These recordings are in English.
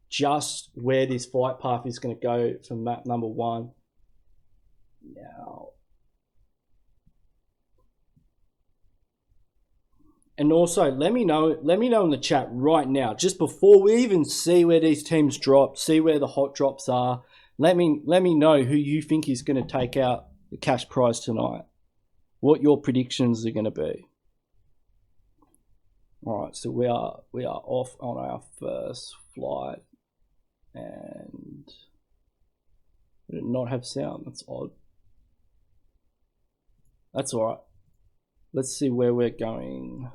just where this flight path is going to go for map number 1. Now, and also let me know in the chat right now, just before we even see where these teams drop, see where the hot drops are. Let me know who you think is going to take out the cash prize tonight. What your predictions are going to be. All right, so we are off on our first flight, and we did not have sound. That's odd. That's all right. Let's see where we're going.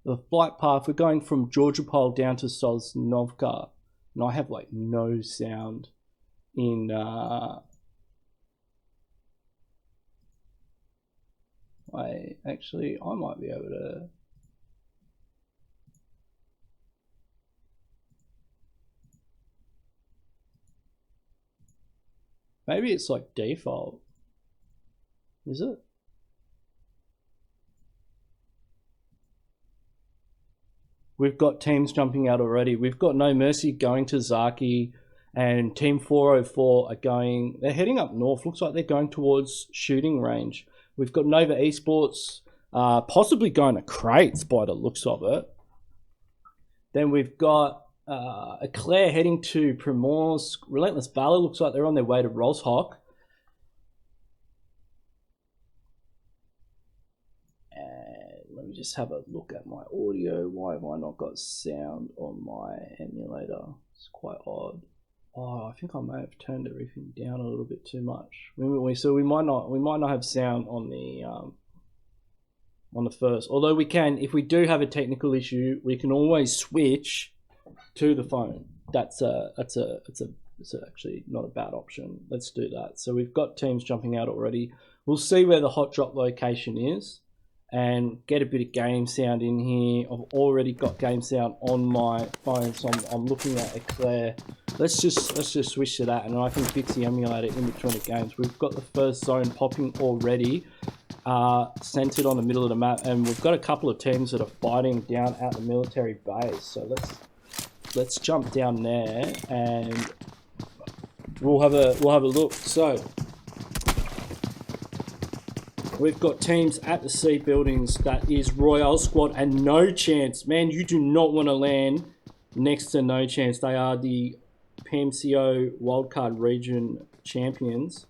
The flight path, we're going from Georgopol down to Sosnovka, and I have like no sound in I might be able to. Maybe it's like default. Is it? We've got teams jumping out already. We've got No Mercy going to Zaki, and Team 404 are going, they're heading up north. Looks like they're going towards shooting range. We've got Nova Esports possibly going to crates by the looks of it. Then we've got Eclair heading to Primorsk. Relentless Valor looks like they're on their way to Roshok. Let me just have a look at my audio. Why have I not got sound on my emulator? It's quite odd. Oh, I think I may have turned everything down a little bit too much. So we might not have sound on the first. Although we can, if we do have a technical issue, we can always switch to the phone. It's actually not a bad option. Let's do that. So we've got teams jumping out already. We'll see where the hot drop location is and get a bit of game sound in here. I've already got game sound on my phone, so I'm looking at Eclair. Let's just switch to that, and I can fix the emulator in between the games. We've got the first zone popping already, centered on the middle of the map, and we've got a couple of teams that are fighting down at the military base. So let's jump down there and we'll have a look. So we've got teams at the C buildings. That is Royale Squad and No Chance. Man, you do not want to land next to No Chance. They are the PMCO wildcard region champions.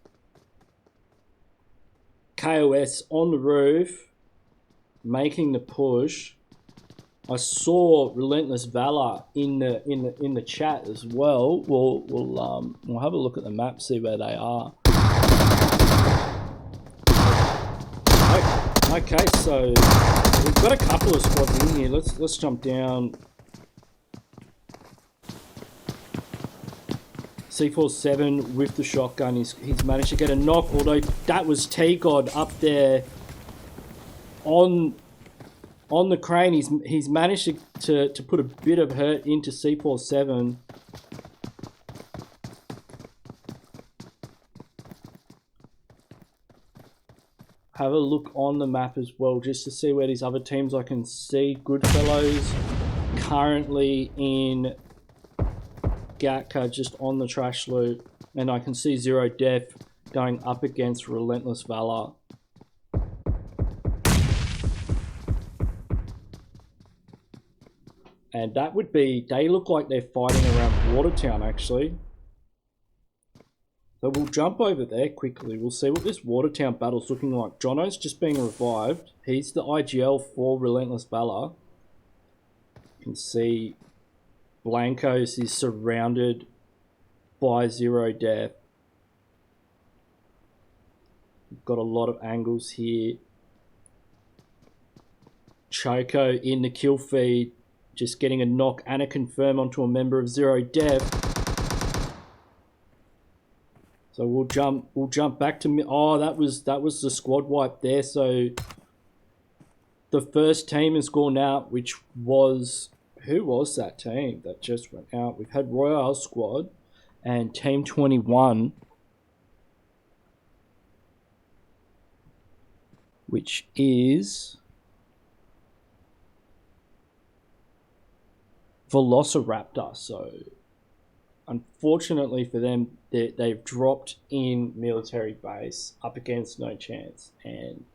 KOS on the roof, making the push. I saw Relentless Valor in the chat as well. We'll have a look at the map, see where they are. Okay, so we've got a couple of squads in here. Let's jump down. C47 with the shotgun. He's managed to get a knock, although that was T-God up there on the crane. He's managed to put a bit of hurt into C47. Have a look on the map as well, just to see where these other teams. I can see Goodfellows currently in Gatka, just on the trash loot, and I can see Zero Death going up against Relentless Valor. And that would be, they look like they're fighting around Watertown actually. So we'll jump over there quickly. We'll see what this Watertown battle's looking like. Jono's just being revived. He's the IGL for Relentless Valor. You can see Blancos is surrounded by Zero Death. We've got a lot of angles here. Choco in the kill feed, just getting a knock and a confirm onto a member of Zero Death. So we'll jump back to, oh, that was the squad wipe there. So the first team has gone out, which was, who was that team that just went out? We've had Royale Squad and Team 21, which is Velociraptor. So unfortunately for them, they've dropped in military base up against No Chance, and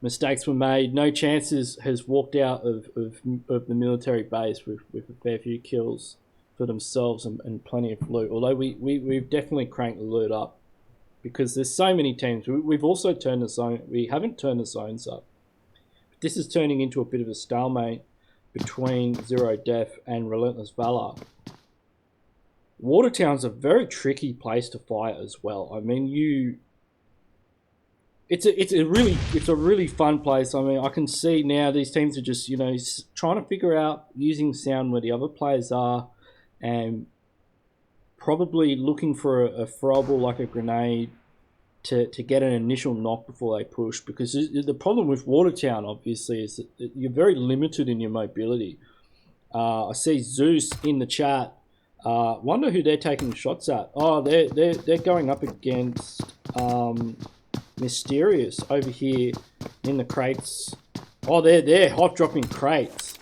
mistakes were made. No Chances has walked out of the military base with a fair few kills for themselves and plenty of loot. Although we've definitely cranked the loot up because there's so many teams. We've also turned the zone. We haven't turned the zones up. This is turning into a bit of a stalemate between Zero Death and Relentless Valor. Watertown's a very tricky place to fight as well. I mean, it's a really fun place. I mean, I can see now these teams are just trying to figure out using sound where the other players are, and probably looking for a throwable like a grenade to get an initial knock before they push, because the problem with Watertown obviously is that you're very limited in your mobility. I see Zeus in the chat. Wonder who they're taking shots at. Oh, they're going up against Mysterious over here in the crates. Oh, they're hot dropping crates.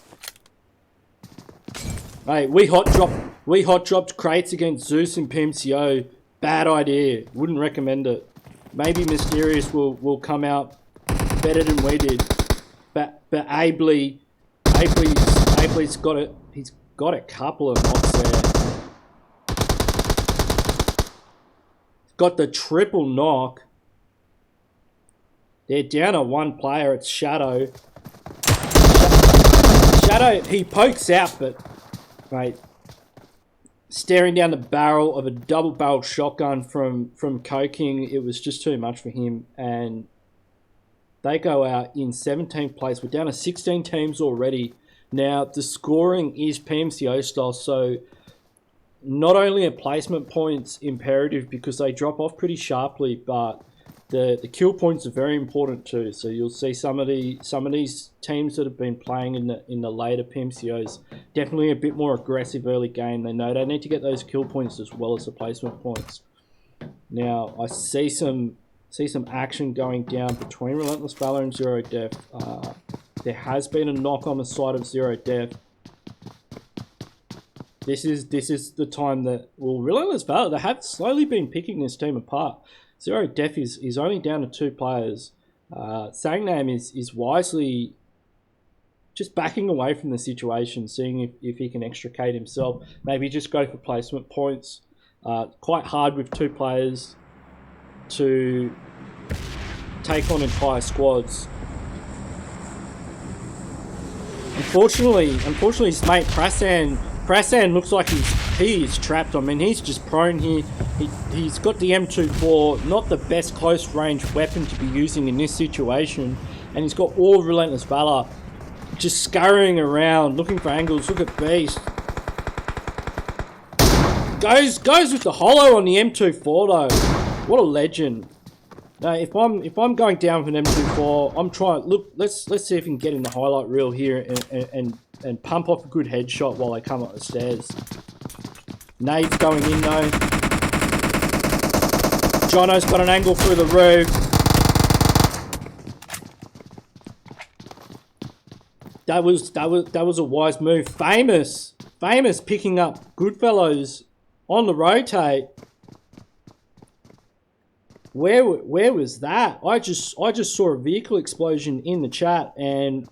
Hey, we hot dropped crates against Zeus and PMCO. Bad idea. Wouldn't recommend it. Maybe Mysterious will come out better than we did. But Ably's got it. He's got a couple of knocks there. He's got the triple knock. They're down to one player. It's Shadow. Shadow, he pokes out, but mate, staring down the barrel of a double-barreled shotgun from Coking, it was just too much for him, and they go out in 17th place. We're down to 16 teams already. Now, the scoring is PMCO style, so not only are placement points imperative because they drop off pretty sharply, but the kill points are very important too. So you'll see some of these teams that have been playing in the later PMCOs definitely a bit more aggressive early game. They know they need to get those kill points as well as the placement points. Now I see some action going down between Relentless Valor and Zero Death. There has been a knock on the side of Zero Death. This is the time that Relentless Valor, they have slowly been picking this team apart. Zero Death is only down to 2 players. Sangnam is wisely just backing away from the situation, seeing if he can extricate himself. Maybe just go for placement points. Quite hard with 2 players to take on entire squads. Unfortunately, his mate Prasan looks like he is trapped. I mean, he's just prone here. He's got the M24, not the best close range weapon to be using in this situation, and he's got all Relentless Valor just scurrying around looking for angles. Look at Beast. Goes with the holo on the M24 though. What a legend. Now, if I'm going down with an M24, I'm trying. Look, let's see if we can get in the highlight reel here and pump off a good headshot while I come up the stairs. Nade's going in though. Jono's got an angle through the roof. That was a wise move. Famous picking up Goodfellows on the rotate. Where was that? I just saw a vehicle explosion in the chat and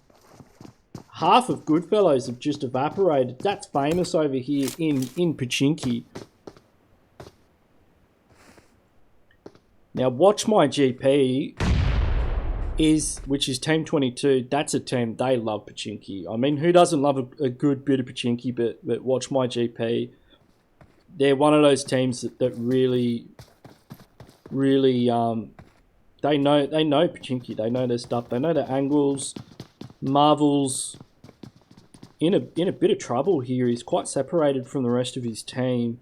half of Goodfellows have just evaporated. That's Famous over here in Pachinki. Now watch my GP which is Team 22. That's a team, they love Pachinki. I mean, who doesn't love a good bit of Pachinki? But watch my GP. They're one of those teams that really they know Pachinki. They know their stuff. They know their angles. Marvel's in a bit of trouble here. He's quite separated from the rest of his team.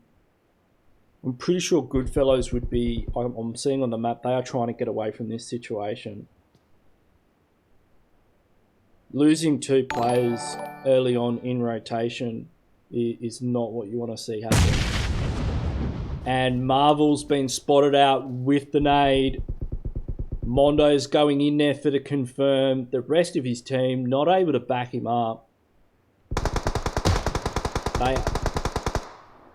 I'm pretty sure Goodfellows would be, I'm seeing on the map, they are trying to get away from this situation. Losing 2 players early on in rotation is not what you want to see happen. And Marvel's been spotted out with the nade. Mondo's going in there for the confirm. The rest of his team not able to back him up.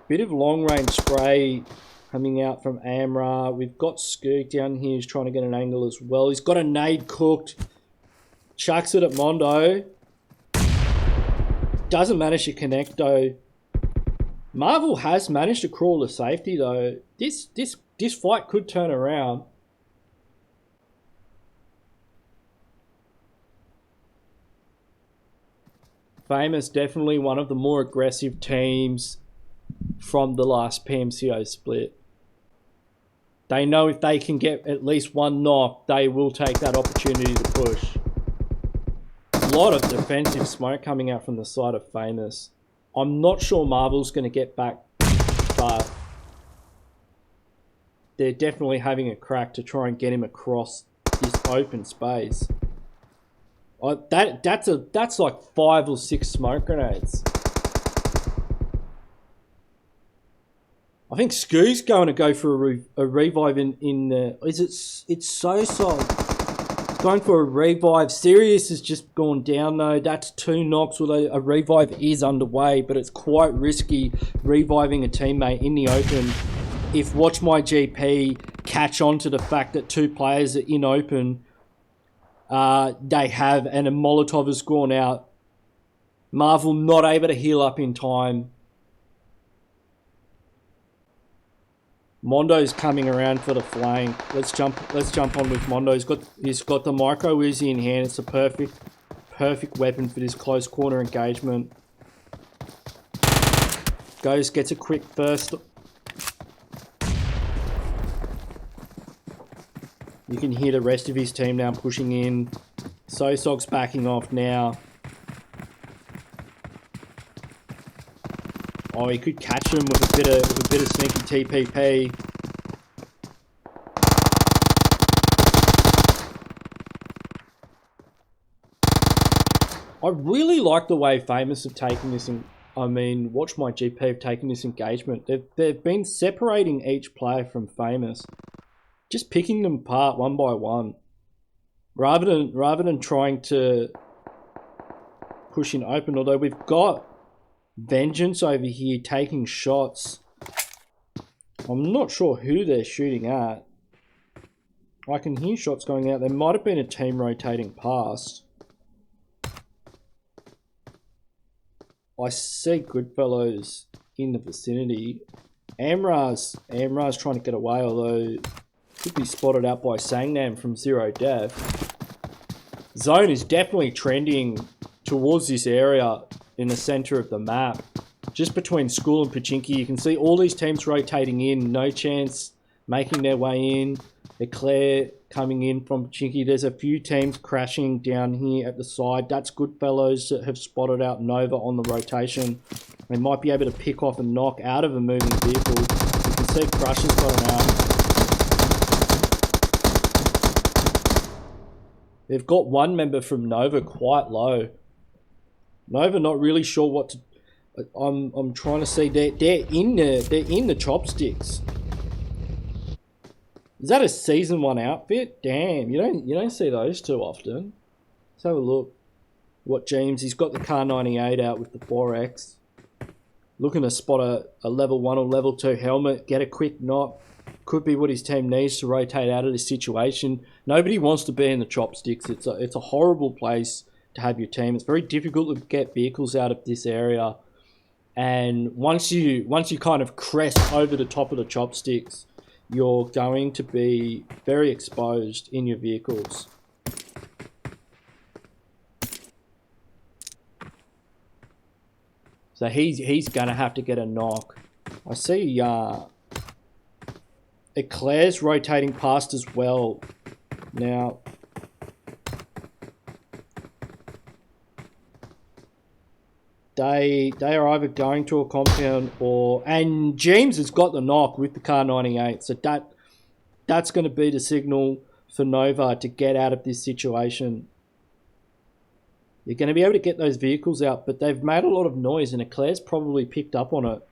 Bit of long-range spray coming out from Amra. We've got Skirk down here who's trying to get an angle as well. He's got a nade cooked. Chucks it at Mondo. Doesn't manage to connect though. Marvel has managed to crawl to safety though. This fight could turn around. Famous definitely one of the more aggressive teams from the last PMCO split. They know if they can get at least one knock, they will take that opportunity to push. A lot of defensive smoke coming out from the side of Famous. I'm not sure Marvel's going to get back, but they're definitely having a crack to try and get him across this open space. That's like 5 or 6 smoke grenades. I think Scoo's going to go for a revive in the... It's so soft. Going for a revive. Sirius has just gone down though. That's 2 knocks, although a revive is underway, but it's quite risky reviving a teammate in the open. If Watch My GP catch on to the fact that 2 players are in open, they have, and a Molotov has gone out. Marvel not able to heal up in time. Mondo's coming around for the flank. Let's jump on with Mondo. He's got the micro Uzi in hand. It's a perfect weapon for this close quarter engagement. Gets a quick burst. You can hear the rest of his team now pushing in. Sosog's backing off now. Oh, he could catch him with a bit of sneaky TPP. I really like the way Famous have taken this Watch My GP have taken this engagement. They've been separating each player from Famous. Just picking them apart one by one. Rather than trying to push in open, although we've got Vengeance over here taking shots. I'm not sure who they're shooting at. I can hear shots going out. There might have been a team rotating past. I see Goodfellows in the vicinity. Amra's trying to get away, although could be spotted out by Sangnam from Zero Death. Zone is definitely trending towards this area in the center of the map. Just between School and Pachinki, you can see all these teams rotating in. No Chance making their way in. Eclair coming in from Pachinki. There's a few teams crashing down here at the side. That's Goodfellows that have spotted out Nova on the rotation. They might be able to pick off a knock out of a moving vehicle. You can see Crush's got an out. They've got one member from Nova quite low. Nova not really sure what to... I'm trying to see. They're in the chopsticks. Is that a season 1 outfit? Damn, you don't see those too often. Let's have a look. What James? He's got the Car 98 out with the 4X. Looking to spot a level 1 or level 2 helmet. Get a quick knock. Could be what his team needs to rotate out of this situation. Nobody wants to be in the chopsticks. It's a horrible place to have your team. It's very difficult to get vehicles out of this area. And once you kind of crest over the top of the chopsticks, you're going to be very exposed in your vehicles. So he's gonna have to get a knock. I see Eclair's rotating past as well. Now They are either going to a compound and James has got the knock with the Car 98, so that's going to be the signal for Nova to get out of this situation. You're going to be able to get those vehicles out, but they've made a lot of noise and Eclair's probably picked up on it.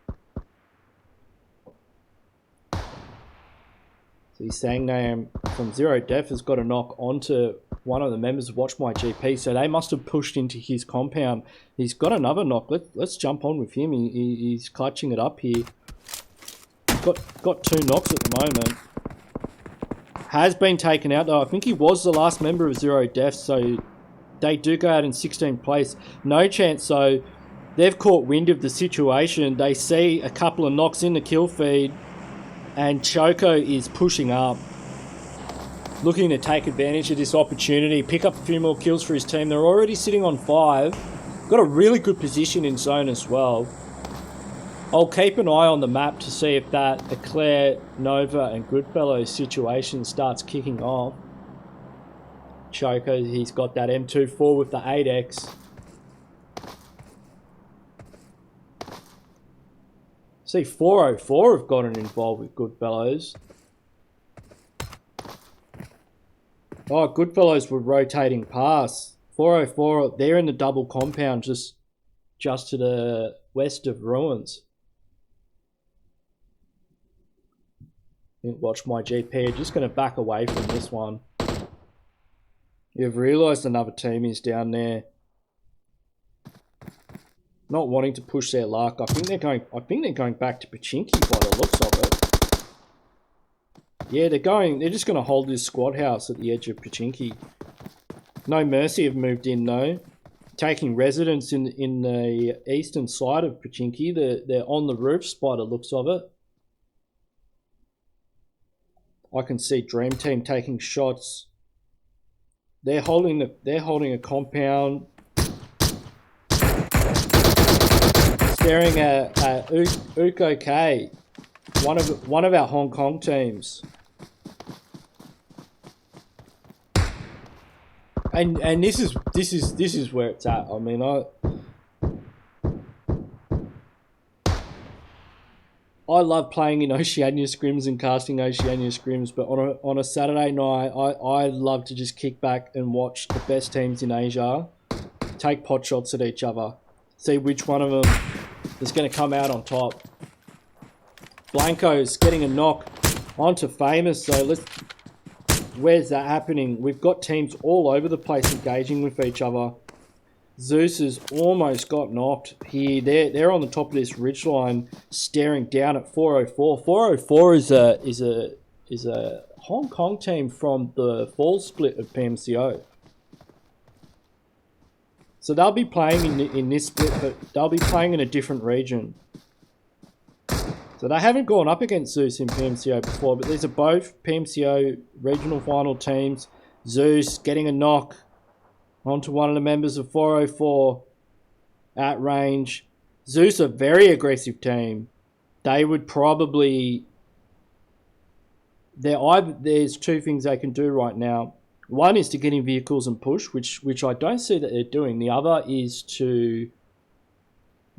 So The Sangnam from Zero Def has got a knock onto one of the members of Watch My GP, so they must have pushed into his compound. He's got another knock. Let's jump on with him. He's clutching it up here. Got 2 knocks at the moment. Has been taken out though. I think he was the last member of Zero Def, so they do go out in 16th place. No chance, so they've caught wind of the situation. They see a couple of knocks in the kill feed, and Choco is pushing up, looking to take advantage of this opportunity, pick up a few more kills for his team. They're already sitting on 5. Got a really good position in zone as well. I'll keep an eye on the map to see if that Eclair, Nova and Goodfellow situation starts kicking off. Choco, he's got that M24 with the 8X. See, 404 have gotten involved with Goodfellows. Oh, Goodfellows were rotating past. 404, they're in the double compound just to the west of Ruins. I think Watch My GP are just going to back away from this one. You've realised another team is down there. Not wanting to push their luck. I think they're going back to Pachinki by the looks of it. Yeah, they're just going to hold this squad house at the edge of Pachinki. No Mercy have moved in though. Taking residence in the eastern side of Pachinki. They're on the roofs by the looks of it. I can see Dream Team taking shots. They're holding a compound. Staring at Uko K, one of our Hong Kong teams. And this is where it's at. I mean, I love playing in Oceania Scrims and casting Oceania Scrims, but on a Saturday night, I love to just kick back and watch the best teams in Asia take pot shots at each other, see which one of them is going to come out on top. Blanco's getting a knock onto Famous, so where's that happening? We've got teams all over the place engaging with each other. Zeus has almost got knocked here. They're on the top of this ridgeline, staring down at 404. 404 is a Hong Kong team from the fall split of PMCO. So they'll be playing in this split, but they'll be playing in a different region. So they haven't gone up against Zeus in PMCO before, but these are both PMCO regional final teams. Zeus getting a knock onto one of the members of 404 at range. Zeus, a very aggressive team. They would probably... There's 2 things they can do right now. One is to get in vehicles and push, which I don't see that they're doing. The other is to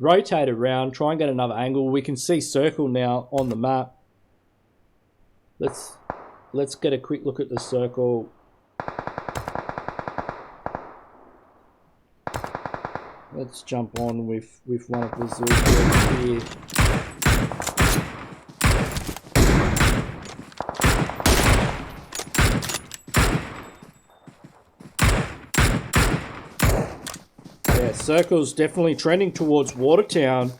rotate around, try and get another angle. We can see circle now on the map. Let's get a quick look at the circle. Let's jump on with one of the Zeus here. Yeah, circle's definitely trending towards Watertown,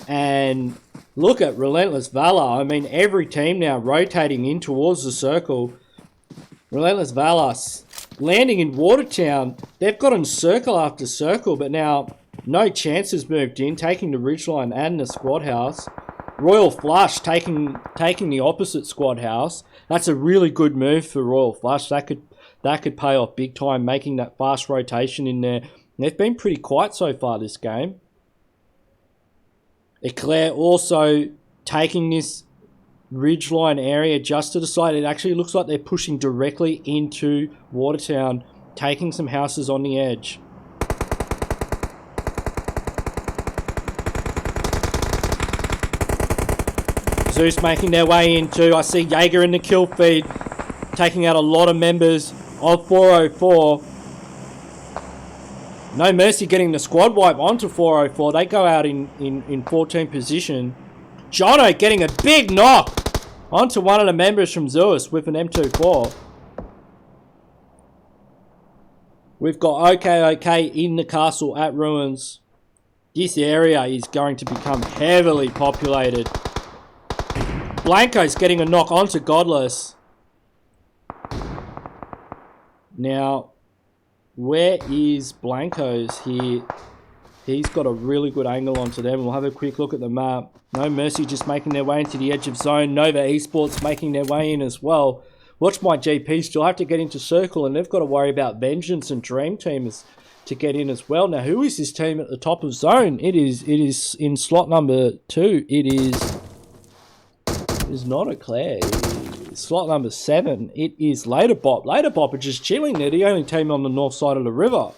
and look at Relentless Valor. I mean, every team now rotating in towards the circle. Relentless Valor landing in Watertown. They've gotten circle after circle, but now no chance has moved in, taking the ridgeline and the squad house. Royal Flush taking the opposite squad house. That's a really good move for Royal Flush. That could pay off big time, making that fast rotation in there. They've been pretty quiet so far this game. Eclair also taking this ridgeline area just to the side. It actually looks like they're pushing directly into Watertown, taking some houses on the edge. Zeus making their way into. I see Jaeger in the kill feed, taking out a lot of members of 404. No Mercy getting the squad wipe onto 404. They go out in 14 position. Jono getting a big knock On to one of the members from Zeus with an M24. We've got OK in the castle at Ruins. This area is going to become heavily populated. Blanco's getting a knock onto Godless. Now, where is Blanco's here? He's got a really good angle onto them. We'll have a quick look at the map. No Mercy just making their way into the edge of zone. Nova Esports making their way in as well. Watch My GP still have to get into circle, and they've got to worry about Vengeance and Dream Team to get in as well. Now, who is this team at the top of zone? It is in slot number 2. It is not Eclair. Slot number 7. It is Laterbop. Laterbop are just chilling. They're the only team on the north side of the river.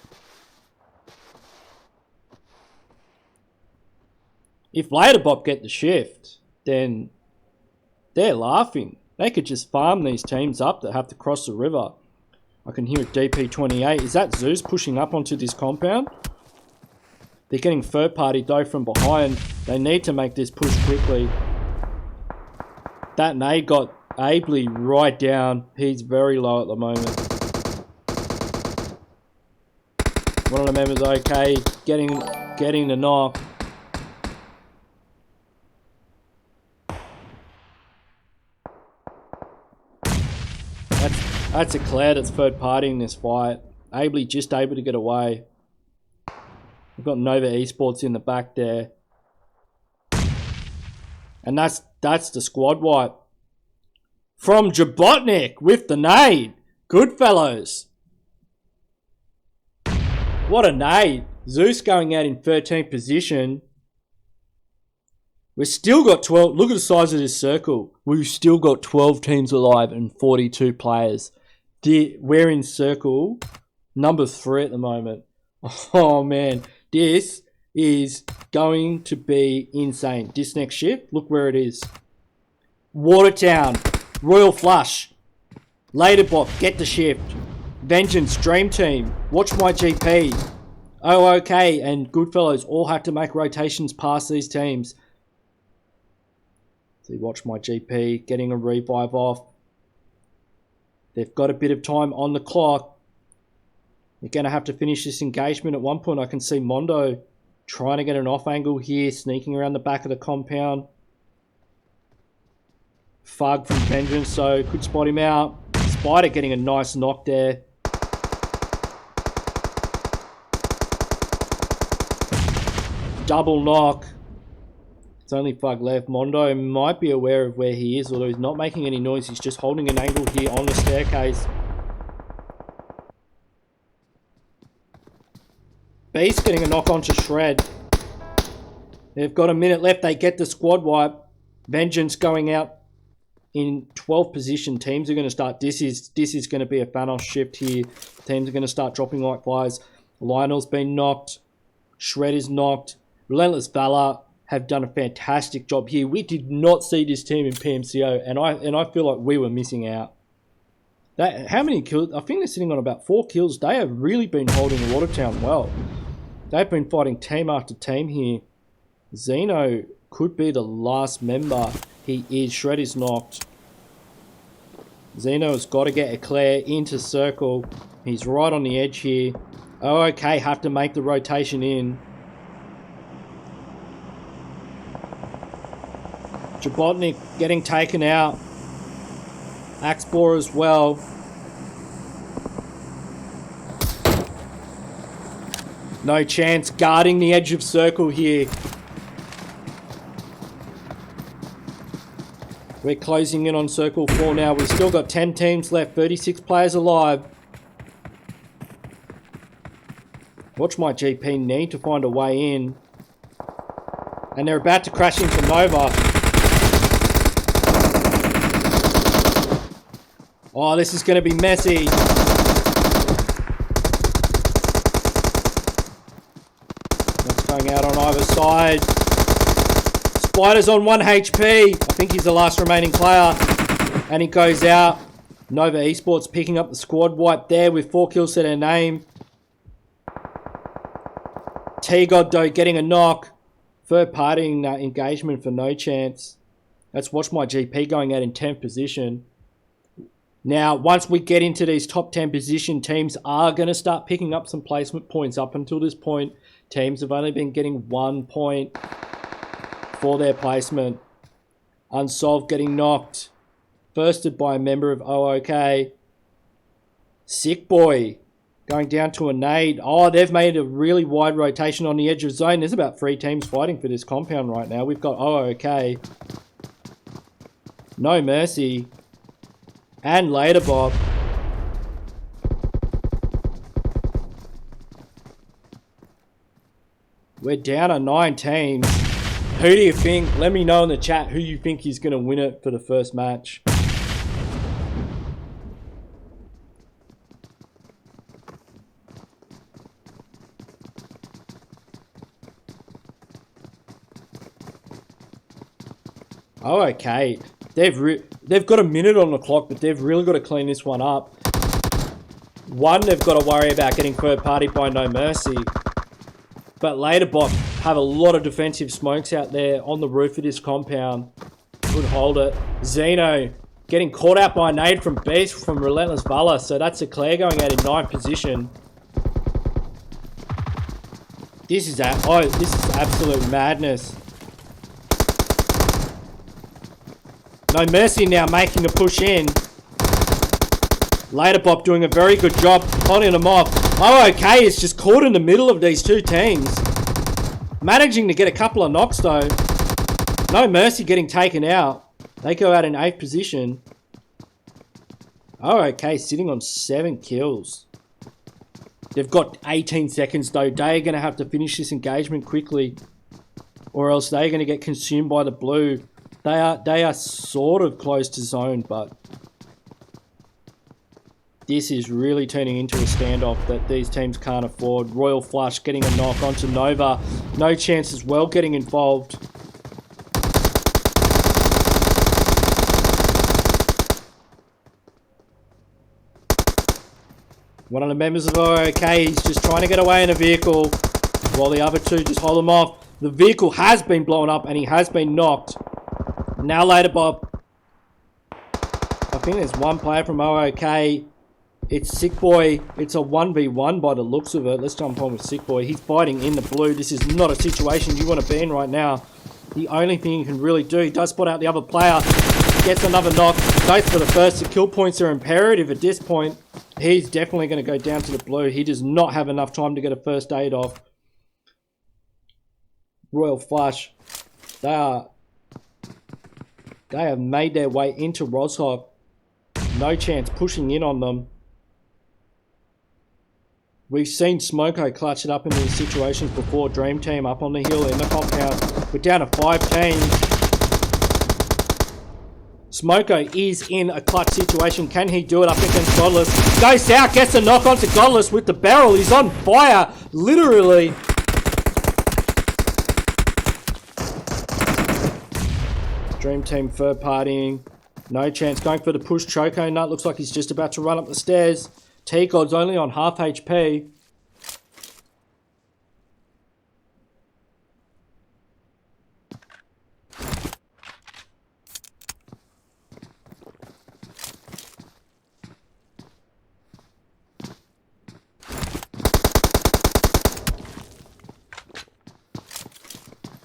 If Laterbop get the shift, then they're laughing. They could just farm these teams up that have to cross the river. I can hear a DP28. Is that Zeus pushing up onto this compound? They're getting third party though from behind. They need to make this push quickly. That nade got ably right down. He's very low at the moment. One of the members okay, getting the knock. That's a Eclair that's third partying this fight. Ably just able to get away. We've got Nova Esports in the back there. And that's the squad wipe. From Jabotnik with the nade. Goodfellows. What a nade. Zeus going out in 13th position. We've still got 12. Look at the size of this circle. We've still got 12 teams alive and 42 players. We're in circle number 3 at the moment. Oh, man. This is going to be insane. This next shift, look where it is. Watertown. Royal Flush. Laterbot, get the shift. Vengeance, Dream Team. Watch My GP. OOK and Goodfellows all have to make rotations past these teams. So Watch My GP getting a revive off. They've got a bit of time on the clock. They're going to have to finish this engagement. At one point I can see Mondo trying to get an off angle here, sneaking around the back of the compound. Pubg from Vengeance, so could spot him out. Spider getting a nice knock there. Double knock. It's only Pubg left. Mondo might be aware of where he is, although he's not making any noise. He's just holding an angle here on the staircase. Beast getting a knock onto Shred. They've got a minute left. They get the squad wipe. Vengeance going out in 12th position. Teams are going to start. This is going to be a Thanos shift here. Teams are going to start dropping like flies. Lionel's been knocked. Shred is knocked. Relentless Valor have done a fantastic job here. We did not see this team in PMCO, and I feel like we were missing out. How many kills? I think they're sitting on about 4 kills. They have really been holding Watertown well. They've been fighting team after team here. Zeno could be the last member. He is. Shred is knocked. Zeno has got to get Eclair into circle. He's right on the edge here. Oh, okay, have to make the rotation in. Jabotnik getting taken out. Axbor as well. No chance. Guarding the edge of circle here. We're closing in on circle 4 now. We've still got 10 teams left. 36 players alive. Watch My GP need to find a way in. And they're about to crash into Nova. Oh, this is going to be messy. That's going out on either side. Spider's on 1 HP. I think he's the last remaining player. And he goes out. Nova Esports picking up the squad wipe there with 4 kills to their name. T-God though getting a knock. Third partying that engagement for no chance. That's Watch My GP going out in 10th position. Now, once we get into these top 10 position, teams are going to start picking up some placement points. Up until this point, teams have only been getting 1 point for their placement. Unsolved getting knocked. Firsted by a member of OOK. Sick Boy going down to a nade. Oh, they've made a really wide rotation on the edge of zone. There's about 3 teams fighting for this compound right now. We've got OOK. No Mercy. And Later Bob. We're down to 9 teams. Who do you think? Let me know in the chat who you think is going to win it for the first match. Oh, okay. They've got a minute on the clock, but they've really got to clean this one up. One, they've got to worry about getting third party by No Mercy. But Laterbot have a lot of defensive smokes out there on the roof of this compound. Could hold it. Zeno getting caught out by a nade from Beast from Relentless Valor. So that's Eclair going out in 9th position. This is absolute madness. No Mercy now making a push in. Laterbop doing a very good job holding them off. Oh, okay, it's just caught in the middle of these two teams. Managing to get a couple of knocks though. No Mercy getting taken out. They go out in 8th position. Oh, okay, sitting on 7 kills. They've got 18 seconds though. They are going to have to finish this engagement quickly, or else they're going to get consumed by the blue. They are sort of close to zone, but this is really turning into a standoff that these teams can't afford. Royal Flush getting a knock onto Nova. No Chance as well getting involved. One of the members of OOK is just trying to get away in a vehicle while the other two just hold him off. The vehicle has been blown up and he has been knocked. Now later, Bob. I think there's one player from OOK. It's Sick Boy. It's a 1v1 by the looks of it. Let's jump on with Sick Boy. He's fighting in the blue. This is not a situation you want to be in right now. The only thing he can really do, he does spot out the other player. Gets another knock. Goes for the first. The kill points are imperative at this point. He's definitely going to go down to the blue. He does not have enough time to get a first aid off. Royal Flush. They have made their way into Roshop. No Chance pushing in on them. We've seen Smoko clutch it up in these situations before. Dream Team up on the hill in the compound. We're down to 5 teams. Smoko is in a clutch situation. Can he do it up against Godless? Goes out, gets a knock onto Godless with the barrel. He's on fire, literally. Dream Team third partying. No Chance going for the push. Choco Nut looks like he's just about to run up the stairs. T-God's only on half HP.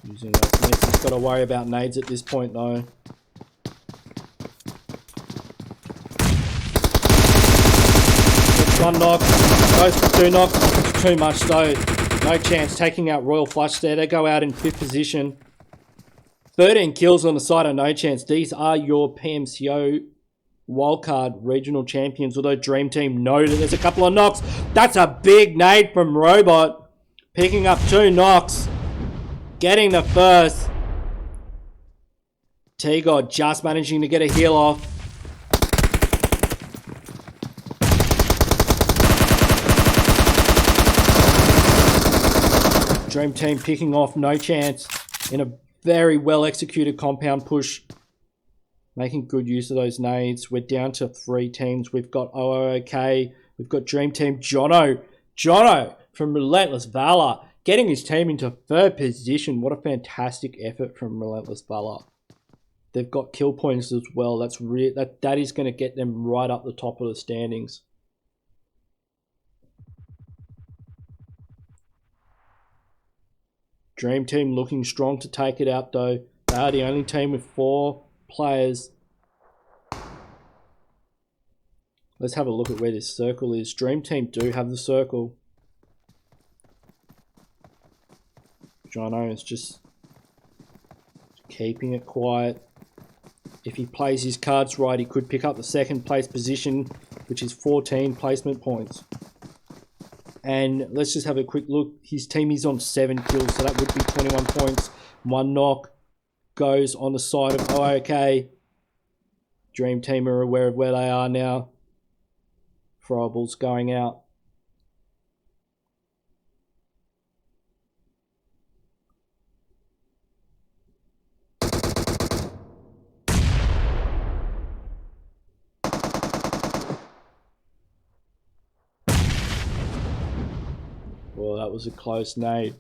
Using those nades. He's got to worry about nades at this point though. One knock, goes for 2 knocks, it's too much though. No Chance taking out Royal Flush there. They go out in 5th position. 13 kills on the side of No Chance. These are your PMCO wildcard regional champions, although Dream Team know that there's a couple of knocks. That's a big nade from Robot. Picking up 2 knocks. Getting the first. T-God just managing to get a heal off. Dream Team picking off No Chance in a very well executed compound push. Making good use of those nades. We're down to 3 teams. We've got OOK. We've got Dream Team. Jono from Relentless Valor getting his team into 3rd position. What a fantastic effort from Relentless Valor. They've got kill points as well. That is going to get them right up the top of the standings. Dream Team looking strong to take it out though. They are the only team with 4 players. Let's have a look at where this circle is. Dream Team do have the circle. Jono is just keeping it quiet. If he plays his cards right, he could pick up the second place position, which is 14 placement points. And let's just have a quick look. His team is on 7 kills, so that would be 21 points. 1 knock goes on the side of OK. Dream Team are aware of where they are now. Throwables going out. Well, that was a close nade.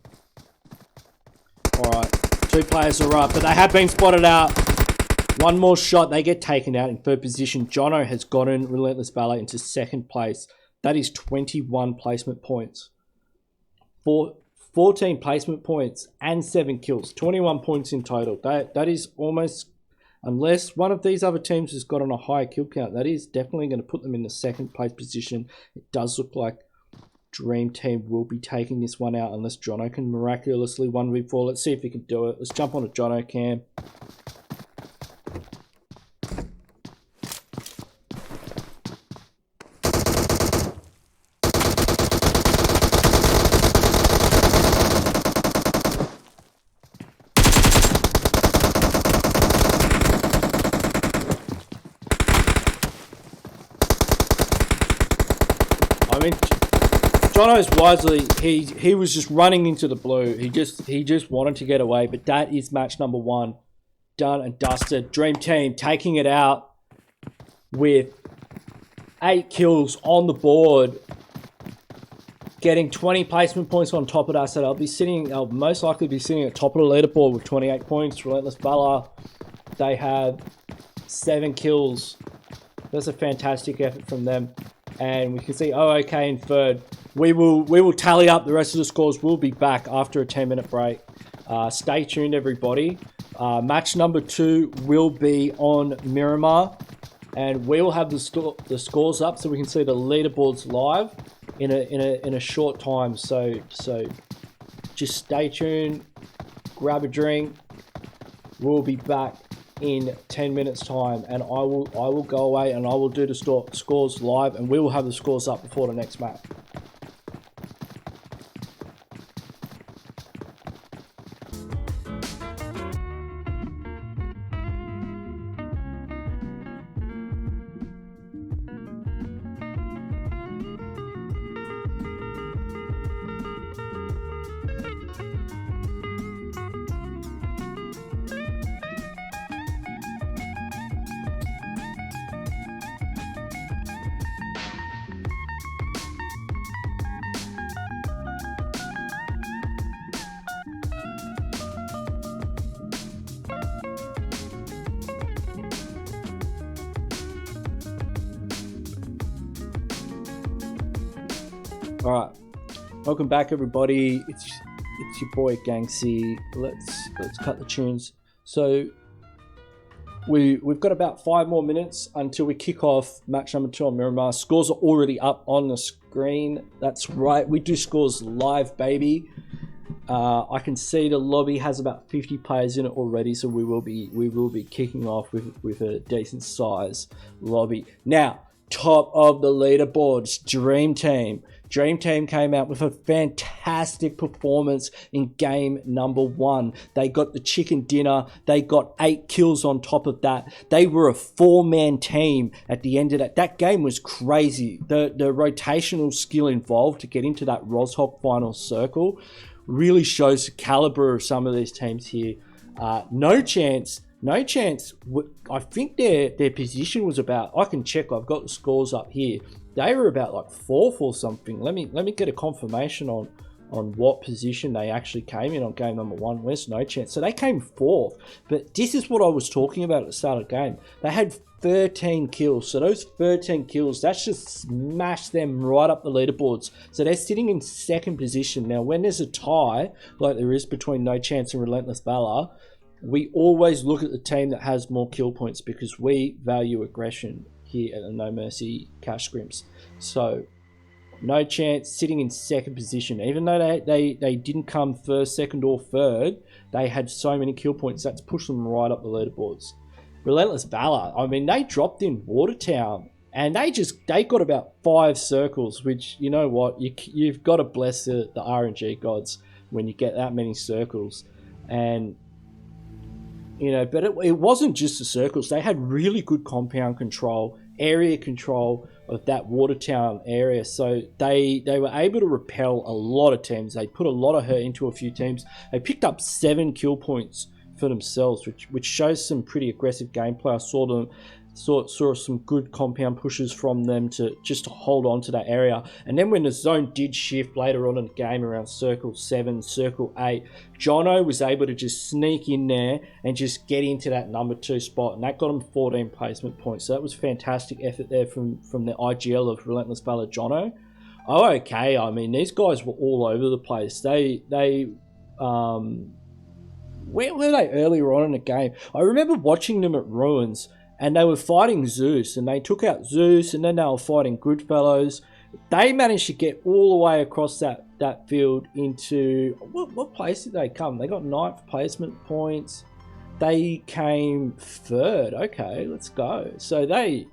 Alright, 2 players are up, but they have been spotted out. 1 more shot, they get taken out in 3rd position. Jono has gotten Relentless Valor into 2nd place. That is 21 placement points. 14 placement points and 7 kills. 21 points in total. That is almost, unless one of these other teams has gotten a higher kill count, that is definitely going to put them in the 2nd place position. It does look like Dream Team will be taking this one out unless Jono can miraculously 1v4. Let's see if he can do it. Let's jump on a Jono cam. I mean, Jono's wisely, he was just running into the blue. He just wanted to get away, but that is match number 1. Done and dusted. Dream Team taking it out with 8 kills on the board. Getting 20 placement points on top of that. So I'll most likely be sitting at top of the leaderboard with 28 points. Relentless Valor, they have 7 kills. That's a fantastic effort from them. And we can see OK in 3rd. We will tally up the rest of the scores. We'll be back after a 10-minute break. Stay tuned, everybody. Match number 2 will be on Miramar, and we will have the scores up so we can see the leaderboards live in a short time. So just stay tuned. Grab a drink. We'll be back in 10 minutes time, and I will go away and I will do the scores live, and we will have the scores up before the next match. All right, welcome back, everybody. It's your boy Gangsy. Let's cut the tunes. So we've got about 5 more minutes until we kick off match number 2 on Miramar. Scores are already up on the screen. That's right, we do scores live, baby. I can see the lobby has about 50 players in it already, so we will be kicking off with a decent size lobby. Now, top of the leaderboards, Dream Team. Dream Team came out with a fantastic performance in game number 1. They got the chicken dinner. They got 8 kills on top of that. They were a 4-man team at the end of that. That game was crazy. The rotational skill involved to get into that Roshok final circle really shows the caliber of some of these teams here. No chance. I think their position was about, I can check, I've got the scores up here. They were about like 4th or something. Let me get a confirmation what position they actually came in on game number 1. Where's No Chance? So they came 4th. But this is what I was talking about at the start of the game. They had 13 kills. So those 13 kills, that's just smashed them right up the leaderboards. So they're sitting in 2nd position. Now, when there's a tie, like there is between No Chance and Relentless Valor, we always look at the team that has more kill points because we value aggression here at the No Mercy Cash Scrims. So No Chance sitting in 2nd position. Even though they didn't come 1st, 2nd or 3rd, they had so many kill points. That's pushed them right up the leaderboards. Relentless Valor, I mean, they dropped in Watertown and they got about 5 circles, which, you know what, you've got to bless the RNG gods when you get that many circles. And, you know, but it wasn't just the circles. They had really good compound control, area control of that Watertown area. So they were able to repel a lot of teams. They put a lot of hurt into a few teams. They picked up 7 kill points for themselves, which shows some pretty aggressive gameplay. I saw some good compound pushes from them to hold on to that area. And then when the zone did shift later on in the game around circle 7, circle 8, Jono was able to just sneak in there and just get into that number 2 spot, and that got him 14 placement points. So that was fantastic effort there from the IGL of Relentless Valor Jono. Oh, okay. I mean, these guys were all over the place. Where were they earlier on in the game? I remember watching them at Ruins, and they were fighting Zeus, and they took out Zeus, and then they were fighting Goodfellows. They managed to get all the way across that field into... What place did they come? They got 9th placement points. They came 3rd. Okay, let's go. So they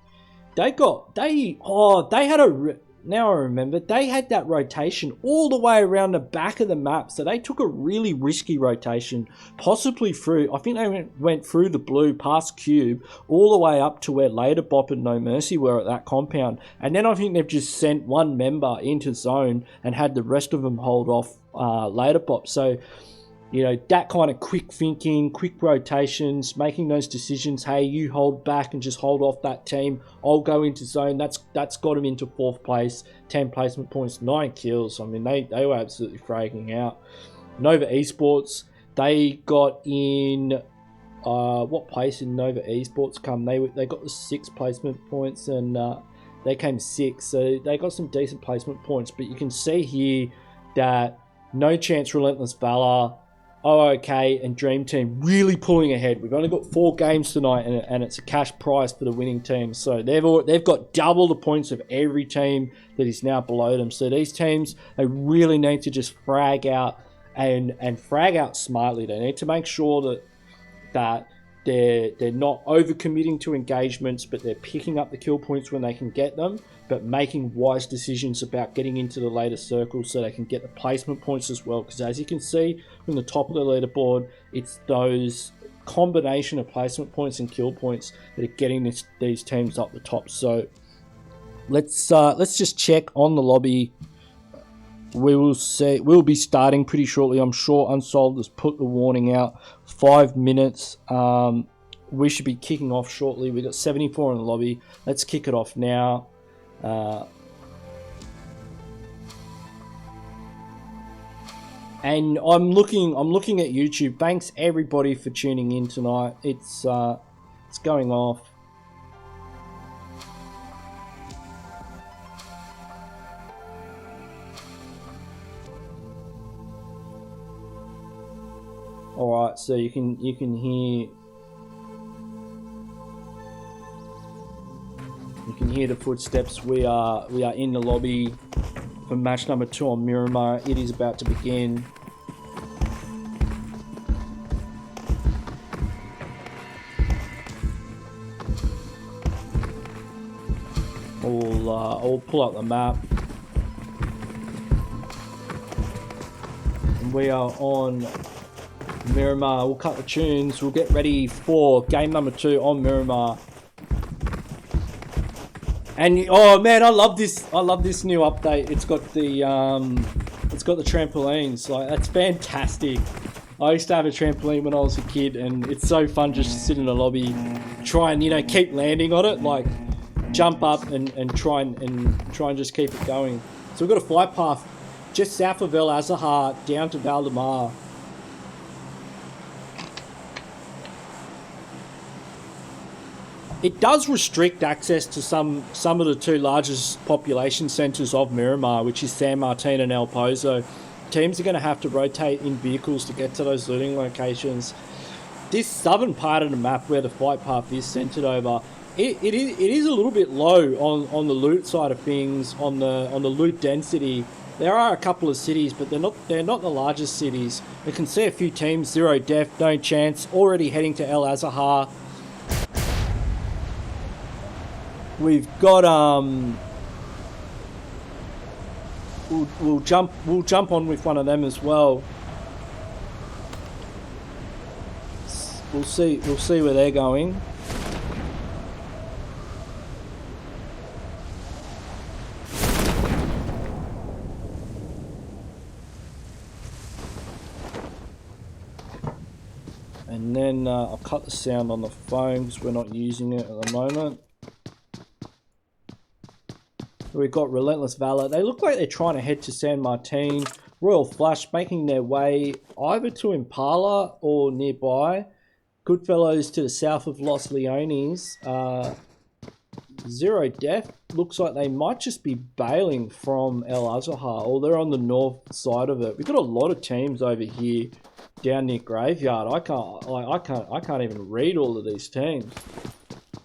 had a... Now I remember, they had that rotation all the way around the back of the map. So they took a really risky rotation, possibly through, I think they went through the blue, past Cube, all the way up to where Later Bop and No Mercy were at that compound. And then I think they've just sent one member into zone and had the rest of them hold off Later Bop. So, you know, that kind of quick thinking, quick rotations, making those decisions. Hey, you hold back and just hold off that team. I'll go into zone. That's got him into 4th place, 10 placement points, 9 kills. I mean, they were absolutely fragging out. Nova Esports, they got in... what place in Nova Esports come? They got the 6 placement points, and they came 6. So they got some decent placement points. But you can see here that No Chance, Relentless Valor, OOK and Dream Team really pulling ahead. We've only got 4 games tonight, and it's a cash prize for the winning team. So they've got double the points of every team that is now below them. So these teams, they really need to just frag out and frag out smartly. They need to make sure that they're not overcommitting to engagements, but they're picking up the kill points when they can get them, but making wise decisions about getting into the later circles so they can get the placement points as well. Because as you can see from the top of the leaderboard, it's those combination of placement points and kill points that are getting these teams up the top. So let's just check on the lobby. We'll be starting pretty shortly. I'm sure Unsolved has put the warning out. 5 minutes. We should be kicking off shortly. We've got 74 in the lobby. Let's kick it off now. And I'm looking at YouTube. Thanks everybody for tuning in tonight. It's going off. All right, so you can hear the footsteps. We are in the lobby for match number 2 on Miramar. It is about to begin. I'll pull up the map. And we are on Miramar. We'll cut the tunes. We'll get ready for game number 2 on Miramar. And oh man, I love this new update. It's got the trampolines. Like, that's fantastic. I used to have a trampoline when I was a kid, and it's so fun just to sit in the lobby, try and keep landing on it, like jump up and try and just keep it going. So we've got a flight path just south of El Azahar down to Valdemar. It does restrict access to some of the two largest population centres of Miramar, which is San Martin and El Pozo. Teams are going to have to rotate in vehicles to get to those looting locations. This southern part of the map where the fight path is centred over, it is a little bit low on the loot side of things, on the loot density. There are a couple of cities, but they're not the largest cities. You can see a few teams, 0 death, no chance, already heading to El Azahar. We've got we'll jump on with one of them as well. We'll see where they're going. And then I'll cut the sound on the phone because we're not using it at the moment. We've got Relentless Valor. They look like they're trying to head to San Martin. Royal Flush making their way either to Impala or nearby. Goodfellows to the south of Los Leones. 0 death. Looks like they might just be bailing from El Azahar, or they're on the north side of it. We've got a lot of teams over here down near Graveyard. I can't even read all of these teams.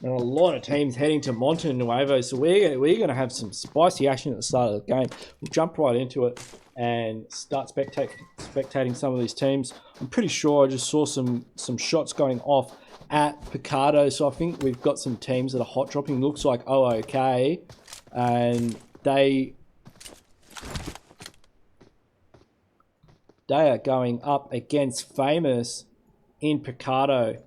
And a lot of teams heading to Monte Nuevo, so we're going to have some spicy action at the start of the game. We'll jump right into it and start spectating some of these teams. I'm pretty sure I just saw some shots going off at Picado, so I think we've got some teams that are hot dropping. Looks like OK, and they are going up against Famous in Picado.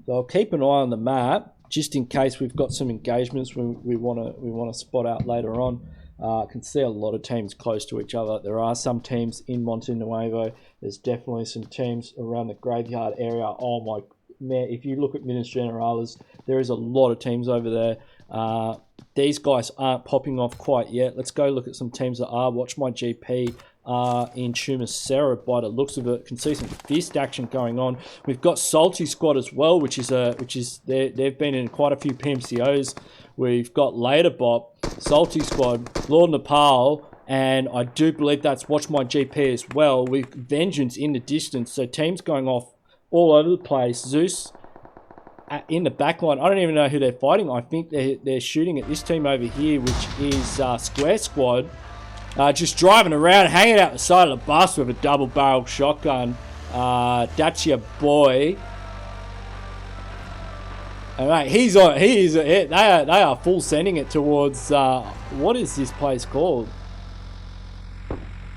So I'll keep an eye on the map just in case we've got some engagements we want to spot out later on. I can see a lot of teams close to each other. There are some teams in Monte Nuevo. There's definitely some teams around the Graveyard area. Oh my man! If you look at Minas Generales, there is a lot of teams over there. These guys aren't popping off quite yet. Let's go look at some teams that are. Watch my GP. In Chumacera by the looks of it. Can see some fist action going on. We've got Salty Squad as well, which is they've been in quite a few PMCOs. We've got Later Bop, Salty Squad, Lord Nepal, and I do believe that's Watch My GP as well. With Vengeance in the distance, so teams going off all over the place. Zeus in the back line. I don't even know who they're fighting. I think they're shooting at this team over here, which is Square Squad. Just driving around, hanging out the side of the bus with a double-barrel shotgun. That's your boy. And mate, they are full sending it towards what is this place called?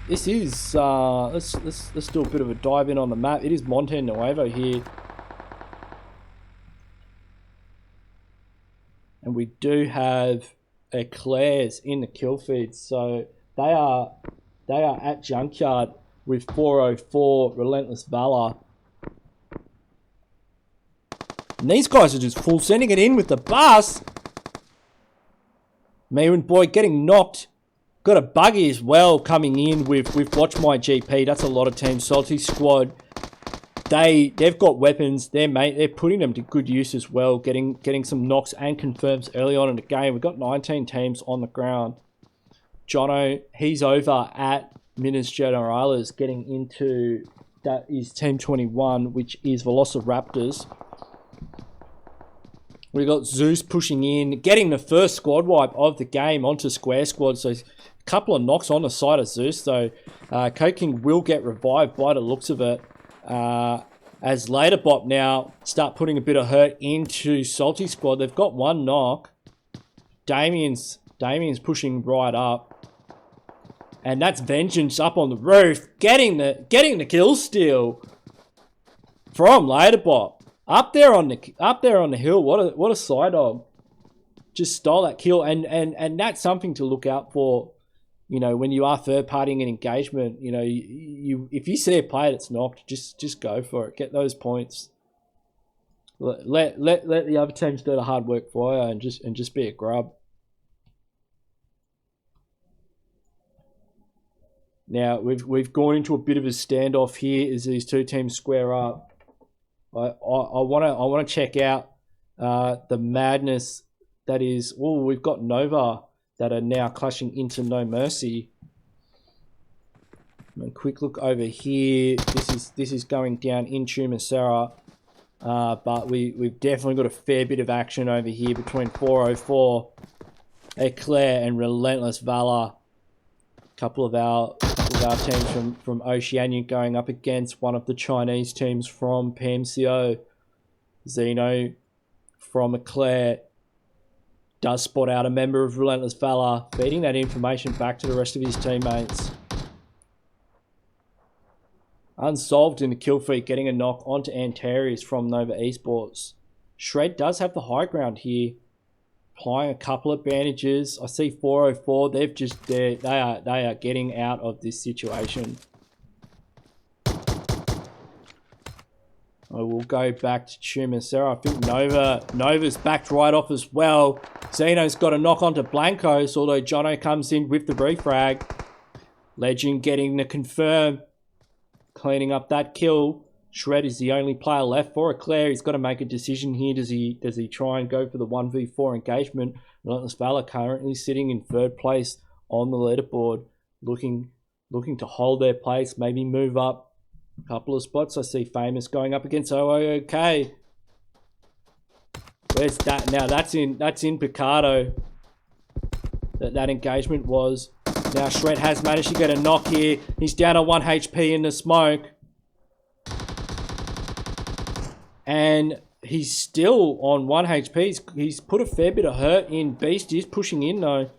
This is let's do a bit of a dive in on the map. It is Monte Nuevo here. And we do have Eclairs in the kill feed, so they are at Junkyard with 404 Relentless Valor. And these guys are just full sending it in with the bus. Mayron Boy getting knocked. Got a buggy as well coming in with Watch My GP. That's a lot of teams. Salty Squad. They've got weapons. They're putting them to good use as well. Getting some knocks and confirms early on in the game. We've got 19 teams on the ground. Jono, he's over at Minas Generales getting into, that is Team 21, which is Velociraptors. We got Zeus pushing in, getting the first squad wipe of the game onto Square Squad. So a couple of knocks on the side of Zeus. So Coking will get revived by the looks of it. As Later Bop now start putting a bit of hurt into Salty Squad. They've got one knock. Damien's pushing right up. And that's Vengeance up on the roof, getting the kill steal from Later Bop. Up there on the hill. What a side dog. Just stole that kill, and that's something to look out for. You know, when you are third partying an engagement, you know, you if you see a player that's knocked, just go for it. Get those points. Let the other teams do the hard work for you, and just be a grub. Now we've gone into a bit of a standoff here as these two teams square up. I want to check out the madness that is. Oh, we've got Nova that are now clashing into No Mercy. A quick look over here. This is going down in Tumasera, but we've definitely got a fair bit of action over here between 404, Eclair, and Relentless Valor. A couple of our teams from Oceania going up against one of the Chinese teams from PMCO. Zeno from Eclair does spot out a member of Relentless Valor, feeding that information back to the rest of his teammates. Unsolved in the kill feed, getting a knock onto Antares from Nova Esports. Shred does have the high ground here, applying a couple of bandages. I see 404. They are getting out of this situation. I will go back to Tumasera. I think Nova's backed right off as well. Zeno's got a knock onto Blancos, although Jono comes in with the refrag. Legend getting the confirm. Cleaning up that kill. Shred is the only player left for Eclair. He's got to make a decision here. Does he try and go for the 1v4 engagement? Relentless Valor currently sitting in third place on the leaderboard, looking to hold their place, maybe move up a couple of spots. I see Famous going up against OOK. Where's that? Now that's in Picardo. That engagement was. Now Shred has managed to get a knock here. He's down to 1 HP in the smoke. And he's still on 1 HP. He's put a fair bit of hurt in. Beast is pushing in though.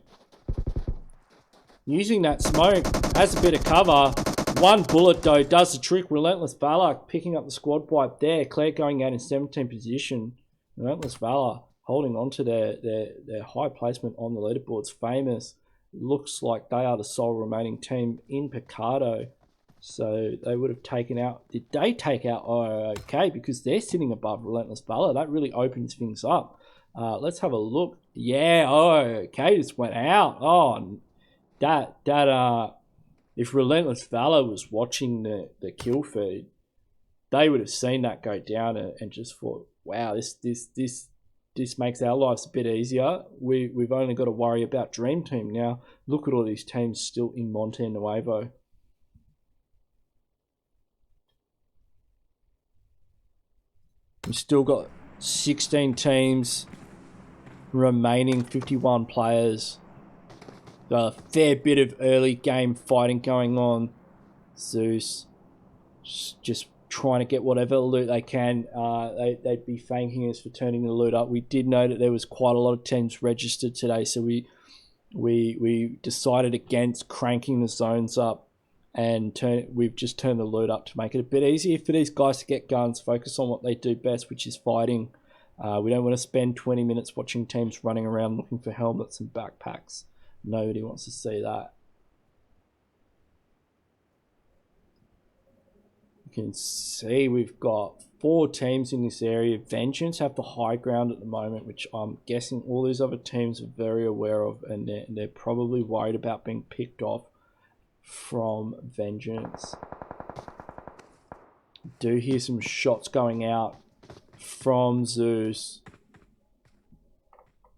Using that smoke as a bit of cover. One bullet though does the trick. Relentless Valor picking up the squad wipe there. Claire going out in 17th position. Relentless Valor holding on to their high placement on the leaderboards. Famous. Looks like they are the sole remaining team in Picardo. So they would have taken out... Did they take out OK? Because they're sitting above Relentless Valor. That really opens things up. Let's have a look. Yeah, OK just went out. Oh, if Relentless Valor was watching the kill feed, they would have seen that go down and just thought, wow, this makes our lives a bit easier. We've only got to worry about Dream Team now. Look at all these teams still in Monte Nuevo. We've still got 16 teams remaining, 51 players. Got a fair bit of early game fighting going on. Zeus just trying to get whatever loot they can. They'd be thanking us for turning the loot up. We did know that there was quite a lot of teams registered today, so we decided against cranking the zones up, and we've just turned the loot up to make it a bit easier for these guys to get guns, focus on what they do best, which is fighting. We don't want to spend 20 minutes watching teams running around looking for helmets and backpacks. Nobody wants to see that. You can see we've got 4 teams in this area. Vengeance have the high ground at the moment, which I'm guessing all these other teams are very aware of, and they're probably worried about being picked off from Vengeance. Do hear some shots going out from Zeus.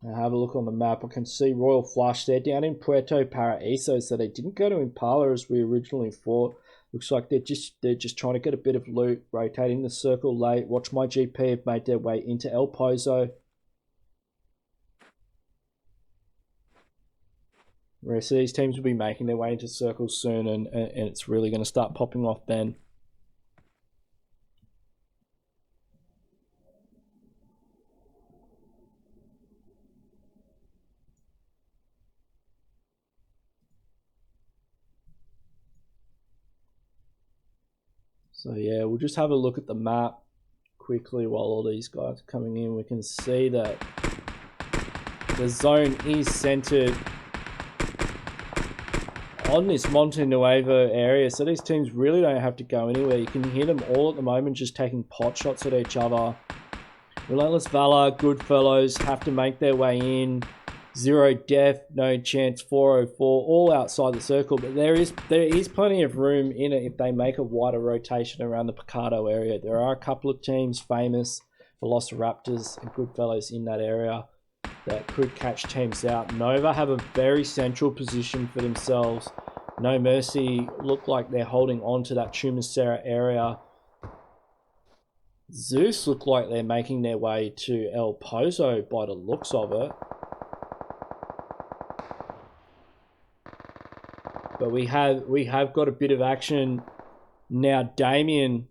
Now have a look on the map. I can see Royal Flush. They're down in Puerto Paraíso, so they didn't go to Impala as we originally thought. Looks like they're just trying to get a bit of loot, rotating the circle late. Watch My GP have made their way into El Pozo. The rest of these teams will be making their way into circles soon, and it's really going to start popping off then. So yeah, we'll just have a look at the map quickly while all these guys are coming in. We can see that the zone is centered on this Monte Nuevo area, so these teams really don't have to go anywhere. You can hear them all at the moment just taking pot shots at each other. Relentless Valor, Goodfellows have to make their way in. Zero Def, no chance, 404, all outside the circle, but there is plenty of room in it if they make a wider rotation around the Picardo area. There are a couple of teams, Famous, Velociraptors, and Goodfellows in that area that could catch teams out. Nova have a very central position for themselves. No Mercy look like they're holding on to that Chumacera area. Zeus look like they're making their way to El Pozo by the looks of it. But we have got a bit of action now. Damien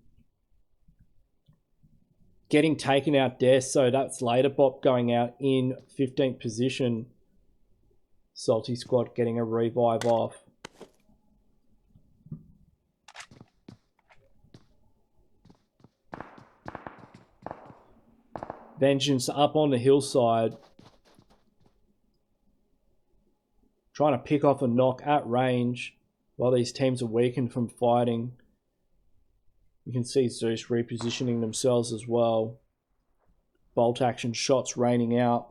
getting taken out there, so that's Later Bop going out in 15th position. Salty Squad getting a revive off. Vengeance up on the hillside, trying to pick off a knock at range while these teams are weakened from fighting. You can see Zeus repositioning themselves as well. Bolt action shots raining out.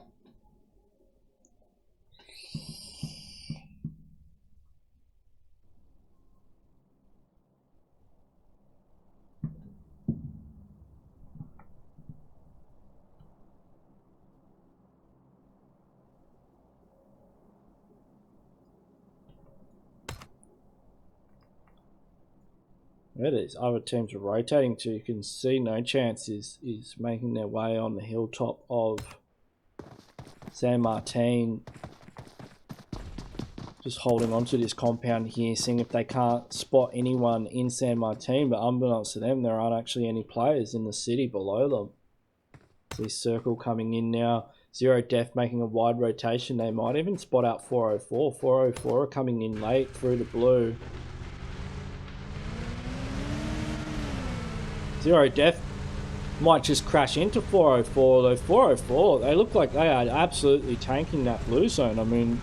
Where these other teams are rotating to, you can see No Chance is making their way on the hilltop of San Martin. Just holding on to this compound here, seeing if they can't spot anyone in San Martin, but unbeknownst to them, there aren't actually any players in the city below them. See Circle coming in now. Zero Def making a wide rotation. They might even spot out 404. 404 are coming in late through the blue. Zero Def might just crash into 404, though 404, they look like they are absolutely tanking that blue zone. I mean,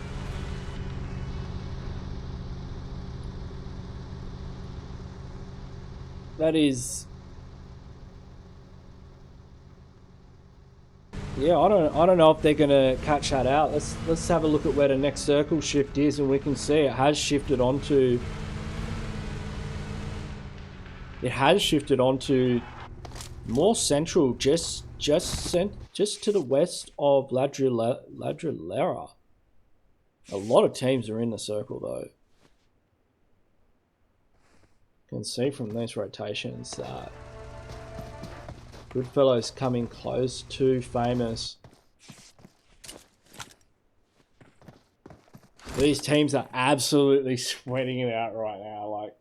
that is, yeah, I don't know if they're gonna catch that out. Let's have a look at where the next circle shift is, and we can see it has shifted onto more central, just to the west of Ladrillera. A lot of teams are in the circle though. You can see from these rotations that Goodfellows coming close to Famous. These teams are absolutely sweating it out right now. Like,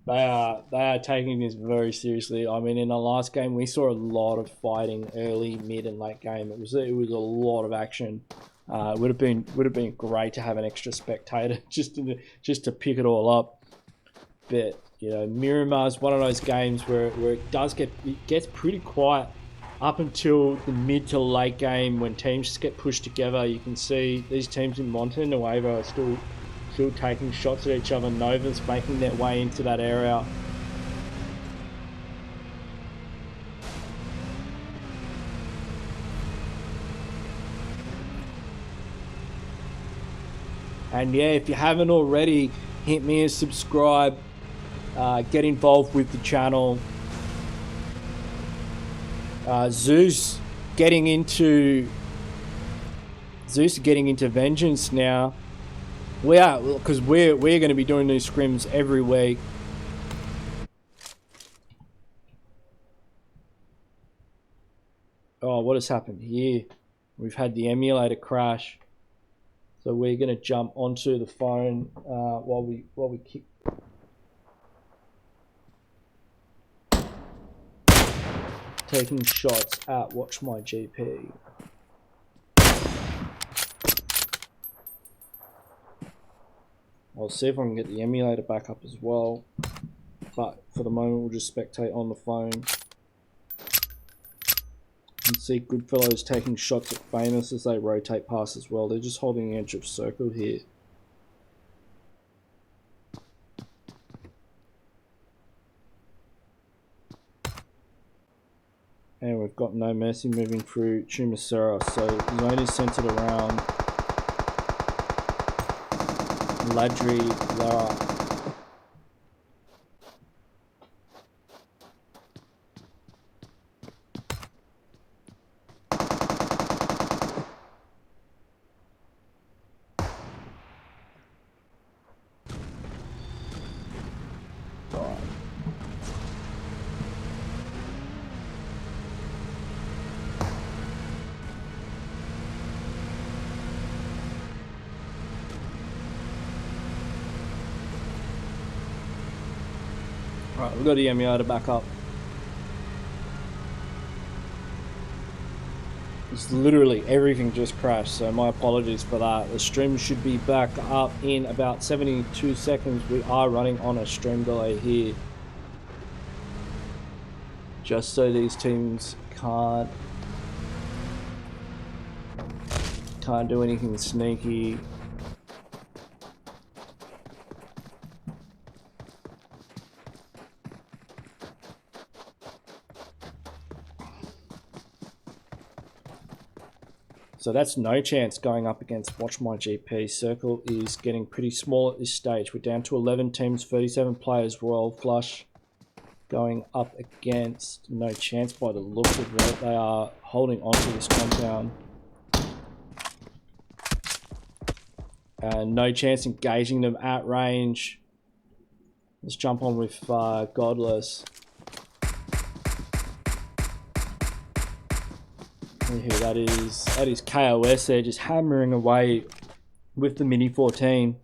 they are taking this very seriously. I mean, in the last game, we saw a lot of fighting early, mid, and late game. It was a lot of action. It would have been great to have an extra spectator just to pick it all up. But you know, Miramar is one of those games where it gets pretty quiet up until the mid to late game when teams just get pushed together. You can see these teams in Monte and Nuevo are still taking shots at each other. Nova's making their way into that area. And yeah, if you haven't already, hit me a subscribe, get involved with the channel. Zeus getting into Vengeance now. Because we're going to be doing these scrims every week. Oh, what has happened here? We've had the emulator crash, so we're going to jump onto the phone while we kick. Taking shots at Watch My GP. I'll see if I can get the emulator back up as well, but for the moment we'll just spectate on the phone. You can see Goodfellows taking shots at Famous as they rotate past as well. They're just holding the edge of circle here. And we've got No Mercy moving through Chumacera, so the zone is centered around Ladry, Lara. Right, we've got EMEO to back up. It's literally everything just crashed, so my apologies for that. The stream should be back up in about 72 seconds. We are running on a stream delay here, just so these teams can't do anything sneaky. So that's no chance going up against Watch My GP. Circle is getting pretty small at this stage. We're down to 11 teams, 37 players. Royal Flush going up against no chance by the look of it. They are holding on to this compound. No chance engaging them at range. Let's jump on with Godless. That is KOS there, just hammering away with the Mini 14.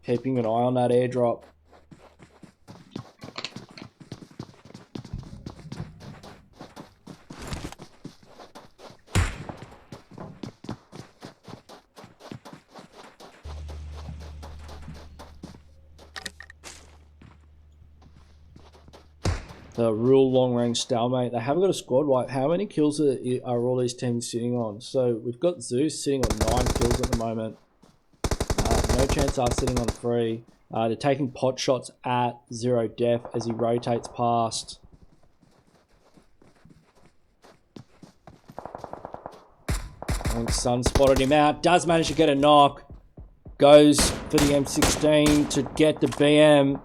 Keeping an eye on that airdrop. The real long-range stalemate. They haven't got a squad wipe. How many kills are all these teams sitting on? So we've got Zeus sitting on 9 kills at the moment. No chance are sitting on 3. They're taking pot shots at Zero Def as he rotates past. I think Sun spotted him out. Does manage to get a knock. Goes for the M16 to get the BM.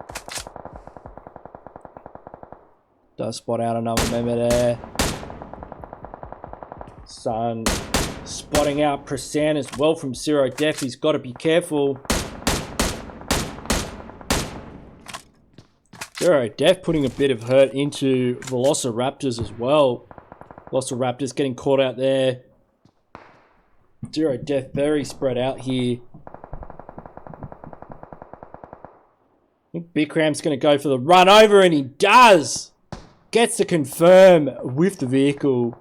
Does spot out another member there. Sun spotting out Prasan as well from Zero Def. He's got to be careful. Zero Def putting a bit of hurt into Velociraptors as well. Velociraptors getting caught out there. Zero Def very spread out here. I think Bikram's going to go for the run over, and he does! Gets to confirm with the vehicle.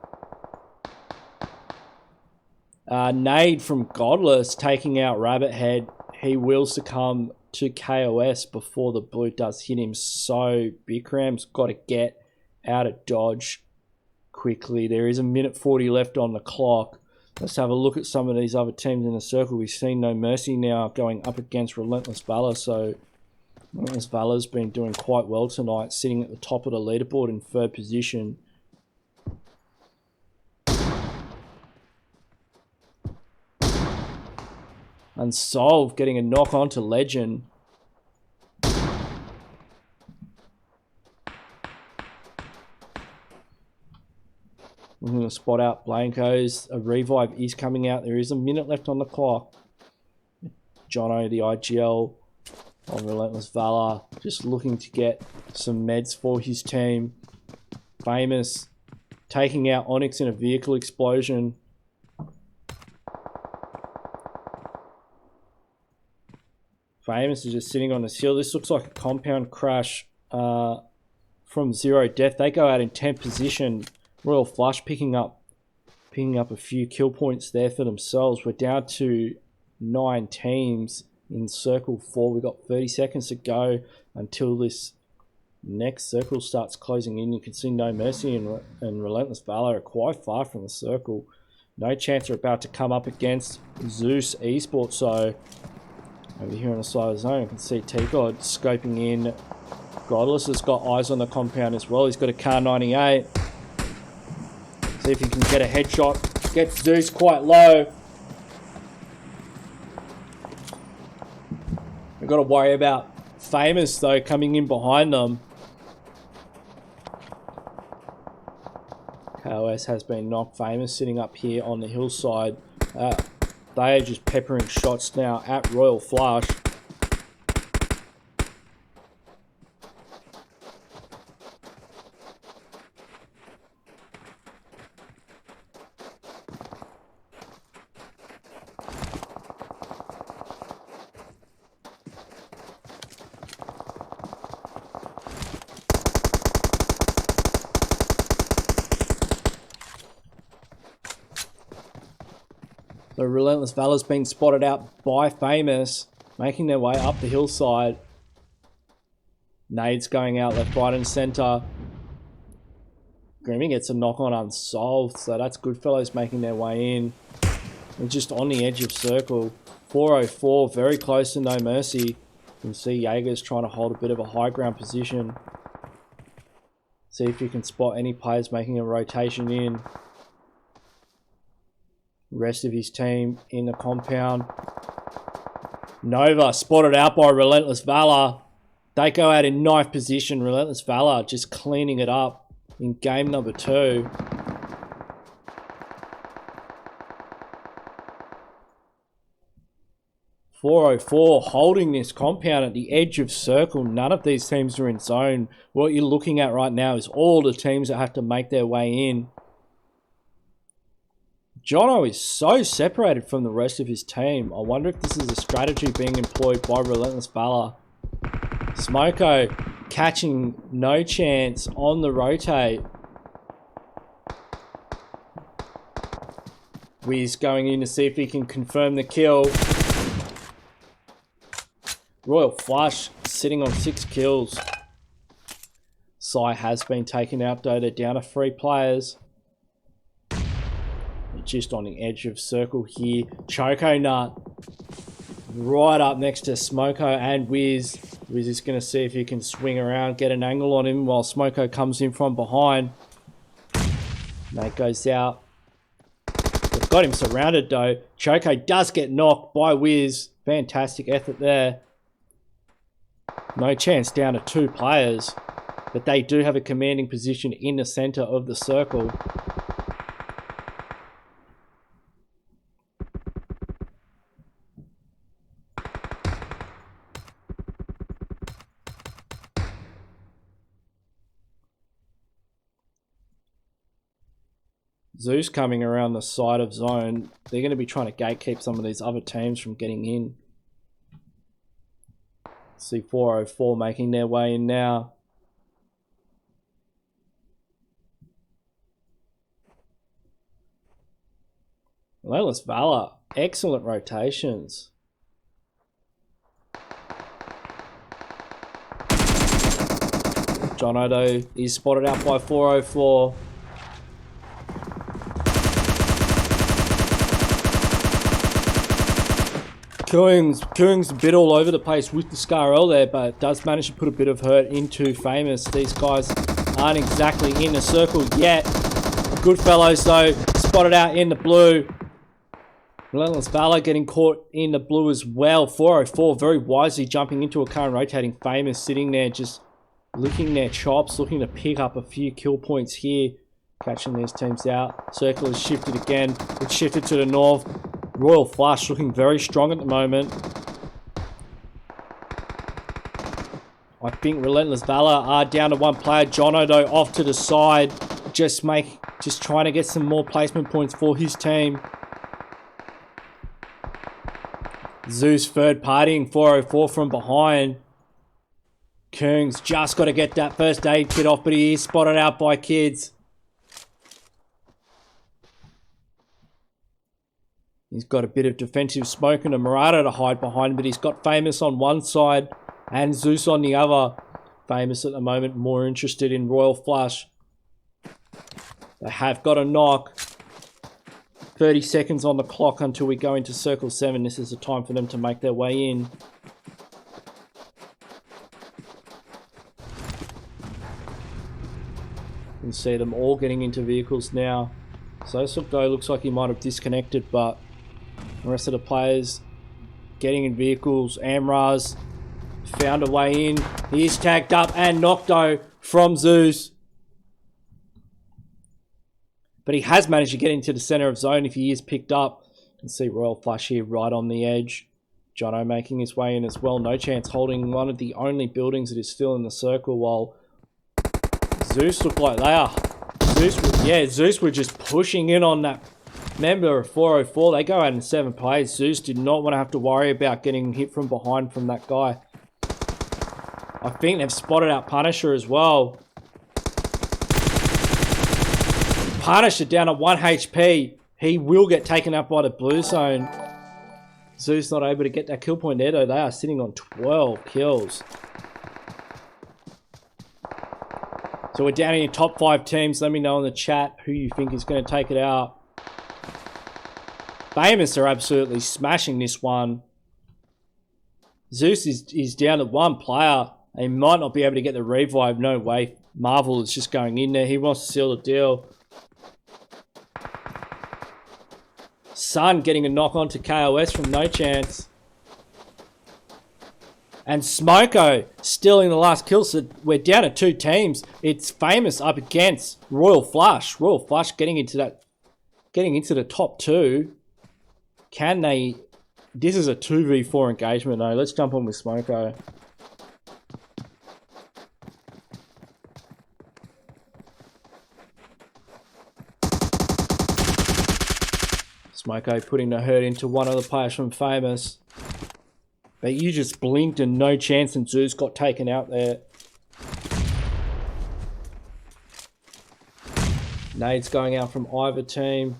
Nade from Godless taking out Rabbit Head. He will succumb to KOS before the blue does hit him. So Bikram's got to get out of dodge quickly. There is 1:40 left on the clock. Let's have a look at some of these other teams in the circle. We've seen No Mercy now going up against Relentless Valor. So Relentless Valor's been doing quite well tonight, sitting at the top of the leaderboard in 3rd position. Unsolved getting a knock onto Legend. We're going to spot out Blankos. A revive is coming out. There is 1 minute left on the clock. Jono, the IGL on Relentless Valor, just looking to get some meds for his team. Famous taking out Onyx in a vehicle explosion. Famous is just sitting on this hill. This looks like a compound crash from Zero Death. They go out in 10th position. Royal Flush picking up a few kill points there for themselves. We're down to 9 teams in circle 4. We've got 30 seconds to go until this next circle starts closing in. You can see No Mercy and Relentless Valor are quite far from the circle. No chance are about to come up against Zeus Esports. So over here on the side of the zone, you can see T-God scoping in. Godless has got eyes on the compound as well. He's got a Car 98. See if he can get a headshot. Gets Zeus quite low. We've got to worry about Famous, though, coming in behind them. KOS has been knocked. Famous sitting up here on the hillside. They are just peppering shots now at Royal Flush. The Relentless Valor's been spotted out by Famous, making their way up the hillside. Nades going out left, right, and centre. Grimmy gets a knock on unsolved, so that's Goodfellows making their way in. They're just on the edge of circle. 404, very close to No Mercy. You can see Jaeger's trying to hold a bit of a high ground position. See if you can spot any players making a rotation in. Rest of his team in the compound. Nova spotted out by Relentless Valor. They go out in knife position. Relentless Valor just cleaning it up in game number 2. .404 holding this compound at the edge of circle. None of these teams are in zone. What you're looking at right now is all the teams that have to make their way in. Jono is so separated from the rest of his team. I wonder if this is a strategy being employed by Relentless Valor. Smoko catching No Chance on the rotate. Wiz going in to see if he can confirm the kill. Royal Flush sitting on 6 kills. Sai has been taken out though. They're down to 3 players. Just on the edge of circle here. Choco Nut right up next to Smoko and Wiz. Wiz is going to see if he can swing around, get an angle on him while Smoko comes in from behind. Nate goes out. They've got him surrounded though. Choco does get knocked by Wiz. Fantastic effort there. No Chance down to 2 players, but they do have a commanding position in the center of the circle. Zeus coming around the side of zone. They're going to be trying to gatekeep some of these other teams from getting in. See 404 making their way in now. Relentless Valor, excellent rotations. John Odo is spotted out by 404. Koong's a bit all over the place with the ScarL there, but does manage to put a bit of hurt into Famous. These guys aren't exactly in the circle yet. Goodfellows though, spotted out in the blue. Relentless Valor getting caught in the blue as well. 404 very wisely jumping into a current rotating. Famous sitting there just licking their chops, looking to pick up a few kill points here. Catching these teams out. Circle is shifted again. It's shifted to the north. Royal Flush looking very strong at the moment. I think Relentless Valor are down to 1 player. John Odo off to the side. Just trying to get some more placement points for his team. Zeus third partying 404 from behind. Koong's just got to get that first aid kit off, but he is spotted out by kids. He's got a bit of defensive smoke and a Murata to hide behind, but he's got Famous on one side and Zeus on the other. Famous at the moment more interested in Royal Flush. They have got a knock. 30 seconds on the clock until we go into Circle 7. This is the time for them to make their way in. You can see them all getting into vehicles now. Sosokdo looks like he might have disconnected, but the rest of the players getting in vehicles. Amraz found a way in. He is tagged up and knocked though from Zeus. But he has managed to get into the center of zone if he is picked up. You can see Royal Flush here right on the edge. Jono making his way in as well. No Chance holding one of the only buildings that is still in the circle, while Zeus look like they are. Zeus were just pushing in on that member of 404. They go out in 7 plays. Zeus did not want to have to worry about getting hit from behind from that guy. I think they've spotted out Punisher as well. Punisher down at 1 HP. He will get taken up by the blue zone. Zeus not able to get that kill point there though. They are sitting on 12 kills. So we're down in your top 5 teams. Let me know in the chat who you think is going to take it out. Famous are absolutely smashing this one. Zeus is down to 1 player. He might not be able to get the revive. No way. Marvel is just going in there. He wants to seal the deal. Sun getting a knock on to KOS from No Chance. And Smoko still in the last kill. So we're down to 2 teams. It's Famous up against Royal Flush. Royal Flush getting into the top 2. Can they? This is a 2v4 engagement though. Let's jump on with Smoko. Smoko putting the hurt into one of the players from Famous. But you just blinked and No Chance and Zeus got taken out there. Nades going out from either team.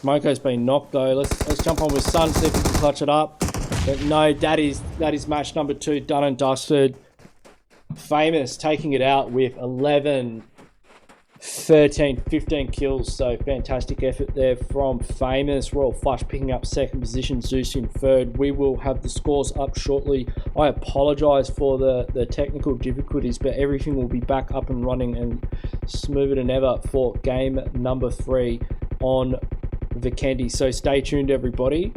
Smoko's been knocked though. Let's jump on with Sun, see if we can clutch it up. But no, that is match number 2 done and dusted. Famous taking it out with 11, 13, 15 kills. So fantastic effort there from Famous. Royal Flush picking up 2nd position, Zeus in 3rd. We will have the scores up shortly. I apologize for the technical difficulties, but everything will be back up and running and smoother than ever for game number 3 on Vikendi. So stay tuned everybody.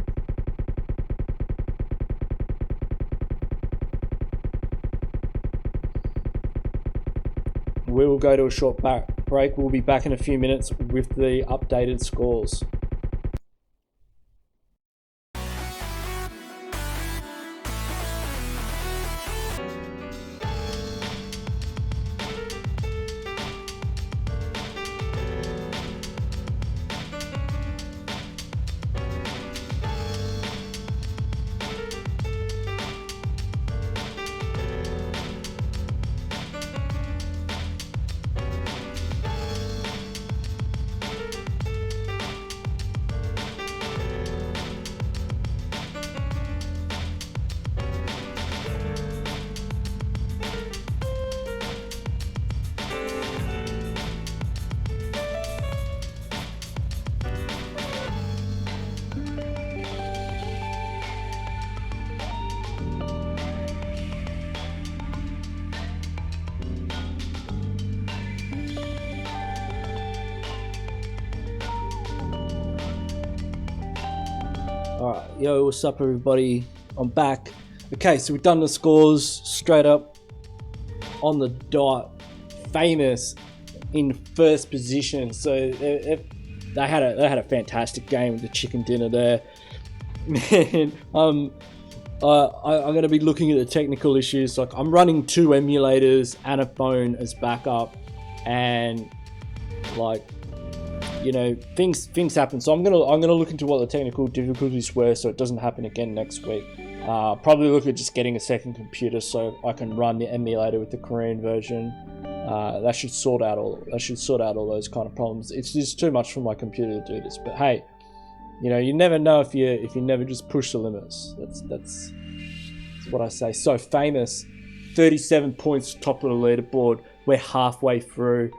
We will go to a short break. We'll be back in a few minutes with the updated scores. Alright, yo, what's up everybody? I'm back. Okay, so we've done the scores straight up on the dot. Famous in 1st position. So they had a fantastic game with the chicken dinner there. Man, I'm going to be looking at the technical issues. Like, I'm running 2 emulators and a phone as backup, and like, you know, things happen. So I'm gonna look into what the technical difficulties were, so it doesn't happen again next week. Probably look at just getting a 2nd computer so I can run the emulator with the Korean version. That should sort out all those kind of problems. It's just too much for my computer to do this. But hey, you know, you never know if you never just push the limits. That's what I say. So Famous, 37 points, top of the leaderboard. We're halfway through,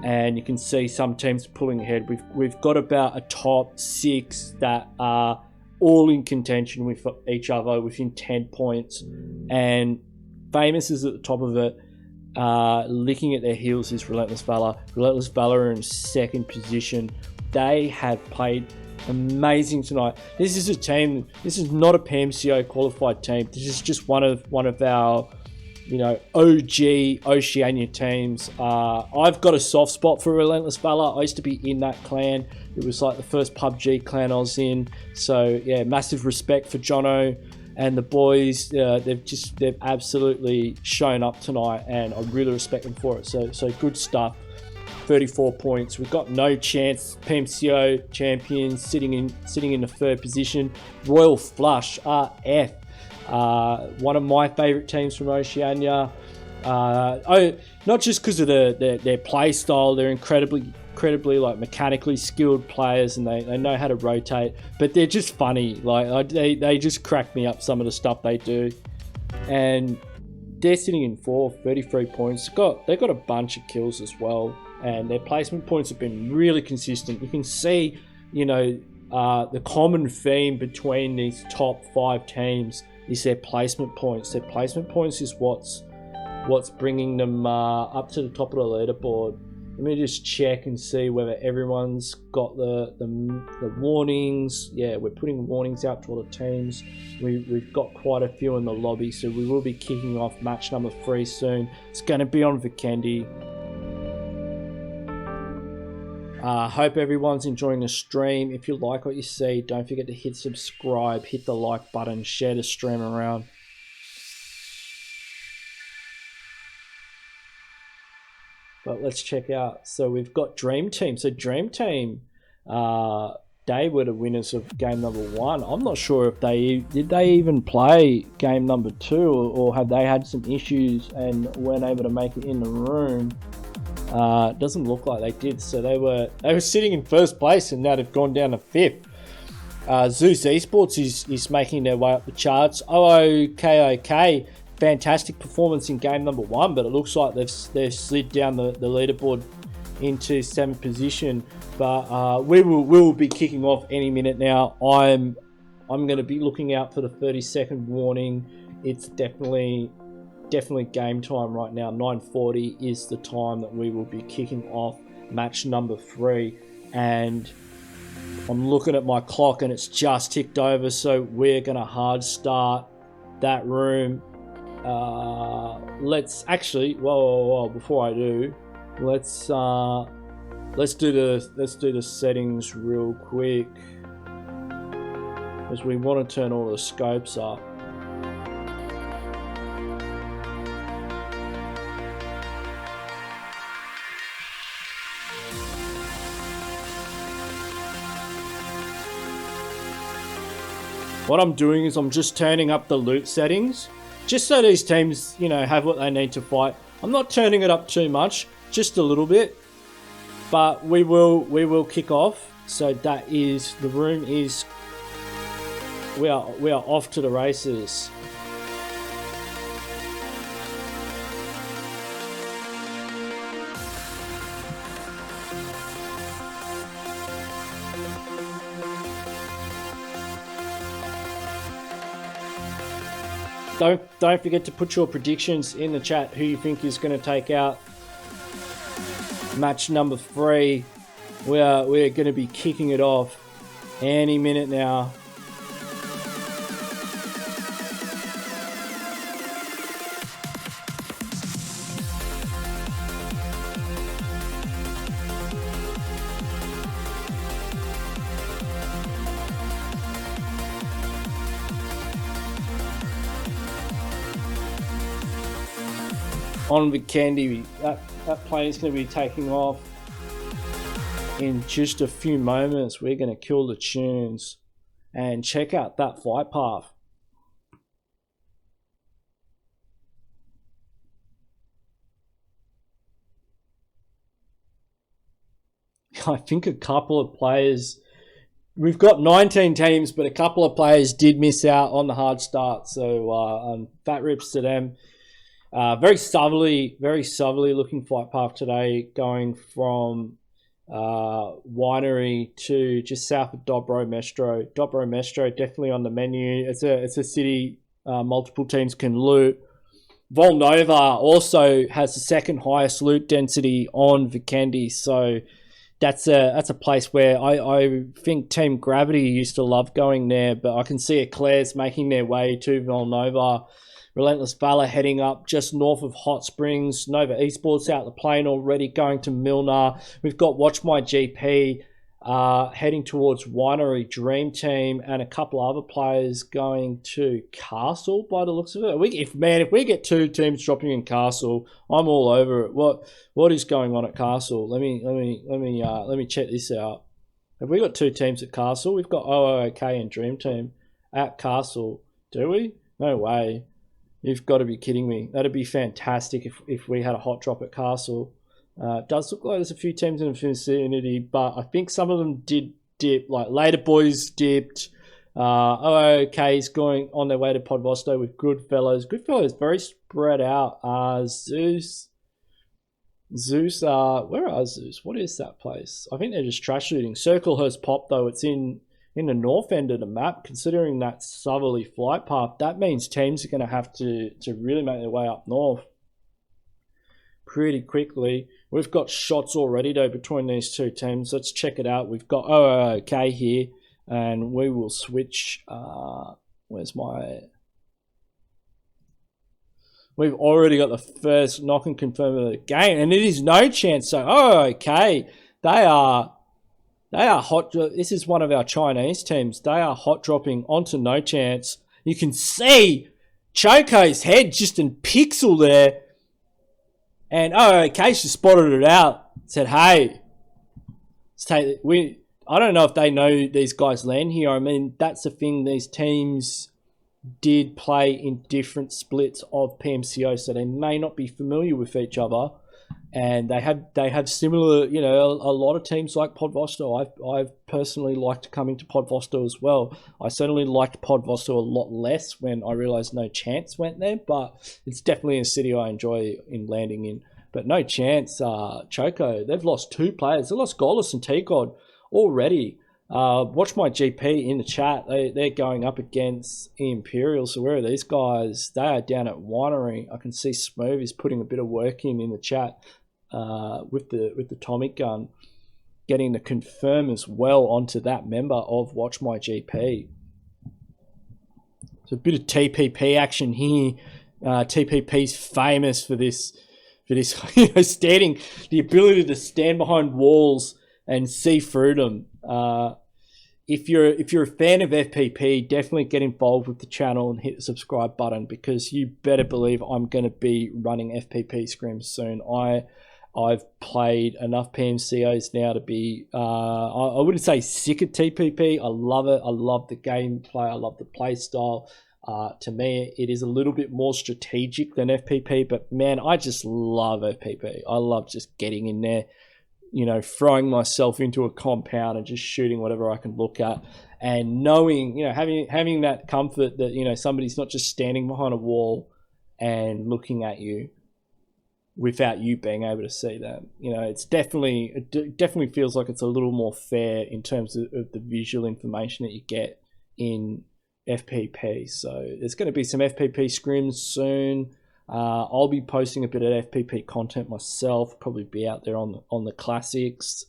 and you can see some teams pulling ahead. We've got about a top 6 that are all in contention with each other within 10 points, and Famous is at the top of it. Licking at their heels is Relentless Valor. Relentless Valor are in 2nd position they have played amazing tonight. This is a team. This is not a PMCO qualified team. This is just one of our, OG Oceania teams. I've got a soft spot for Relentless Valor. I used to be in that clan. It was like the first PUBG clan I was in. So yeah, massive respect for Jono and the boys. They've absolutely shown up tonight, and I really respect them for it. So good stuff. 34 points. We've got no chance. PMCO champions sitting in the third position. Royal Flush RF. One of my favourite teams from Oceania. Not just because of their play style. They're incredibly like mechanically skilled players, and they know how to rotate. But they're just funny. Like they just crack me up, some of the stuff they do. And they're sitting in 33 points. They've got a bunch of kills as well. And their placement points have been really consistent. You can see, the common theme between these top 5 teams is their placement points. Their placement points is what's bringing them up to the top of the leaderboard. Let me just check and see whether everyone's got the warnings. Yeah, we're putting warnings out to all the teams. We've got quite a few in the lobby, so we will be kicking off match number 3 soon. It's going to be on Vikendi. Hope everyone's enjoying the stream. If you like what you see, don't forget to hit subscribe, hit the like button, share the stream around. But let's check out. So we've got Dream Team. So Dream Team, they were the winners of game number 1. I'm not sure if did they even play game number 2, or have they had some issues and weren't able to make it in the room. Doesn't look like they did. So they were sitting in first place, and now they've gone down to 5th. Zeus Esports is making their way up the charts. OOKOK, fantastic performance in game number 1, but it looks like they've slid down the leaderboard into 7th position. But we will be kicking off any minute now. I'm going to be looking out for the 30-second warning. It's definitely game time right now. 9:40 is the time that we will be kicking off match number 3, and I'm looking at my clock and it's just ticked over, so we're gonna hard start that room. Let's actually whoa before I do, let's do the settings real quick, because we want to turn all the scopes up. What I'm doing is I'm just turning up the loot settings, just so these teams, have what they need to fight. I'm not turning it up too much, just a little bit, but we will kick off. So that is, the room is, we are off to the races. Don't forget to put your predictions in the chat, who you think is going to take out match number 3. We're going to be kicking it off any minute now. On Vikendi, that plane is going to be taking off in just a few moments. We're going to kill the tunes and check out that flight path. I think a couple of players, we've got 19 teams, but a couple of players did miss out on the hard start. So fat rips to them. Very southerly looking flight path today, going from Winery to just south of Dobro Mestro. Dobro Mestro definitely on the menu. It's a city multiple teams can loot. Volnova also has the second highest loot density on Vikendi, so that's a place where I think Team Gravity used to love going there, but I can see Eclairs making their way to Villanova. Relentless Valor heading up just north of Hot Springs. Nova Esports out the plane already, going to Milner. We've got Watch My GP heading towards Winery Dream Team, and a couple other players going to Castle by the looks of it. If we get 2 teams dropping in Castle, I'm all over it. What is going on at Castle? Let me check this out. Have we got 2 teams at Castle? We've got OOK and Dream Team at Castle. Do we? No way. You've got to be kidding me. That'd be fantastic if we had a hot drop at Castle. It does look like there's a few teams in the vicinity, but I think some of them did dip. Like Later Boys dipped. OOK's going on their way to Podvosto with Goodfellas. Goodfellas very spread out. Zeus, where are Zeus? What is that place? I think they're just trash shooting. Circle has popped though. It's in the north end of the map. Considering that southerly flight path, that means teams are going to have to really make their way up north pretty quickly. We've got shots already though between these 2 teams. Let's check it out. We've got OOK here, and we will switch. Where's my... We've already got the first knock and confirm of the game, and it is No Chance. So OOK, they are hot. This is one of our Chinese teams. They are hot dropping onto No Chance. You can see Choco's head just in pixel there. And OOK just spotted it out. Said, hey, I don't know if they know these guys land here. I mean, that's the thing. These teams did play in different splits of PMCO, so they may not be familiar with each other. And they have similar, a lot of teams like Podvosto. I've personally liked coming to Podvosto as well. I certainly liked Podvosto a lot less when I realized No Chance went there, but it's definitely a city I enjoy in landing in. But No Chance, Choco, they've lost 2 players. They lost Gollus and T-God already. Watch My GP in the chat. They're going up against Imperial. So where are these guys? They are down at Winery. I can see Smooth is putting a bit of work in the chat with the Tomic gun, getting the confirm as well onto that member of Watch My GP. So a bit of TPP action here. TPP's famous for this, standing, the ability to stand behind walls and see through them. If you're a fan of FPP, definitely get involved with the channel and hit the subscribe button, because you better believe I'm going to be running FPP scrims soon. I've played enough PMCOs now to be, I wouldn't say sick of TPP. I love it. I love the gameplay. I love the play style. To me, it is a little bit more strategic than FPP, but man, I just love FPP. I love just getting in there, throwing myself into a compound and just shooting whatever I can look at, and knowing, having that comfort that, somebody's not just standing behind a wall and looking at you without you being able to see them. It definitely feels like it's a little more fair in terms of the visual information that you get in FPP. So there's going to be some FPP scrims soon. I'll be posting a bit of FPP content myself, probably be out there on the classics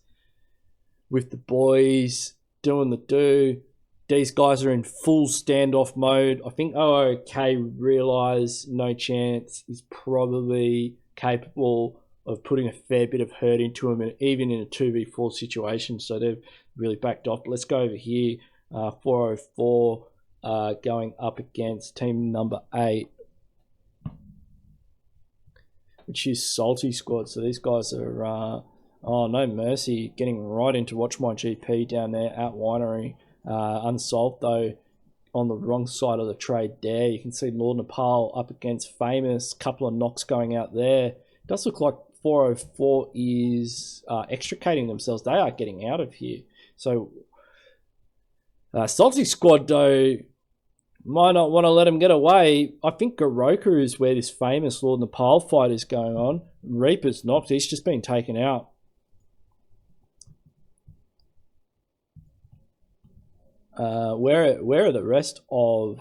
with the boys doing the do. These guys are in full standoff mode. I think OOK realise No Chance is probably capable of putting a fair bit of hurt into him, and even in a 2v4 situation, so they've really backed off. But let's go over here. 404 going up against team number 8, which is Salty Squad. So these guys are, no mercy, getting right into Watch My GP down there at Winery. Unsolved though, on the wrong side of the trade there. You can see Lord Nepal up against Famous. Couple of knocks going out there. It does look like 404 is extricating themselves. They are getting out of here. So Salty Squad though might not want to let him get away. I think Garoka is where this Famous Lord Nepal fight is going on. Reaper's knocked. He's just been taken out. Where are the rest of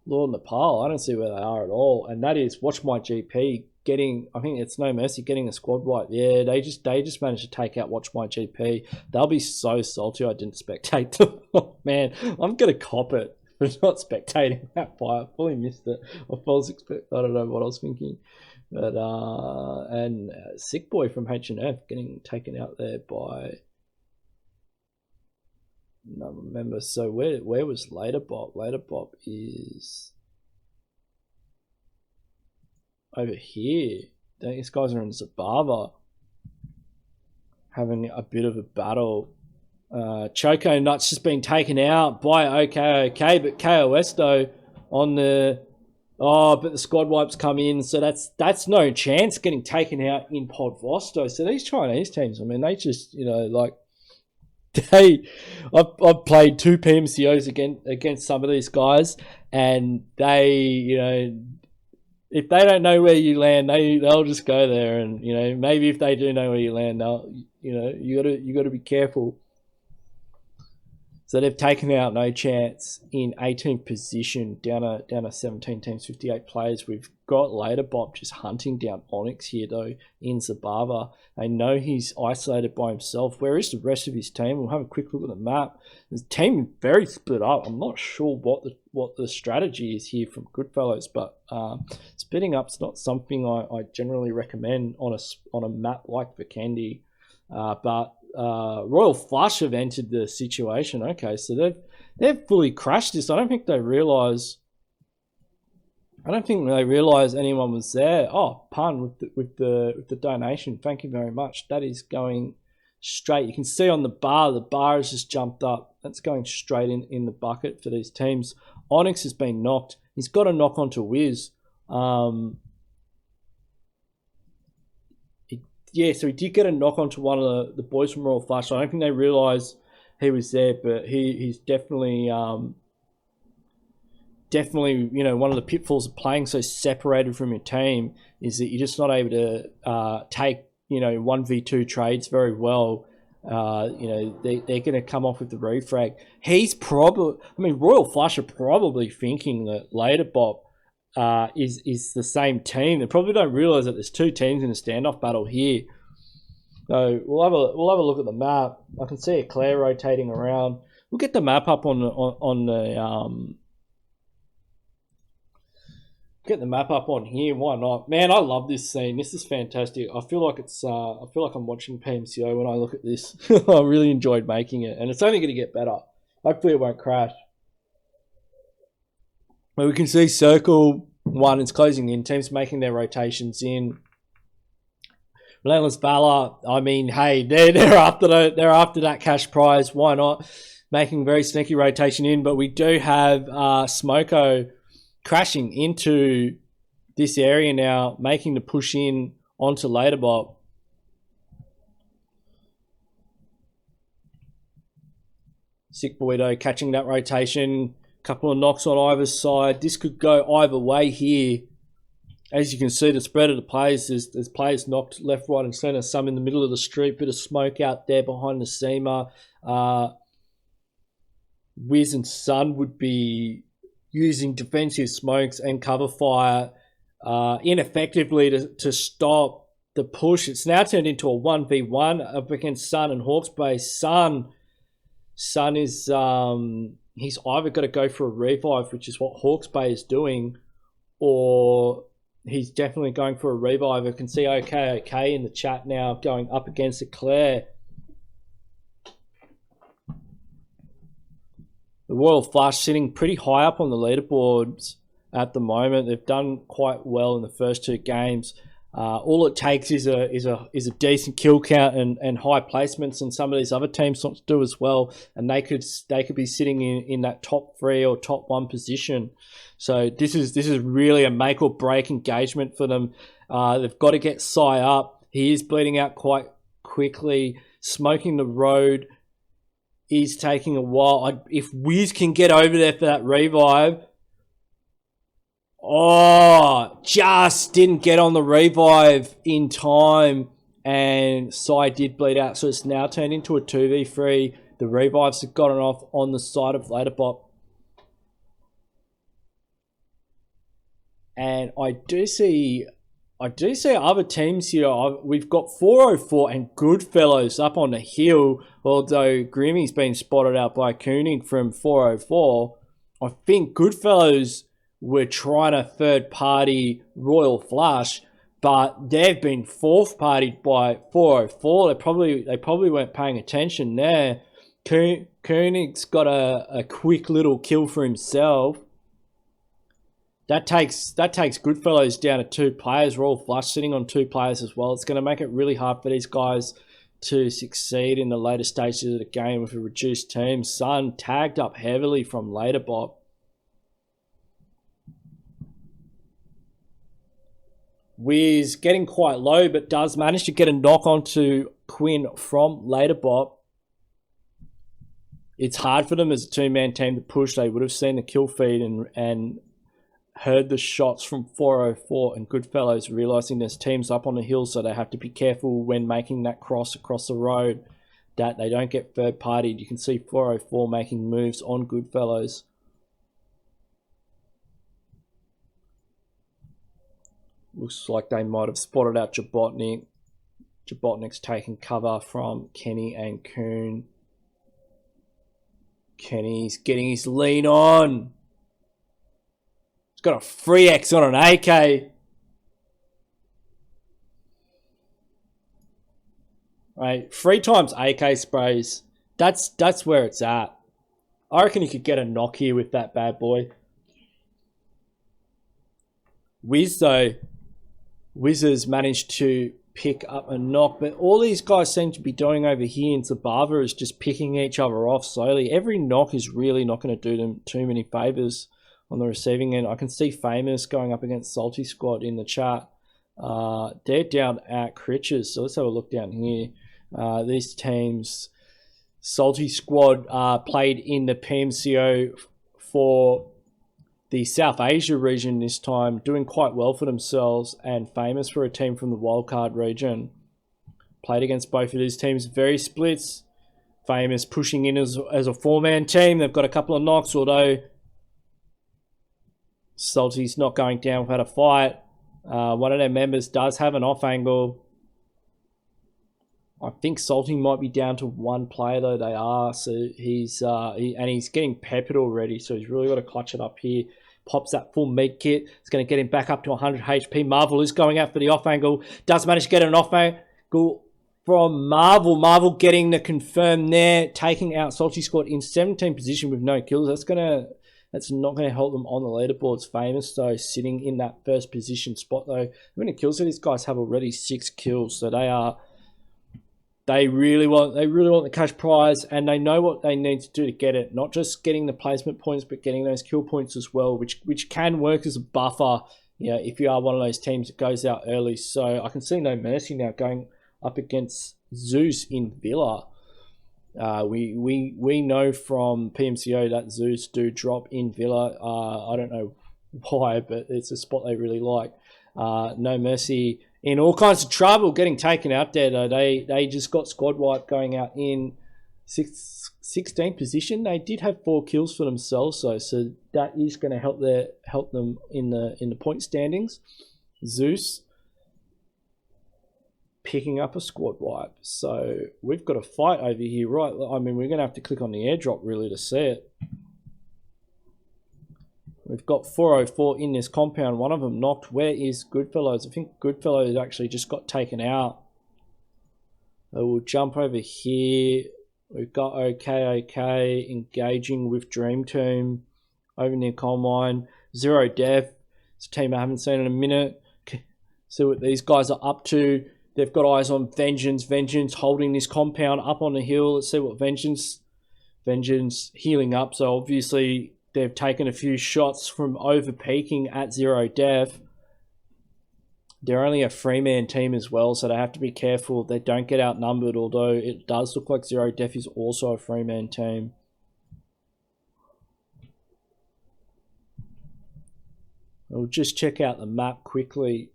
Lord Nepal, I don't see where they are at all. And that is Watch My GP getting, I think it's no mercy getting a squad wipe. Yeah, they just managed to take out Watch My GP. They'll be so salty I didn't spectate them. Oh, man, I'm gonna cop it for not spectating that fight. I fully missed it. I don't know what I was thinking. But and Sick Boy from H&F getting taken out there by another member. So where was Later Bop? Later Bop is over here. These guys are in Zabava having a bit of a battle. Choco Nuts just been taken out by OK, but KOS though on the but the squad wipes come in, so that's no chance getting taken out in Pod Vosto. So these Chinese teams, I mean, they just I've played 2 PMCOs against some of these guys, and they if they don't know where you land, they'll just go there, and maybe if they do know where you land, they'll you got to be careful. So they've taken out No Chance in 18th position, down a 17 teams, 58 players. We've got Later Bop just hunting down Onyx here, though, in Zabava. They know he's isolated by himself. Where is the rest of his team? We'll have a quick look at the map. The team is very split up. I'm not sure what the strategy is here from Goodfellows, but splitting up's not something I generally recommend on a map like Vikendi. But Royal Flush have entered the situation. Okay, so they've fully crashed this. I don't think they realise anyone was there. Oh, pun with the donation. Thank you very much. That is going straight. You can see on the bar has just jumped up. That's going straight in the bucket for these teams. Onyx has been knocked. He's got a knock onto Wiz. Yeah, so he did get a knock onto one of the boys from Royal Flush. I don't think they realised he was there, but he's definitely one of the pitfalls of playing so separated from your team is that you're just not able to take 1v2 trades very well. They're going to come off with the refrag. Royal Flush are probably thinking that Later Bop is the same team. They probably don't realise that there's 2 teams in a standoff battle here. So we'll have a look at the map. I can see Eclair rotating around. We'll get the map up get the map up on here. Why not? Man, I love this scene. This is fantastic. I feel like I'm watching PMCO when I look at this. I really enjoyed making it, and it's only going to get better. Hopefully it won't crash. Well, we can see Circle 1 is closing in. Teams making their rotations in. Relentless Valor, I mean, hey, they're after that cash prize. Why not? Making very sneaky rotation in, but we do have Smoko crashing into this area now, making the push in onto Later Bop. Sick Boy though, catching that rotation. Couple of knocks on either side. This could go either way here. As you can see, the spread of the players, there's players knocked left, right, and centre. Some in the middle of the street. Bit of smoke out there behind the SEMA. Wiz and Sun would be using defensive smokes and cover fire ineffectively to stop the push. It's now turned into a 1v1 up against Sun and Hawke's Bay. Sun is... he's either got to go for a revive, which is what Hawke's Bay is doing, or he's definitely going for a revive. I can see OK in the chat now going up against Eclair. The Royal Flush sitting pretty high up on the leaderboards at the moment. They've done quite well in the first 2 games. All it takes is a decent kill count and high placements, and some of these other teams want to do as well, and they could be sitting in that top 3 or top 1 position. So this is really a make or break engagement for them. They've got to get Sai up. He is bleeding out quite quickly. Smoking the road is taking a while. If Wiz can get over there for that revive. Oh, just didn't get on the revive in time, and Sai did bleed out, so it's now turned into a 2v3. The revives have gotten off on the side of Later Bop. And I do see other teams here. We've got 404 and Goodfellows up on the hill, although Grimmy's been spotted out by Koenig from 404. I think Goodfellows were trying to third-party Royal Flush, but they've been fourth-partied by 404. They probably weren't paying attention there. Koenig's got a quick little kill for himself. That takes Goodfellows down to 2 players. Royal Flush sitting on 2 players as well. It's going to make it really hard for these guys to succeed in the later stages of the game with a reduced team. Sun tagged up heavily from later bot. Wiz getting quite low, but does manage to get a knock onto Quinn from later bot. It's hard for them as a 2-man team to push. They would have seen the kill feed and heard the shots from 404 and Goodfellows, realising there's teams up on the hill, so they have to be careful when making that cross across the road that they don't get third-partied. You can see 404 making moves on Goodfellows. Looks like they might have spotted out Jabotnik. Jabotnik's taking cover from Kenny and Kuhn. Kenny's getting his lean on. He's got a free X on an AK. Right, 3 times AK sprays. That's where it's at. I reckon you could get a knock here with that bad boy. Wiz though, Wiz has managed to pick up a knock, but all these guys seem to be doing over here in Zabava is just picking each other off slowly. Every knock is really not going to do them too many favours on the receiving end. I can see Famous going up against Salty Squad in the chat. They're down at Critches, so let's have a look down here. These teams, Salty Squad played in the PMCO for the South Asia region this time, doing quite well for themselves, and Famous for a team from the wildcard region. Played against both of these teams, very splits. Famous pushing in as a 4-man team. They've got a couple of knocks, although Salty's not going down without a fight. One of their members does have an off angle. I think Salty might be down to 1 player though. They are, so he's getting peppered already. So he's really got to clutch it up here. Pops that full meat kit. It's going to get him back up to 100 HP. Marvel is going out for the off angle. Does manage to get an off angle from Marvel. Marvel getting the confirm there, taking out Salty Squad in 17th position with no kills. That's not going to help them on the leaderboards. Famous though, sitting in that first position spot though. How many kills do these guys have already? 6 kills. So they really want the cash prize, and they know what they need to do to get it. Not just getting the placement points, but getting those kill points as well, which can work as a buffer, you know, if you are one of those teams that goes out early. So I can see No Mercy now going up against Zeus in Villa. We know from PMCO that Zeus do drop in Villa. I don't know why, but it's a spot they really like. No Mercy in all kinds of trouble, getting taken out there though. They just got squad wipe going out in 16th position. They did have 4 kills for themselves though, so that is going to help them in the point standings. Zeus picking up a squad wipe. So we've got a fight over here, right? I mean, we're going to have to click on the airdrop really to see it. We've got 404 in this compound. One of them knocked. Where is Goodfellows? I think Goodfellows actually just got taken out. So we'll jump over here. We've got OK engaging with Dream Team over near Coal Mine. Zero Death. It's a team I haven't seen in a minute. See what these guys are up to. They've got eyes on Vengeance. Vengeance holding this compound up on the hill. Let's see what Vengeance healing up. So obviously they've taken a few shots from over peaking at Zero Death. They're only a 3-man team as well, so they have to be careful they don't get outnumbered, although it does look like Zero Death is also a 3-man team. We'll just check out the map quickly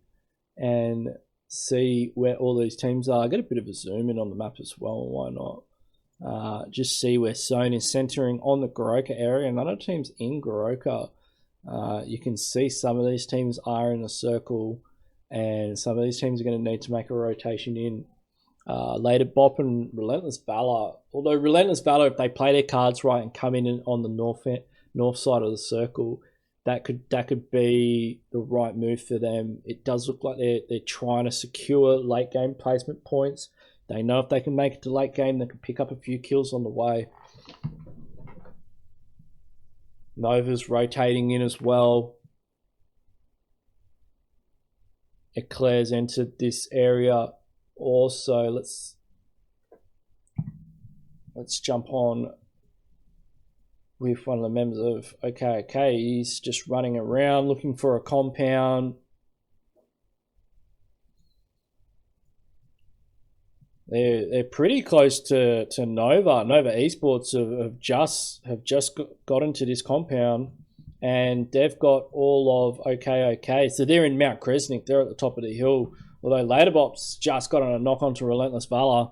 and see where all these teams are. I'll get a bit of a zoom in on the map as well, why not? Just see where Zone is centering on the Goroka area. None of the teams in Goroka You can see some of these teams are in a circle, and some of these teams are going to need to make a rotation in. Later Bop and Relentless Valor. Although Relentless Valor, if they play their cards right and come in on the north side of the circle, that could be the right move for them. It does look like they're trying to secure late game placement points. They know if they can make it to late game, they can pick up a few kills on the way. Nova's rotating in as well. Eclair's entered this area also. Let's jump on with one of the members of okay. He's just running around looking for a compound. They're pretty close to Nova. Nova Esports have just got into this compound, and they've got all of okay. So they're in Mount Kresnik. They're at the top of the hill. Although Laterbop's just got on a knock onto Relentless Valor.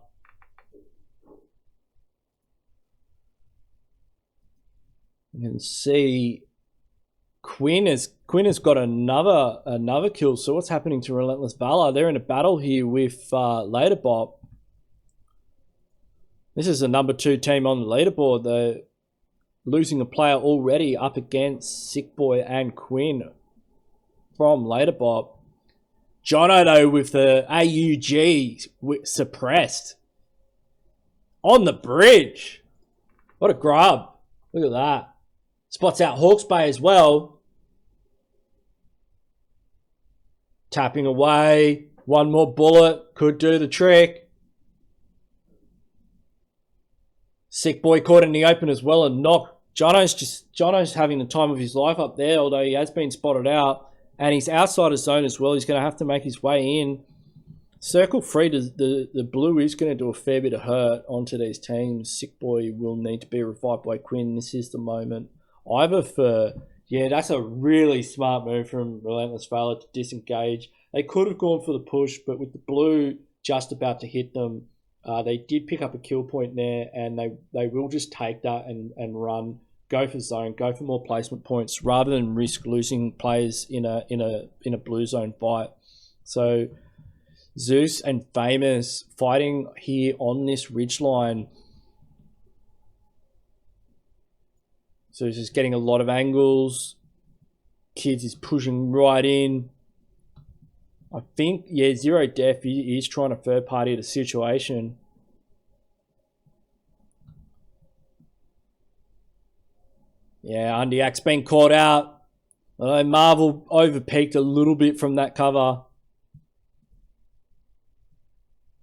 You can see Quinn has got another kill. So what's happening to Relentless Valor? They're in a battle here with Laterbop. This is the number 2 team on the leaderboard. They're losing a player already up against Sick Boy and Quinn from Laterbop. Jono, though, with the AUG suppressed on the bridge. What a grub. Look at that. Spots out Hawke's Bay as well. Tapping away. One more bullet. Could do the trick. Sick Boy caught in the open as well and knocked. Jono's having the time of his life up there, although he has been spotted out. And he's outside his zone as well. He's going to have to make his way in. Circle 3, the blue is going to do a fair bit of hurt onto these teams. Sick Boy will need to be revived by Quinn. This is the moment. Either for... Yeah, that's a really smart move from Relentless Valor to disengage. They could have gone for the push, but with the blue just about to hit them, they did pick up a kill point there, and they will just take that and run. Go for zone, go for more placement points rather than risk losing players in a blue zone fight. So Zeus and Famous fighting here on this ridgeline. Zeus is getting a lot of angles. Kids is pushing right in. I think, yeah, Zero Def is trying to third party the situation. Yeah, Undiak's been caught out. Although Marvel overpeaked a little bit from that cover.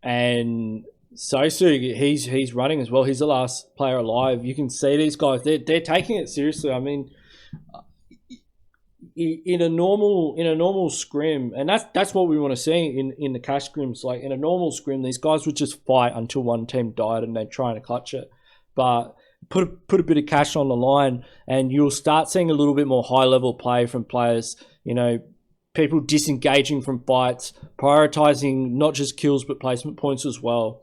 And Sosu, he's running as well. He's the last player alive. You can see these guys, they're taking it seriously. I mean, in a normal scrim, and that's what we want to see in the cash scrims. Like in a normal scrim, these guys would just fight until one team died and they're trying to clutch it. But put a bit of cash on the line, and you'll start seeing a little bit more high level play from players. You know, people disengaging from fights, prioritizing not just kills but placement points as well.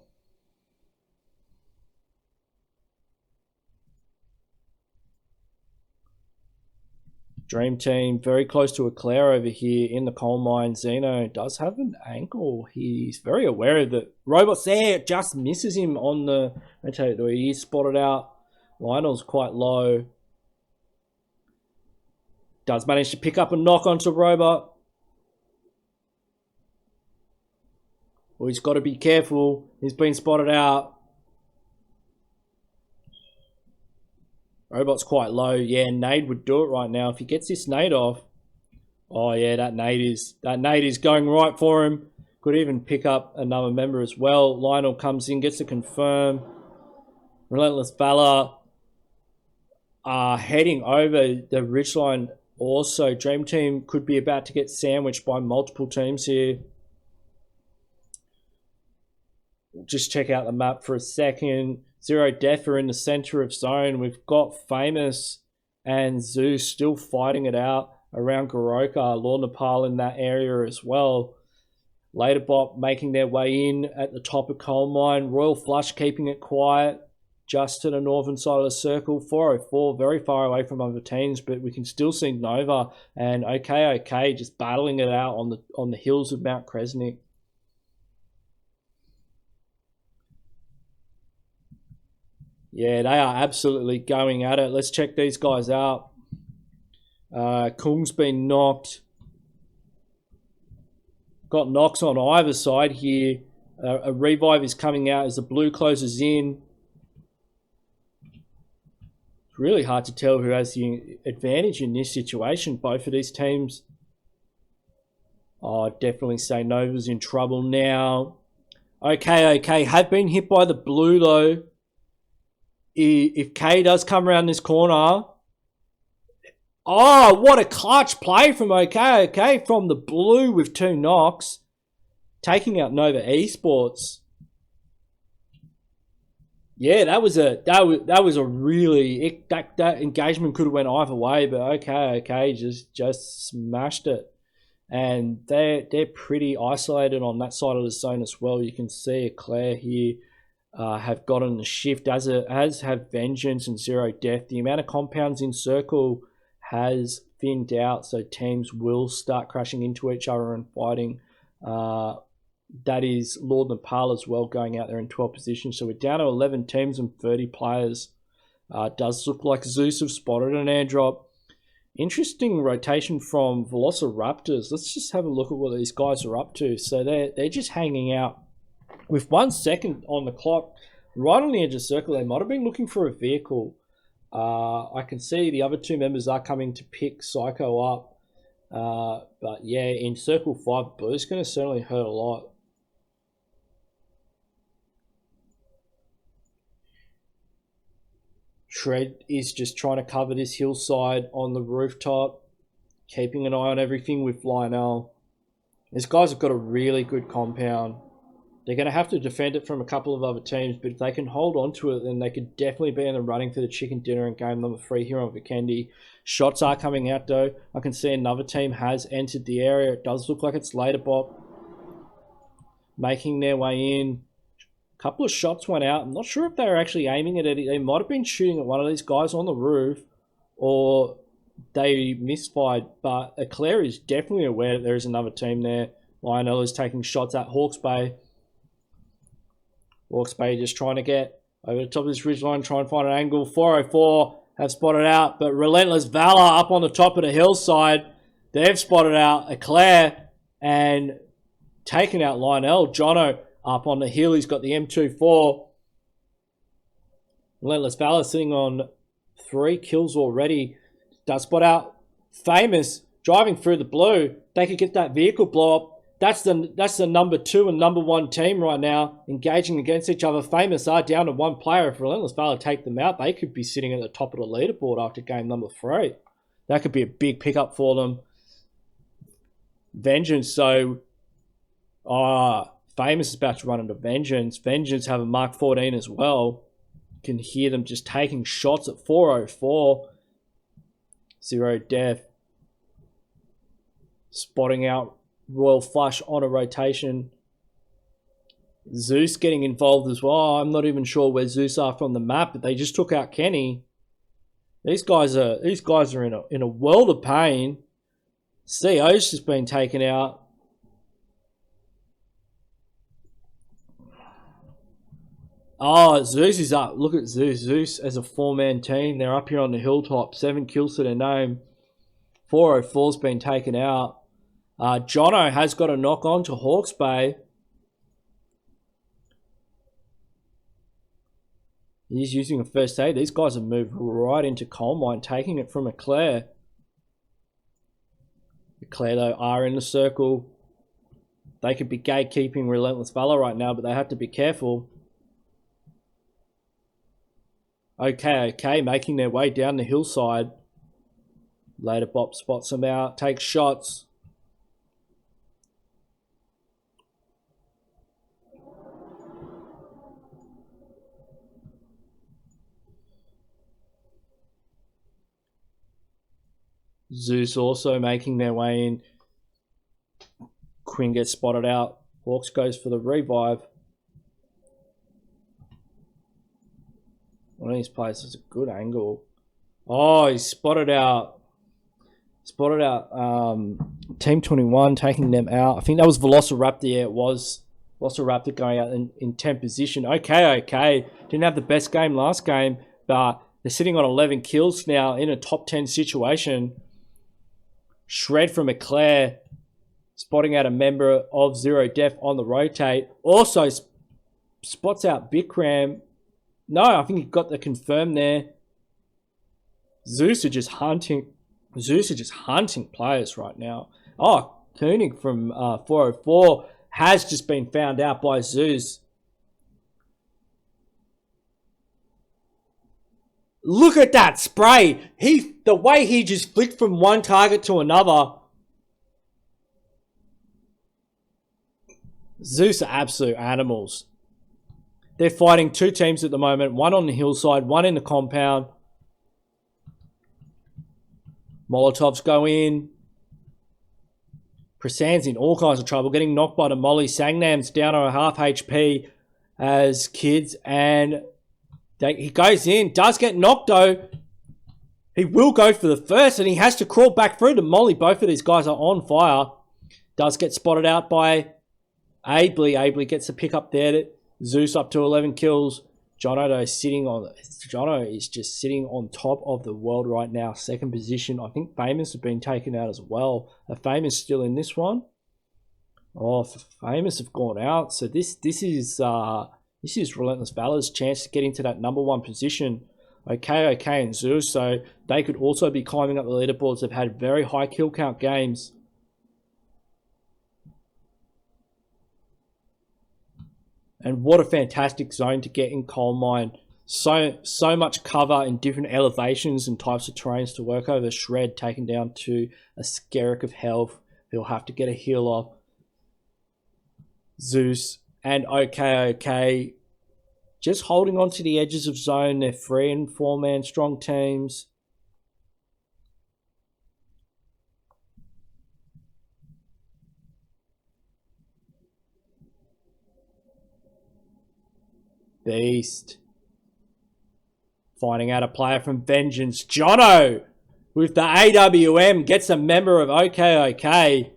Dream Team very close to Eclair over here in the coal mine. Zeno does have an ankle. He's very aware of it. Robot's there, just misses him on the... I tell you, he is spotted out. Lionel's quite low. Does manage to pick up a knock onto Robot. Well, he's got to be careful. He's been spotted out. Robot's quite low. Yeah, nade would do it right now. If he gets this nade off. Oh yeah, that nade is going right for him. Could even pick up another member as well. Lionel comes in, gets to confirm. Relentless Valor are heading over the ridgeline also. Dream Team could be about to get sandwiched by multiple teams here. We'll just check out the map for a second. Zero Def are in the center of zone. We've got Famous and Zeus still fighting it out around Goroka. Lord Nepal in that area as well. Laterbop making their way in at the top of Coal Mine. Royal Flush keeping it quiet. just to the northern side of the circle. 404, very far away from other teams, but we can still see Nova and OK just battling it out on the hills of Mount Kresnik. Yeah, they are absolutely going at it. Let's check these guys out. Kung's been knocked. Got knocks on either side here. A revive is coming out as the blue closes in. It's really hard to tell who has the advantage in this situation. Both of these teams. Oh, I'd definitely say Nova's in trouble now. OK, have been hit by the blue though. If K does come around this corner. Oh, what a clutch play from OK from the blue with 2 knocks. Taking out Nova Esports. Yeah, that was a really that engagement could have went either way, but OK just smashed it. And they're pretty isolated on that side of the zone as well. You can see Eclair here have gotten the shift, as have Vengeance and Zero Death. The amount of compounds in circle has thinned out, so teams will start crashing into each other and fighting. That is Lord Nepal as well, going out there in 12th position. So we're down to 11 teams and 30 players. Does look like Zeus have spotted an airdrop. Interesting rotation from Velociraptors. Let's just have a look at what these guys are up to. So they're just hanging out with 1 second on the clock, right on the edge of the circle. They might have been looking for a vehicle. I can see the other 2 members are coming to pick Psycho up. But yeah, in circle 5, Blue's going to certainly hurt a lot. Shred is just trying to cover this hillside on the rooftop, keeping an eye on everything with Lionel. These guys have got a really good compound. They're going to have to defend it from a couple of other teams, but if they can hold on to it, then they could definitely be in the running for the chicken dinner in game number 3 here on Vikendi. Shots are coming out though. I can see another team has entered the area. It does look like it's Laterbop making their way in. A couple of shots went out. I'm not sure if they were actually aiming at it. They might have been shooting at one of these guys on the roof, or they misfired, but Eclair is definitely aware that there is another team there. Lionel is taking shots at Hawke's Bay. Hawke's Bay just trying to get over the top of this ridgeline, try and find an angle. 404 have spotted out, but Relentless Valor up on the top of the hillside. They've spotted out Eclair and taken out Lionel. Jono up on the hill. He's got the M24. Relentless Valor sitting on 3 kills already. Does spot out Famous driving through the blue. They could get that vehicle blow up. That's the number 2 and number 1 team right now engaging against each other. Famous are down to 1 player. If Relentless Valor take them out, they could be sitting at the top of the leaderboard after game number 3. That could be a big pickup for them. Vengeance, so Famous is about to run into Vengeance. Vengeance have a Mark 14 as well. You can hear them just taking shots at 404. Zero Death spotting out Royal Flush on a rotation. Zeus getting involved as well. I'm not even sure where Zeus are from the map, but they just took out Kenny. These guys are in a world of pain. CO's just been taken out. Oh, Zeus is up. Look at Zeus. Zeus as a 4-man team. They're up here on the hilltop. 7 kills to their name. 404's been taken out. Jono has got a knock on to Hawke's Bay. He's using a first aid. These guys have moved right into Coal Mine, taking it from Eclair. Eclair, though, are in the circle. They could be gatekeeping Relentless Valor right now, but they have to be careful. Okay, making their way down the hillside. Later Bop spots them out, takes shots. Zeus also making their way in. Quinn gets spotted out. Hawks goes for the revive. One of these players is a good angle. Oh, he spotted out Team 21, taking them out. I think that was Velociraptor. Yeah, it was Velociraptor going out in 10 position. Okay. Didn't have the best game last game, but they're sitting on 11 kills now in a top 10 situation. Shred from Eclair, spotting out a member of Zero Def on the rotate. Also spots out Bikram. No, I think he got the confirm there. Zeus are just hunting players right now. Oh, Koenig from 404 has just been found out by Zeus. Look at that spray. The way he just flicked from one target to another. Zeus are absolute animals. They're fighting two teams at the moment. One on the hillside, one in the compound. Molotovs go in. Prasan's in all kinds of trouble, getting knocked by the molly. Sangnam's down on a half HP as kids, and he goes in. Does get knocked though. He will go for the first, and he has to crawl back through the molly. Both of these guys are on fire. Does get spotted out by Abley. Abley gets the pick up there. Zeus up to 11 kills. Jono is just sitting on top of the world right now. Second position. I think Famous have been taken out as well. Are Famous still in this one? Oh, Famous have gone out. So this is Relentless Valor's chance to get into that number one position. Okay, and Zeus. So they could also be climbing up the leaderboards. They've had very high kill count games. And what a fantastic zone to get in Coal Mine. So much cover in different elevations and types of terrains to work over. Shred taken down to a skerrick of health. He'll have to get a heal off. Zeus and okay. Just holding on to the edges of zone. They're 3 and 4 man strong teams. Beast. Finding out a player from Vengeance. Jono with the AWM gets a member of okay.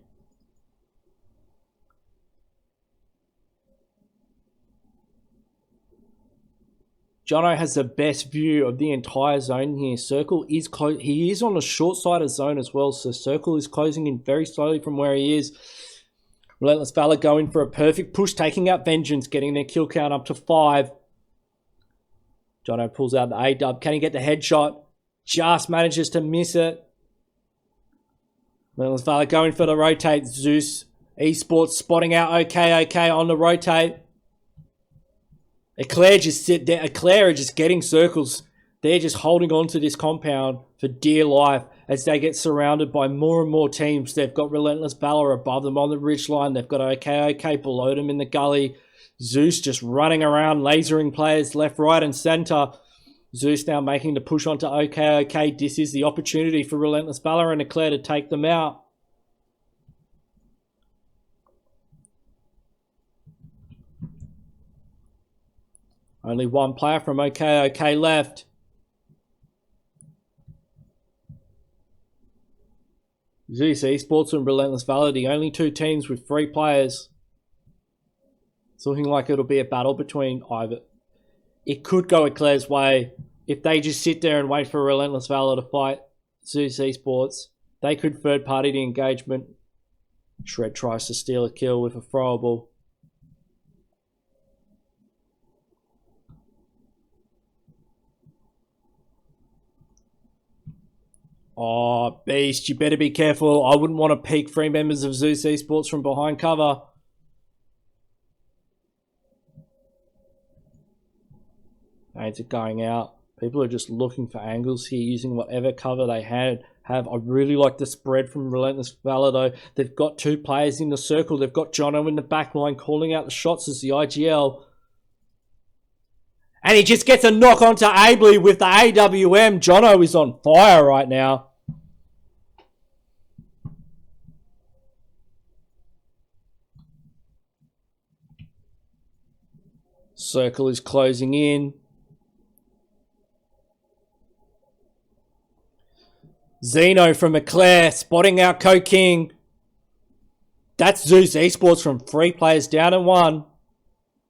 Jono has the best view of the entire zone here. Circle is close. He is on the short side of zone as well, so Circle is closing in very slowly from where he is. Relentless Valor going for a perfect push, taking out Vengeance, getting their kill count up to 5. Jono pulls out the A-dub. Can he get the headshot? Just manages to miss it. Relentless Valor going for the rotate. Zeus Esports spotting out okay on the rotate. Eclair are just getting circles. They're just holding on to this compound for dear life as they get surrounded by more and more teams. They've got Relentless Valor above them on the ridgeline. They've got okay below them in the gully. Zeus just running around, lasering players left, right, and center. Zeus now making the push onto okay. This is the opportunity for Relentless Valor and Eclair to take them out. Only one player from okay left. Zeus Esports and Relentless Valor, the only two teams with 3 players. It's looking like it'll be a battle between either. It could go Eclair's way if they just sit there and wait for Relentless Valor to fight Zeus Esports. They could third party the engagement. Shred tries to steal a kill with a throwable. Oh, Beast, you better be careful. I wouldn't want to peek 3 members of Zeus Esports from behind cover. Aids are going out. People are just looking for angles here, using whatever cover they have. I really like the spread from Relentless Valor, though. They've got 2 players in the circle. They've got Jono in the back line calling out the shots as the IGL. And he just gets a knock onto Abley with the AWM. Jono is on fire right now. Circle is closing in. Zeno from Eclair spotting out Co-King. That's Zeus Esports from 3 players down and 1.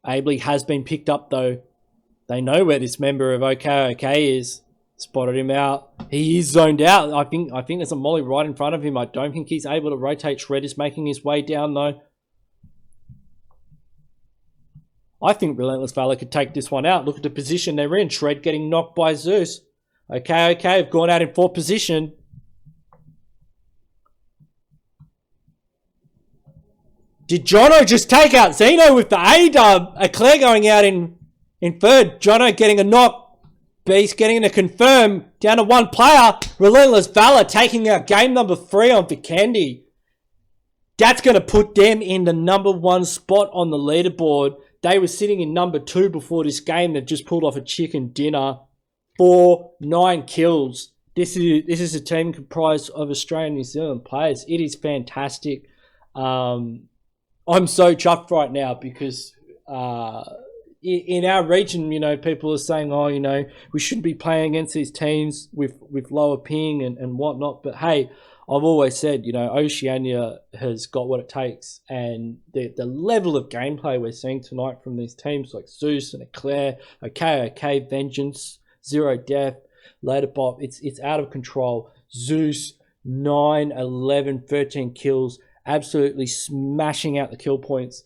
Abley has been picked up though. They know where this member of OK is. Spotted him out. He is zoned out. I think there's a molly right in front of him. I don't think he's able to rotate. Shred is making his way down though. I think Relentless Valor could take this one out. Look at the position they're in. Shred getting knocked by Zeus. OK have gone out in 4th position. Did Jono just take out Zeno with the A-dub? Eclair going out in 3rd. Jono getting a knock. Beast getting a confirm. Down to 1 player. Relentless Valor taking out game number 3 on Vikendi. That's going to put them in the number 1 spot on the leaderboard. They were sitting in number 2 before this game. They've just pulled off a chicken dinner. 9 kills. This is a team comprised of Australian and New Zealand players. It is fantastic. I'm so chuffed right now because in our region, you know, people are saying, oh, you know, we shouldn't be playing against these teams with lower ping and whatnot. But hey, I've always said, you know, Oceania has got what it takes. And the level of gameplay we're seeing tonight from these teams like Zeus and Eclair, OK, Vengeance, Zero Death, Later Bop, it's out of control. Zeus, 9, 11, 13 kills. Absolutely smashing out the kill points.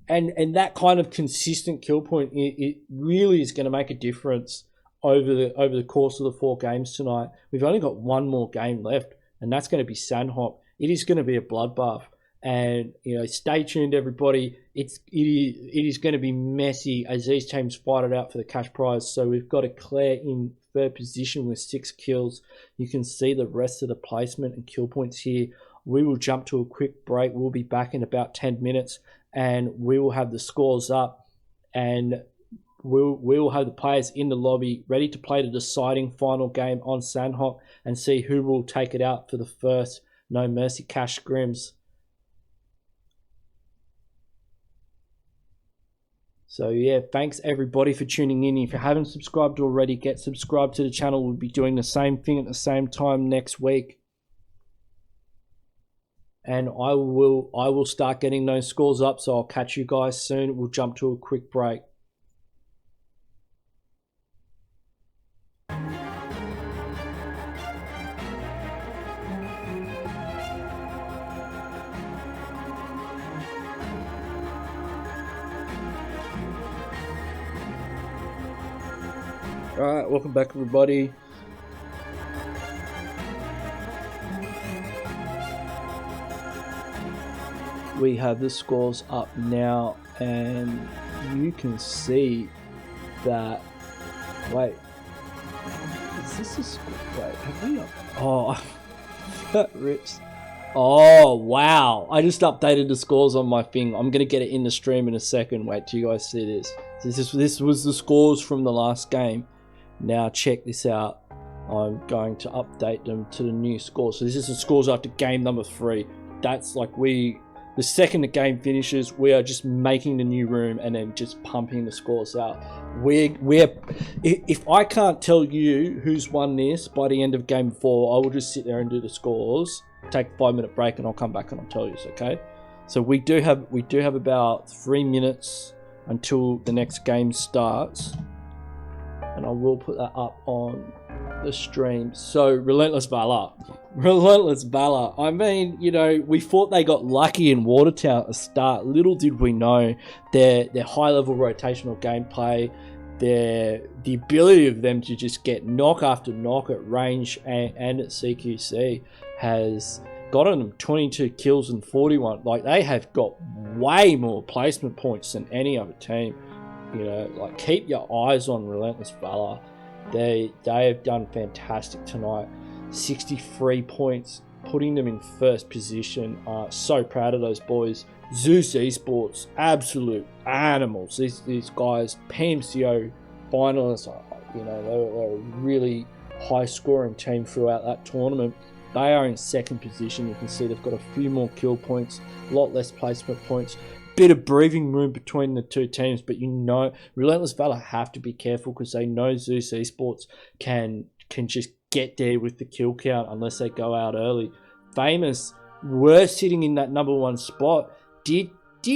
And that kind of consistent kill point, it really is going to make a difference over the course of the 4 games tonight. We've only got 1 more game left, and that's going to be Sandhawk. It is going to be a bloodbath, and you know, stay tuned, everybody. It is going to be messy as these teams fight it out for the cash prize. So we've got Eclair in 3rd position with 6 kills. You can see the rest of the placement and kill points here. We will jump to a quick break. We'll be back in about 10 minutes and we will have the scores up and we'll have the players in the lobby ready to play the deciding final game on Sandhawk and see who will take it out for the first No Mercy Cash Scrims. So yeah, thanks everybody for tuning in. If you haven't subscribed already, get subscribed to the channel. We'll be doing the same thing at the same time next week. And I will start getting those scores up, so I'll catch you guys soon. We'll jump to a quick break. All right, welcome back, everybody. We have the scores up now, and you can see that. Wait, is this a score? Wait, have we? Oh, that rips. Oh wow! I just updated the scores on my thing. I'm gonna get it in the stream in a second. Wait till you guys see this. This was the scores from the last game. Now check this out. I'm going to update them to the new scores. So this is the scores after game number 3. That's like the second the game finishes, we are just making the new room and then just pumping the scores out. If I can't tell you who's won this by the end of game 4, I will just sit there and do the scores, take a 5-minute break, and I'll come back and I'll tell you. Okay? So we do have about 3 minutes until the next game starts, and I will put that up on the stream. So Relentless Valor. I mean, you know, we thought they got lucky in Watertown at the start. Little did we know their high level rotational gameplay, the ability of them to just get knock after knock at range and at CQC has gotten them 22 kills and 41. Like, they have got way more placement points than any other team. You know, like, keep your eyes on Relentless Valor. They have done fantastic tonight. 63 points, putting them in 1st position. So proud of those boys. Zeus Esports, absolute animals. These guys, PMCO finalists, you know, they were a really high scoring team throughout that tournament. They are in 2nd position. You can see they've got a few more kill points, a lot less placement points. Bit of breathing room between the 2 teams, but you know, Relentless Valor have to be careful because they know Zeus Esports can just get there with the kill count unless they go out early. Famous were sitting in that number 1 spot. Did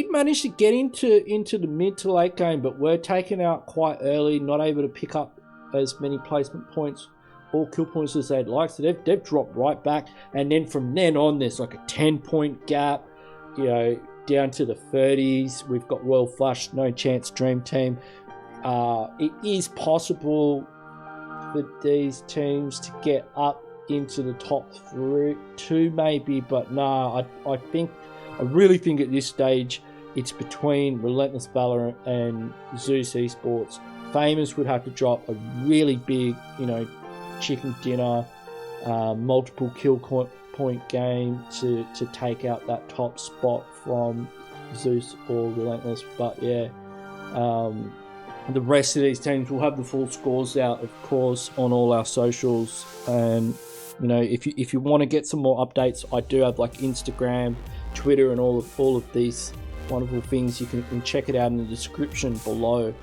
manage to get into the mid to late game, but were taken out quite early, not able to pick up as many placement points or kill points as they'd like. So they've dropped right back, and then from then on, there's like a 10-point gap, down to the 30s. We've got Royal Flush, No Chance, Dream Team. It is possible for these teams to get up into the top 2 maybe, but nah, I really think at this stage it's between Relentless Valor and Zeus Esports. Famous would have to drop a really big, chicken dinner, multiple kill point game to take out that top spot from Zeus or Relentless. But yeah, the rest of these teams will have the full scores out, of course, on all our socials. And if you want to get some more updates, I do have like Instagram, Twitter, and all of these wonderful things. You can check it out in the description below.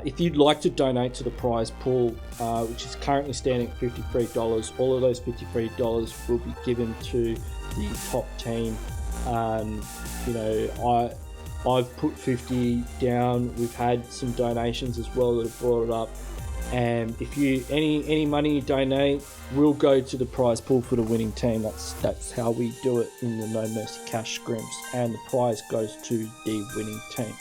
If you'd like to donate to the prize pool, which is currently standing at $53, all of those $53 will be given to the top team. I've put 50 down. We've had some donations as well that have brought it up. And if you any money you donate will go to the prize pool for the winning team. That's how we do it in the No Mercy Cash Scrims, and the prize goes to the winning team.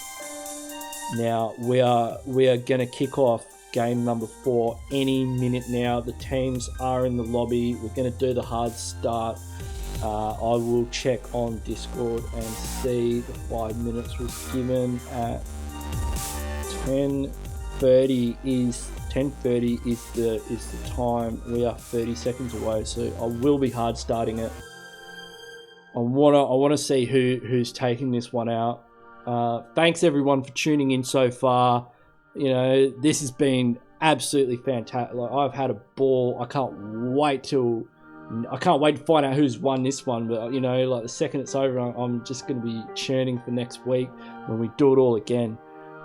Now we are going to kick off game number 4 any minute now. The teams are in the lobby. We're going to do the hard start. I will check on Discord and see the 5 minutes was given at 10:30 is the time. We are 30 seconds away, so I will be hard starting it. I wanna see who's taking this one out. Thanks everyone for tuning in so far. This has been absolutely fantastic. Like, I've had a ball. I can't wait to find out who's won this one. But like the second it's over, I'm just going to be churning for next week when we do it all again.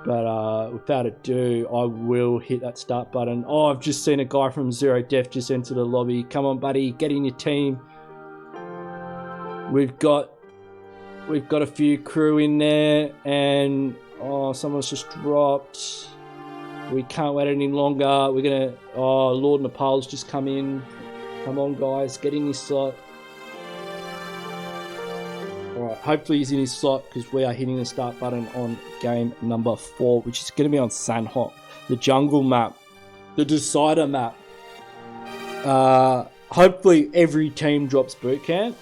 But without ado, I will hit that start button. Oh, I've just seen a guy from Zero Def just enter the lobby. Come on, buddy, get in your team. We've got a few crew in there, and someone's just dropped. We can't wait any longer. Lord Nepal's just come in. Come on, guys, get in his slot. Alright, hopefully he's in his slot, because we are hitting the start button on game number 4, which is going to be on Sanhok, the jungle map, the decider map. Hopefully every team drops boot camp.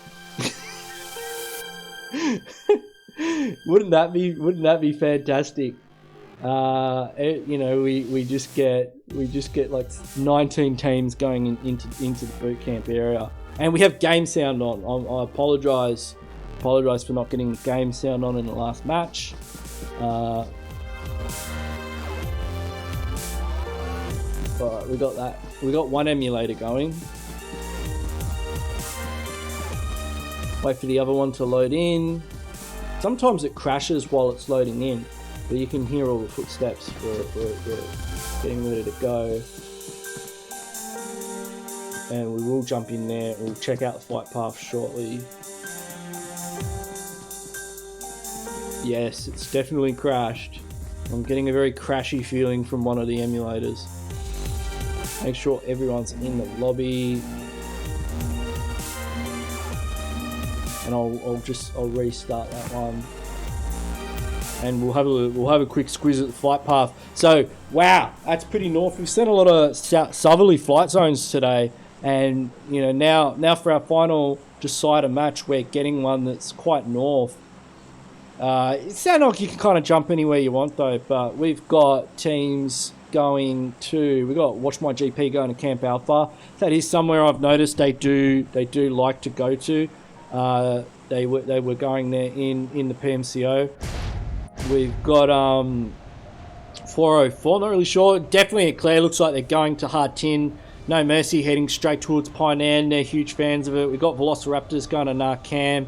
Wouldn't that be fantastic? We just get like 19 teams going into the boot camp area, and we have game sound on. I apologize for not getting game sound on in the last match. Alright, we got that. We got one emulator going. Wait for the other one to load in. Sometimes it crashes while it's loading in, but you can hear all the footsteps. We're getting ready to go. And we will jump in there. We'll check out the flight path shortly. Yes, it's definitely crashed. I'm getting a very crashy feeling from one of the emulators. Make sure everyone's in the lobby. And I'll restart that one. And we'll have a quick squiz at the flight path. So wow, that's pretty north. We've seen a lot of southerly flight zones today, and now for our final decider match, we're getting one that's quite north. It sounds like you can kind of jump anywhere you want though, but we've got teams going to. We've got Watch My GP going to Camp Alpha. That is somewhere I've noticed they do like to go to. They were going there in the PMCO. We've got 404, not really sure. Definitely Eclair, looks like they're going to Hard Tin. No Mercy heading straight towards Painan. They're huge fans of it. We've got Velociraptors going to Narcam.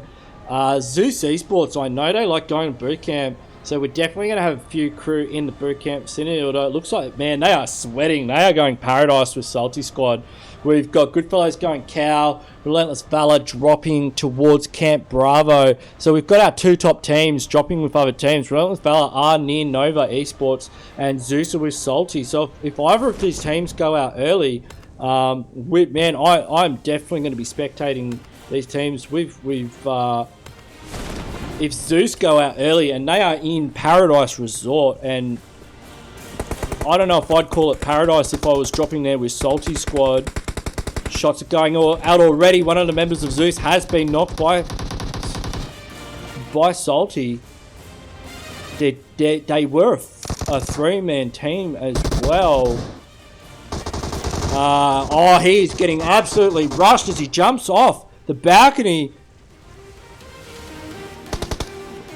Zeus Esports, I know they like going to boot camp. So we're definitely going to have a few crew in the boot camp vicinity, although it looks like, man, they are sweating. They are going paradise with Salty Squad. We've got Goodfellows going Cow, Relentless Valor dropping towards Camp Bravo. So we've got our 2 top teams dropping with other teams. Relentless Valor are near Nova Esports, and Zeus are with Salty. So if either of these teams go out early, I'm definitely going to be spectating these teams. If Zeus go out early, and they are in Paradise Resort, and I don't know if I'd call it Paradise if I was dropping there with Salty Squad. Shots are going out already. One of the members of Zeus has been knocked by Salty. They were a 3-man team as well. He's getting absolutely rushed as he jumps off the balcony.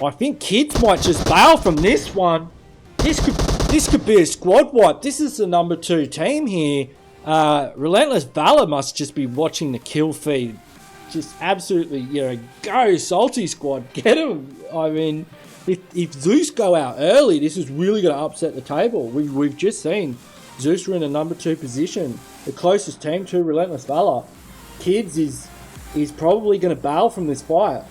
I think Kids might just bail from this one. This could be a squad wipe. This is the number 2 team here. Relentless Valor must just be watching the kill feed. Just absolutely, go Salty Squad. Get him. I mean, if Zeus go out early, this is really going to upset the table. We've just seen Zeus are in a number 2 position. The closest team to Relentless Valor. Kids is probably going to bail from this fight.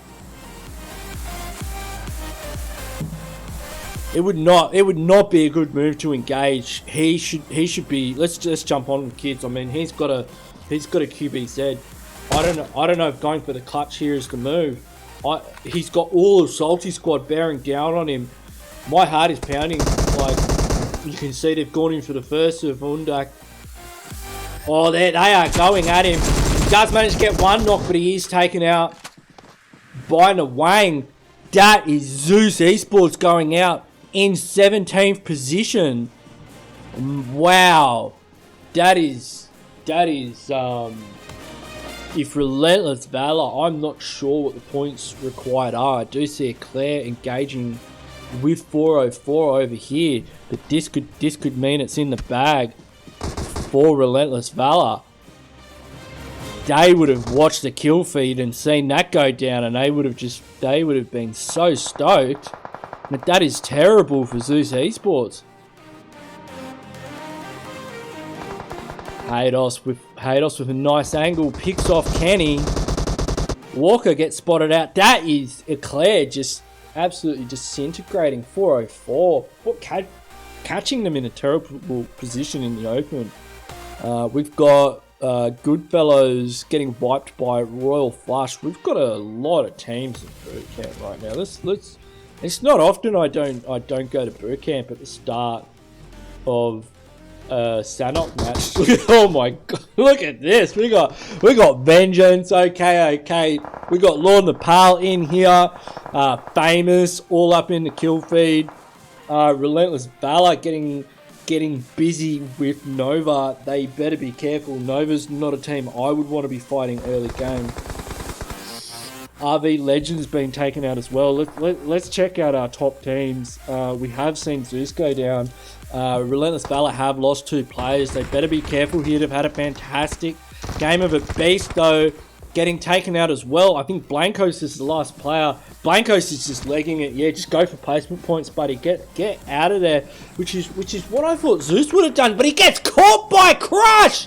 It would not be a good move to engage. He should be. Let's just jump on with Kids. I mean, he's got a QBZ. I don't know if going for the clutch here is the move. He's got all of Salty Squad bearing down on him. My heart is pounding. Like you can see, they've gone in for the first of Undak. Oh, they are going at him. He does manage to get one knock, but he is taken out by Nawang. That is Zeus Esports going out in 17th position. Wow. That is if Relentless Valor, I'm not sure what the points required are. I do see Eclair engaging with 404 over here, but this could mean it's in the bag for Relentless Valor. They would have watched the kill feed and seen that go down, and they would have been so stoked. But that is terrible for Zeus Esports. Haydos with a nice angle, picks off Kenny. Walker gets spotted out. That is Eclair just absolutely disintegrating 404. Catching them in a terrible position in the open. We've got Goodfellows getting wiped by Royal Flush. We've got a lot of teams in boot camp right now. Let's. It's not often I don't go to boot camp at the start of Sanok match. Oh my god! Look at this. We got Vengeance. Okay. We got Lord Nepal in here. Famous all up in the kill feed. Relentless Valor getting busy with Nova. They better be careful. Nova's not a team I would want to be fighting early game. RV Legend's been taken out as well. Let's check out our top teams. We have seen Zeus go down. Relentless Valor have lost 2 players. They better be careful here. They've had a fantastic game of a beast, though, getting taken out as well. I think Blancos is the last player. Blancos is just legging it. Yeah, just go for placement points, buddy. Get out of there, which is what I thought Zeus would have done, but he gets caught by Crush.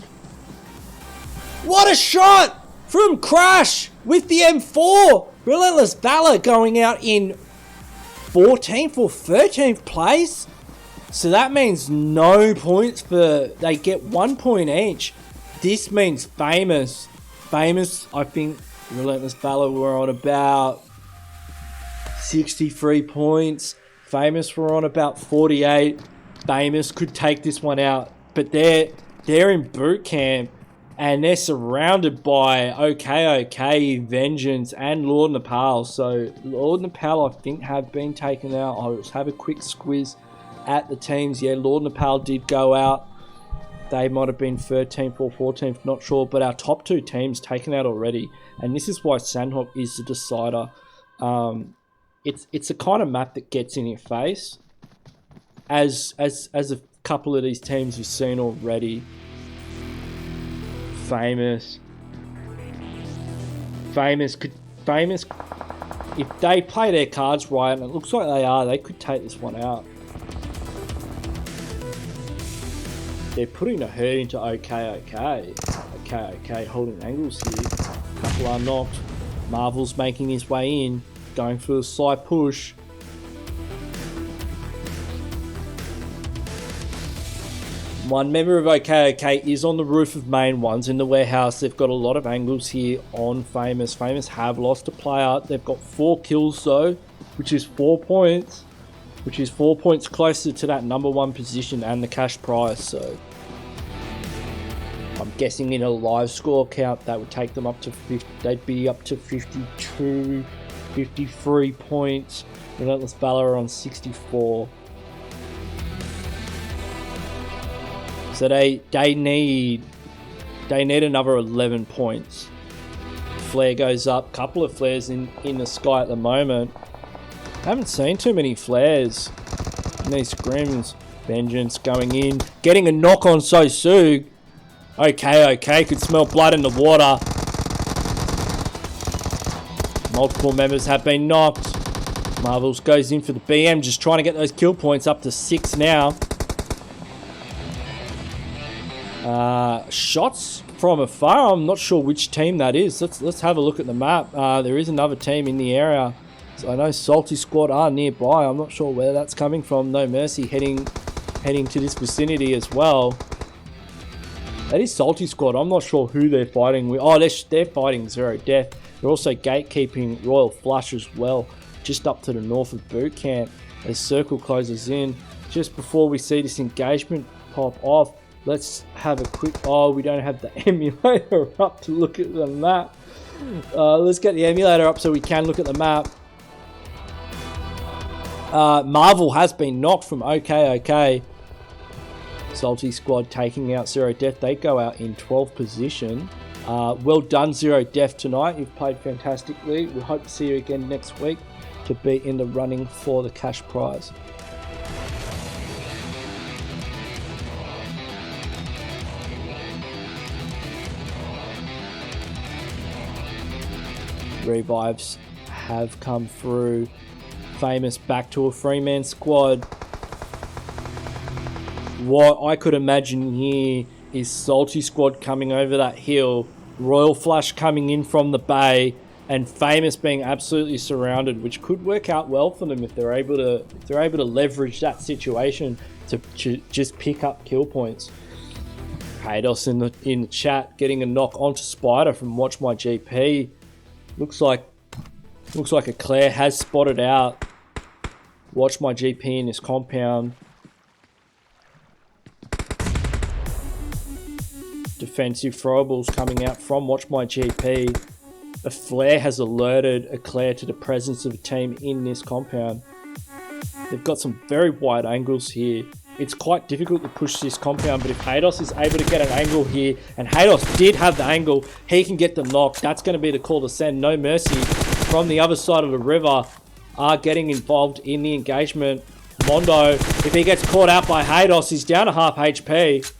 What a shot from Crush with the M4. Relentless Valor going out in 14th or 13th place. So that means no points they get 1 point each. This means Famous, I think Relentless Valor were on about 63 points. Famous were on about 48. Famous could take this one out, but they're in boot camp and they're surrounded by OK, Vengeance and Lord Nepal. So Lord Nepal I think have been taken out. I'll just have a quick squiz at the teams. Yeah, Lord Nepal did go out. They might have been 13th or 14th, not sure. But our top 2 teams taken out already. And this is why Sandhawk is the decider. It's a kind of map that gets in your face. As a couple of these teams you've seen already. Famous if they play their cards right, and it looks like they are, they could take this one out. They're putting the herd into okay, holding angles here. A couple are knocked. Marvel's making his way in, going for a slight push. One member of OK is on the roof of main. One's in the warehouse. They've got a lot of angles here on Famous. Famous have lost a player. They've got 4 kills though, which is 4 points. Which is 4 points closer to that number 1 position and the cash prize. So I'm guessing in a live score count that would take them up to 50. They'd be up to 52, 53 points. Relentless Valor on 64. So they need another 11 points. Flare goes up. Couple of flares in the sky at the moment. Haven't seen too many flares in these scrims. Vengeance going in, getting a knock on Sosug. Okay, could smell blood in the water. Multiple members have been knocked. Marvels goes in for the BM, just trying to get those kill points up to 6 now. Shots from afar. I'm not sure which team that is. Let's have a look at the map. There is another team in the area. So I know Salty Squad are nearby. I'm not sure where that's coming from. No Mercy heading to this vicinity as well. That is Salty Squad. I'm not sure who they're fighting with. Oh, they're fighting Zero Death. They're also gatekeeping Royal Flush as well, just up to the north of Boot Camp as Circle closes in. Just before we see this engagement pop off, let's have a quick... Oh, we don't have the emulator up to look at the map. Let's get the emulator up so we can look at the map. Marvel has been knocked from OK. Salty Squad taking out Zero Death. They go out in 12th position. Well done, Zero Death, tonight. You've played fantastically. We hope to see you again next week to be in the running for the cash prize. Revives have come through. Famous back to a 3-man squad. What I could imagine here is Salty Squad coming over that hill, Royal Flush coming in from the bay, and Famous being absolutely surrounded, which could work out well for them if they're able to leverage that situation to just pick up kill points. Hados in the chat getting a knock onto Spider from Watch My GP. Looks like Eclair has spotted out Watch My GP in this compound. Defensive throwables coming out from Watch My GP. A flare has alerted Eclair to the presence of a team in this compound. They've got some very wide angles here. It's quite difficult to push this compound, but if Hados is able to get an angle here, and Hados did have the angle, he can get the knock. That's going to be the call to send. No Mercy from the other side of the river are getting involved in the engagement. Mondo, if he gets caught out by Hados, he's down to half HP.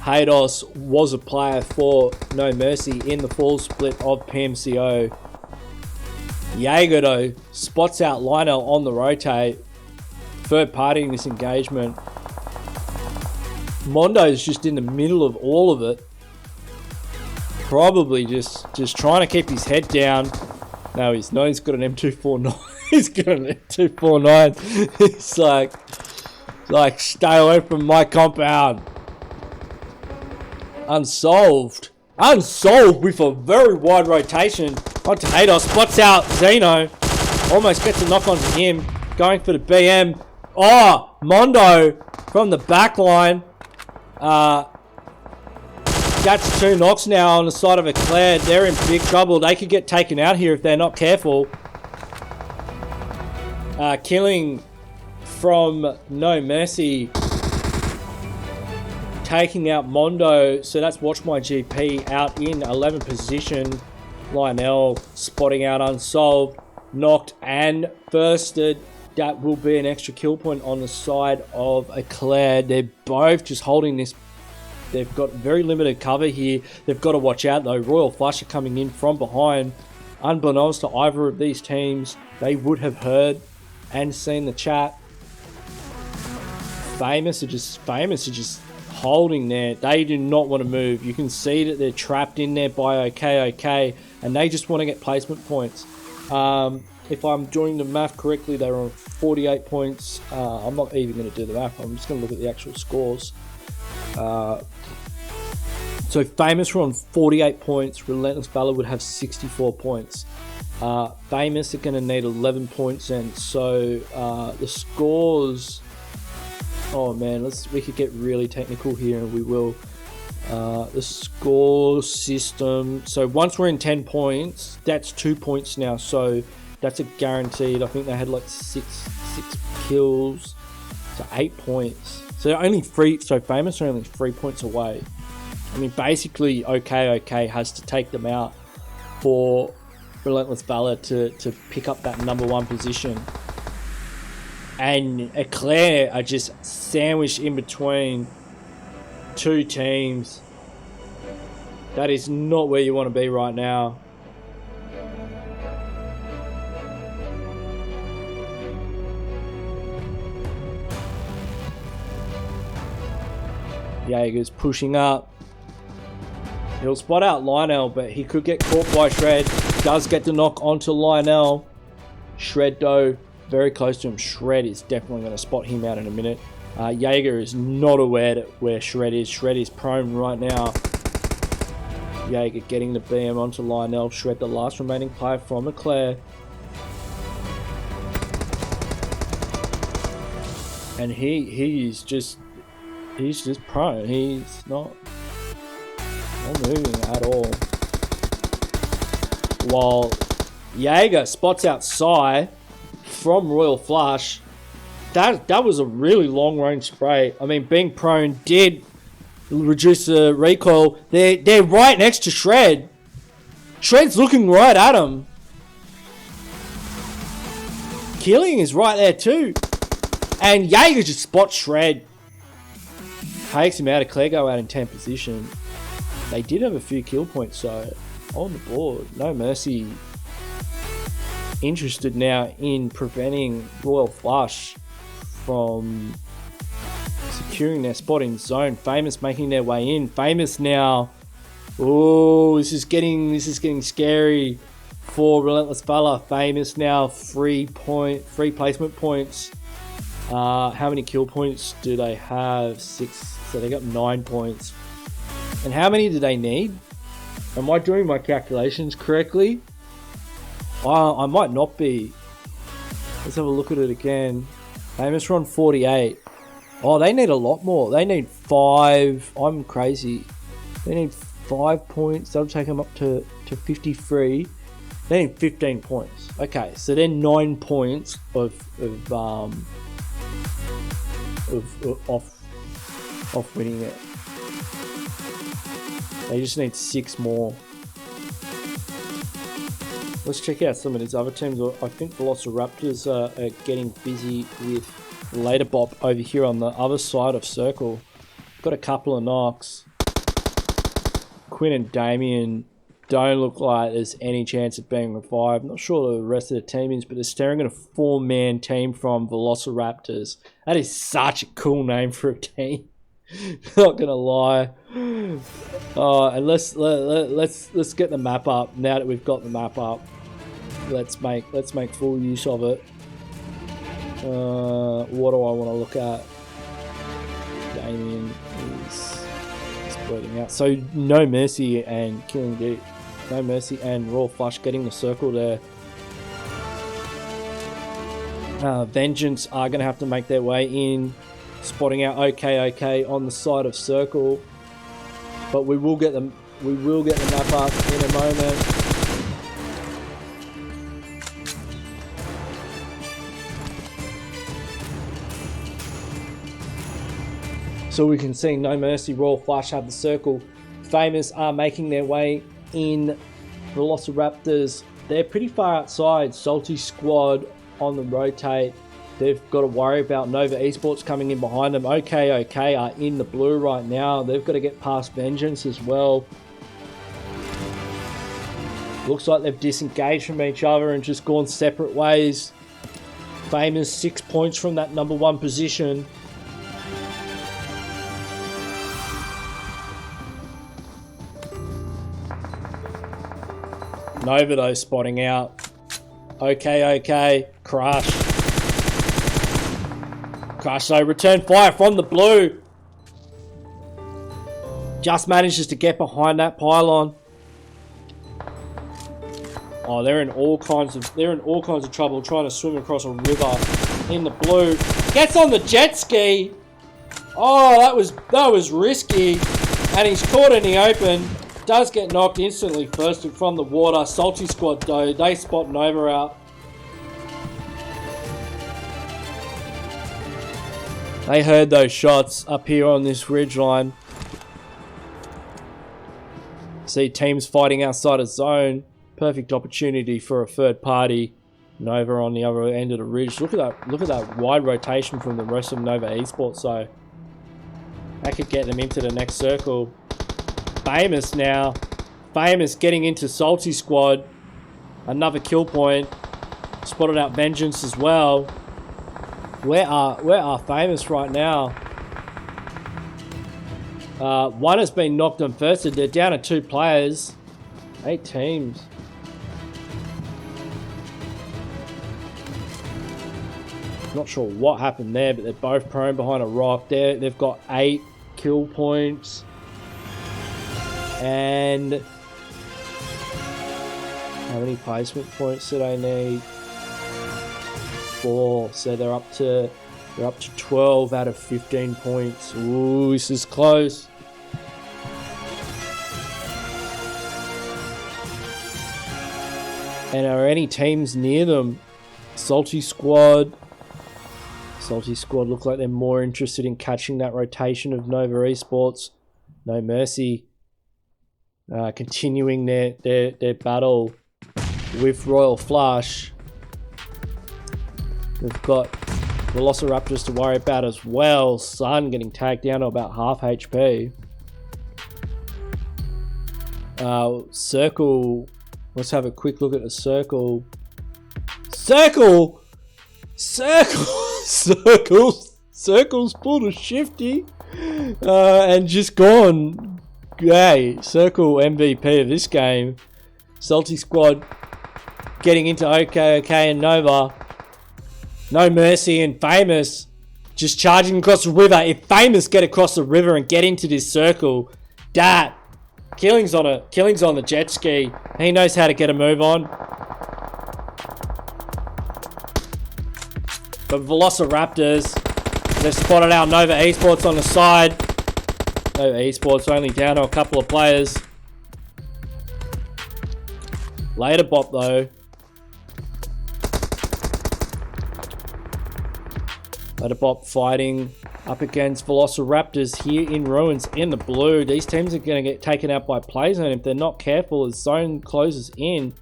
Hados was a player for No Mercy in the fall split of PMCO. Jaeger though spots out Lionel on the rotate. Third party in this engagement. Mondo's just in the middle of all of it. Probably just trying to keep his head down. No, he's got an M249. He's got an M249. He's like stay away from my compound. Unsolved with a very wide rotation onto Hados. Spots out Zeno. Almost gets a knock onto him. Going for the BM. Oh, Mondo from the back line. That's 2 knocks now on the side of Eclair. They're in big trouble. They could get taken out here if they're not careful. Killing from No Mercy. Taking out Mondo, so that's Watch My GP out in 11th position. Lionel spotting out Unsolved, knocked and firsted that will be an extra kill point on the side of Eclair. They're both just holding this. They've got very limited cover here. They've got to watch out though. Royal Flush are coming in from behind. Unbeknownst to either of these teams, they would have heard and seen the chat. Famous are just holding there. They do not want to move. You can see that they're trapped in there by OK, and they just want to get placement points. If I'm doing the math correctly, they're on 48 points. I'm not even going to do the math. I'm just going to look at the actual scores. So Famous were on 48 points. Relentless Valor would have 64 points. Famous are going to need 11 points, and so the scores. Oh man, we could get really technical here, and we will. The score system. So once we're in 10 points, that's 2 points now. So that's a guaranteed. I think they had like six kills, so 8 points. So they're only three. So Famous are only 3 points away. I mean, basically, OK has to take them out for Relentless Valor to pick up that #1 position. And Eclair are just sandwiched in between two teams. That is not where you want to be right now. Jaeger's pushing up. He'll spot out Lionel, but he could get caught by Shred. Does get the knock onto Lionel. Shred, though, very close to him. Shred is definitely going to spot him out in a minute. Jaeger is not aware that where Shred is. Shred is prone right now. Jaeger getting the BM onto Lionel. Shred, the last remaining player from Eclair. And he's just prone. He's not moving at all. While Jaeger spots out Psy from Royal Flush. That was a really long range spray. I mean, being prone did reduce the recoil. They're right next to Shred. Shred's looking right at him. Killing is right there too. And Jaeger just spots Shred. Takes him out of Claire, go out in 10th position. They did have a few kill points, so on the board. No Mercy interested now in preventing Royal Flush from securing their spot in zone. Famous making their way in. Famous now. Oh, this is getting scary for Relentless Valor. Famous now 3 placement points. How many kill points do they have? 6. So they got 9 points. And how many do they need? Am I doing my calculations correctly? I might not be. Let's have a look at it again. Famous are on 48. Oh, they need a lot more. They need 5. I'm crazy. They need 5 points. That'll take them up to 53. They need 15 points. Okay, so they're 9 points off winning it. They just need 6 more. Let's check out some of these other teams. I think Velociraptors are getting busy with Later Bop over here on the other side of Circle. Got a couple of knocks. Quinn and Damien don't look like there's any chance of being revived. Not sure the rest of the team is, but they're staring at a 4-man team from Velociraptors. That is such a cool name for a team. Not gonna lie. And let's get the map up. Now that we've got the map up, let's make full use of it. What do I want to look at? Damien is bleeding out. So No Mercy and Killing Deep. No Mercy and Royal Flush getting the circle there. Vengeance are going to have to make their way in, spotting out OK on the side of Circle. But we will get the map up in a moment. So we can see No Mercy, Royal Flush have the circle. Famous are making their way in. Velociraptors, they're pretty far outside. Salty Squad on the rotate. They've got to worry about Nova Esports coming in behind them. OK are in the blue right now. They've got to get past Vengeance as well. Looks like they've disengaged from each other and just gone separate ways. Famous 6 points from that number 1 position. Nova though spotting out. OK. Crush though, return fire from the blue. Just manages to get behind that pylon. Oh, they're in all kinds of trouble trying to swim across a river in the blue. Gets on the jet ski. Oh, that was risky. And he's caught in the open. Does get knocked instantly first from the water. Salty Squad though, they spot Nova out. They heard those shots up here on this ridgeline. See teams fighting outside of zone. Perfect opportunity for a third party. Nova on the other end of the ridge. Look at that wide rotation from the rest of Nova Esports. So that could get them into the next circle. Famous now. Famous getting into Salty Squad. Another kill point. Spotted out Vengeance as well. Where are Famous right now? One has been knocked on first. They're down to 2 players. 8 teams. Not sure what happened there, but they're both prone behind a rock. They've got 8 kill points. And how many placement points do they need? 4. So they're up to 12 out of 15 points. Ooh, this is close. And are any teams near them? Salty Squad look like they're more interested in catching that rotation of Nova Esports. No Mercy. Continuing their battle with Royal Flush. We've got Velociraptors to worry about as well. Sun getting tagged down to about half HP. Circle. Let's have a quick look at the circle. Circle's pulled a shifty and just gone. Hey, Circle MVP of this game. Salty Squad getting into OK and Nova. No Mercy and Famous just charging across the river. If Famous get across the river and get into this circle, that Killing's on the jet ski. He knows how to get a move on. But Velociraptors, they've spotted out Nova Esports on the side. Nova Esports only down to a couple of players. Later bot though. Later bot fighting up against Velociraptors here in Ruins in the blue. These teams are going to get taken out by play zone if they're not careful as zone closes in.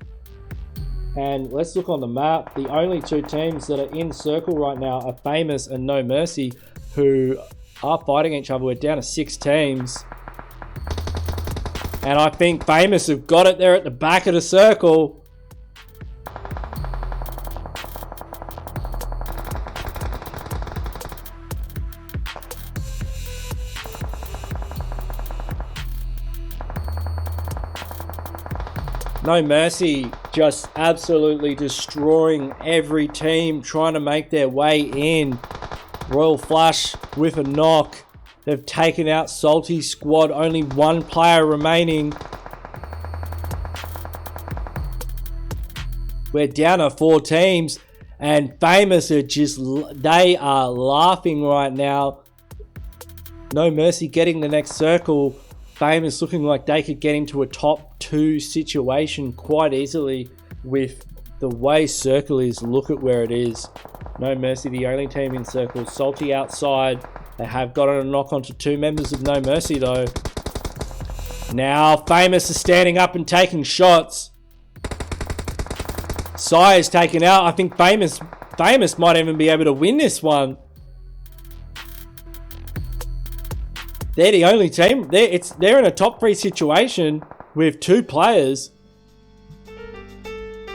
And let's look on the map. The only 2 teams that are in circle right now are Famous and No Mercy, who are fighting each other. We're down to 6 teams. And I think Famous have got it there at the back of the circle. No Mercy just absolutely destroying every team trying to make their way in. Royal Flush with a knock. They've taken out Salty Squad. Only 1 player remaining. We're down to 4 teams. And Famous are they are laughing right now. No Mercy getting the next circle. Famous looking like they could get into a top 2 situation quite easily with the way circle is. Look at where it is. No Mercy, the only team in circle. Salty outside. They have gotten a knock onto 2 members of No Mercy though. Now Famous is standing up and taking shots. Sai is taken out. I think Famous Famous might even be able to win this one. They're the only team. They're in a top 3 situation with 2 players.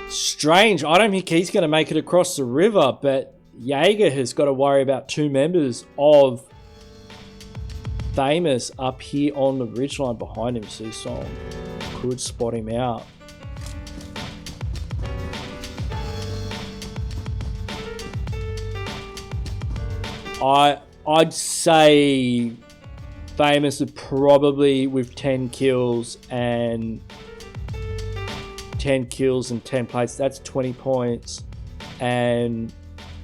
Strange. I don't think he's going to make it across the river, but Jaeger has got to worry about 2 members of Famous up here on the ridgeline behind him. Susong could spot him out. I'd say Famous are probably with 10 kills and 10 plates. That's 20 points and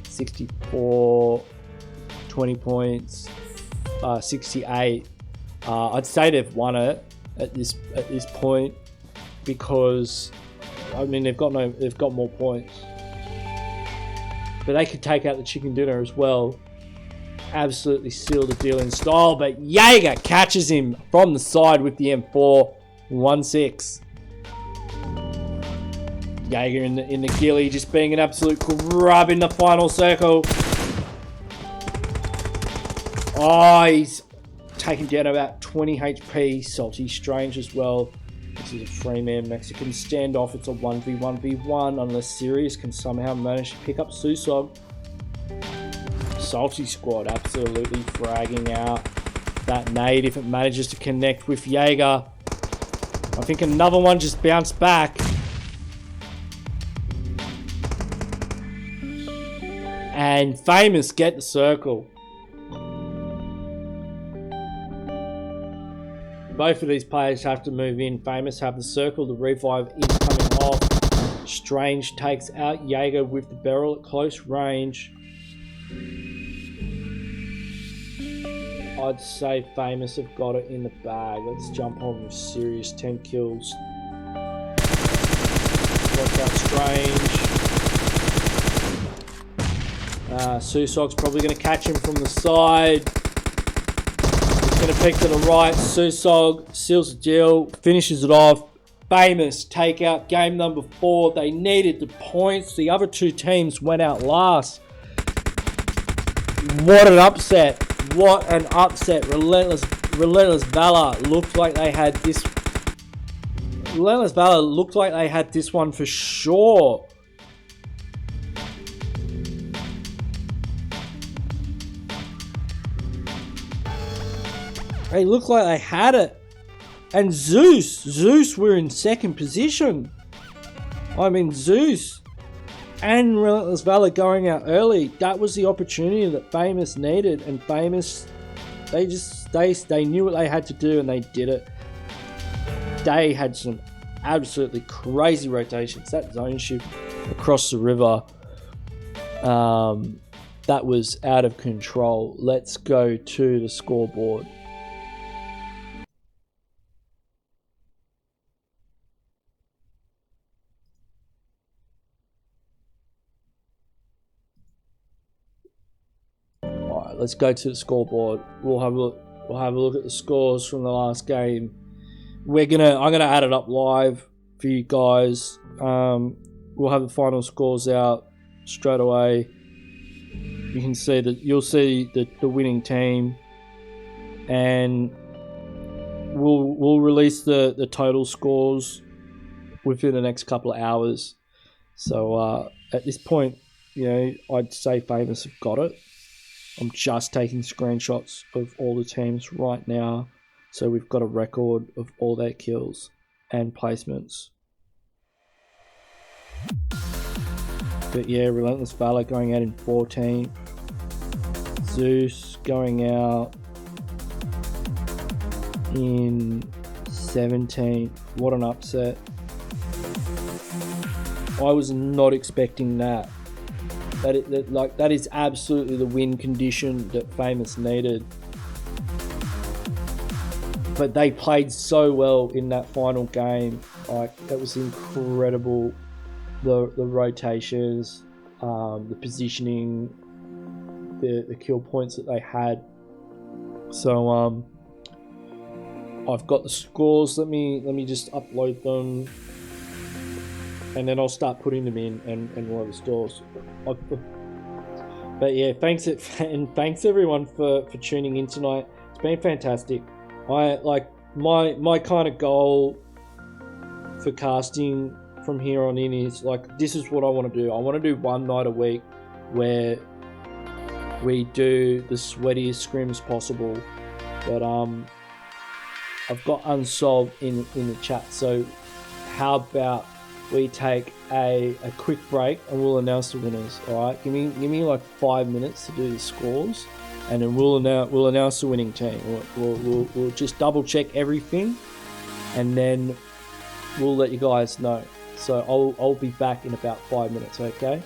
64, 20 points, 68. I'd say they've won it at this point because I mean they've got more points, but they could take out the chicken dinner as well. Absolutely seal the deal in style, but Jaeger catches him from the side with the M4. 1-6. Jaeger in the ghillie, just being an absolute grub in the final circle. Oh, he's taken down about 20 HP. Salty Strange as well. This is a 3-man Mexican standoff. It's a 1v1v1 unless Sirius can somehow manage to pick up Susog. Salty squad absolutely fragging out that nade if it manages to connect with Jaeger. I think another one just bounced back. And Famous get the circle. Both of these players have to move in. Famous have the circle. The revive is coming off. Strange takes out Jaeger with the barrel at close range. I'd say Famous have got it in the bag. Let's jump on with Sirius. 10 kills. Watch out Strange. Susog's probably going to catch him from the side. He's going to pick to the right. Susog seals the deal. Finishes it off. Famous take out game number 4. They needed the points. The other 2 teams went out last. What an upset. What an upset. Relentless Valor looked like they had this. Relentless Valor looked like they had this one for sure. They looked like they had it. And Zeus were in second position. I mean, Zeus and Relentless Valor going out early. That was the opportunity that Famous needed. And Famous, they knew what they had to do and they did it. They had some absolutely crazy rotations. That zone shift across the river, that was out of control. Let's go to the scoreboard. Let's go to the scoreboard. We'll have a look at the scores from the last game. I'm gonna add it up live for you guys. We'll have the final scores out straight away. You can see that you'll see the winning team, and we'll release the total scores within the next couple of hours. So at this point, I'd say Famous have got it. I'm just taking screenshots of all the teams right now, so we've got a record of all their kills and placements. But yeah, Relentless Valor going out in 14. Zeus going out in 17. What an upset. I was not expecting that. That is absolutely the win condition that Famous needed. But they played so well in that final game. That was incredible. The rotations, the positioning, the kill points that they had. So I've got the scores. Let me just upload them. And then I'll start putting them in and we'll have the scores. But yeah, thanks and thanks everyone for tuning in tonight. It's been fantastic. I like my kind of goal for casting from here on in is like, this is what I want to do. I want to do one night a week where we do the sweatiest scrims possible. But I've got unsolved in the chat. So how about we take a quick break and we'll announce the winners. All right, give me like 5 minutes to do the scores, and then we'll announce the winning team. We'll just double check everything, and then we'll let you guys know. So I'll be back in about 5 minutes. Okay.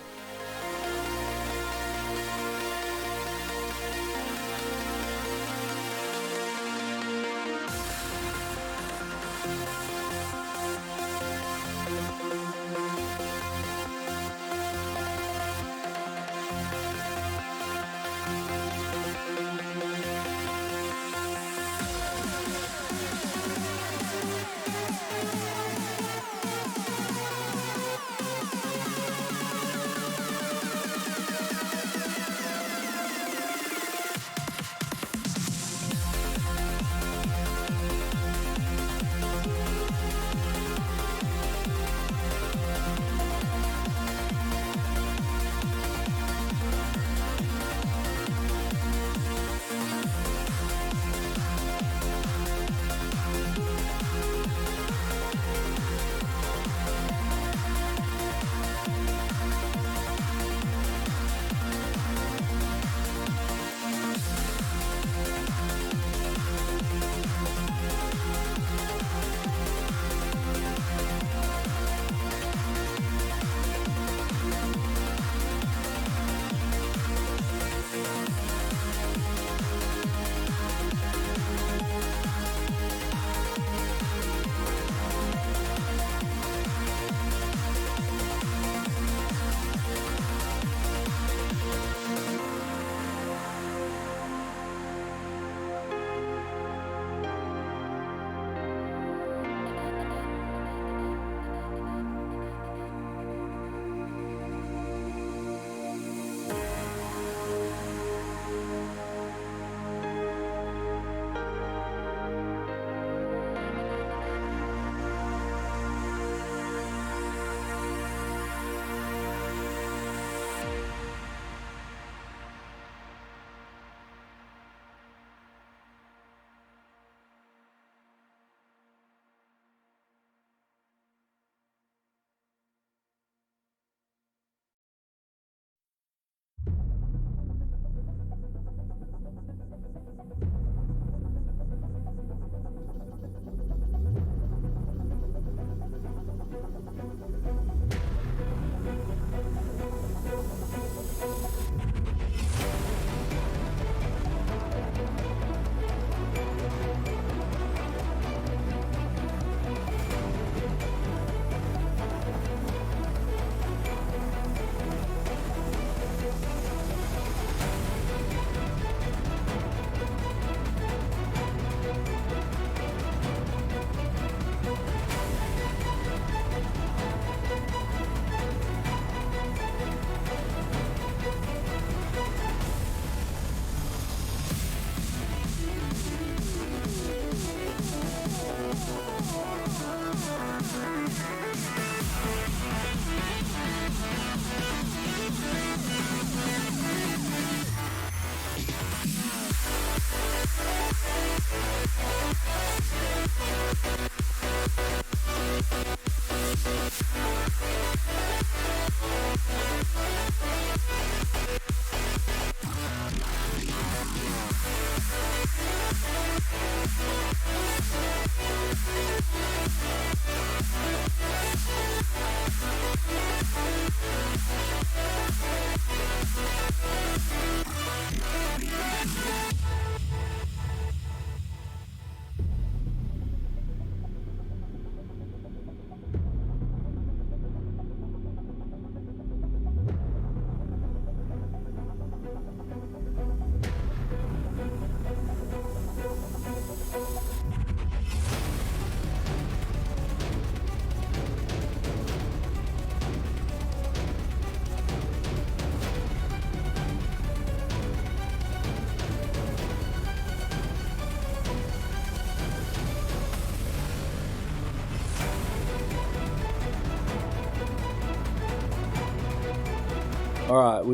All right,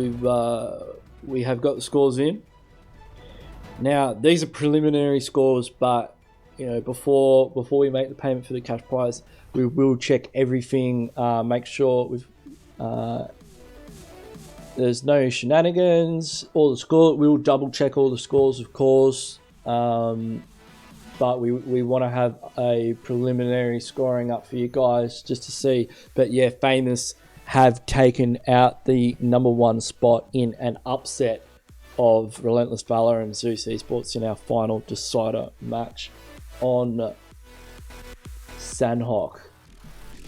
we have got the scores in. Now these are preliminary scores, but you know, before we make the payment for the cash prize, we will check everything. Make sure there's no shenanigans. All the score, we will double check all the scores, of course. But we want to have a preliminary scoring up for you guys just to see. But yeah, Famous have taken out the #1 spot in an upset of Relentless Valor and Zeus Esports in our final decider match on Sandhawk.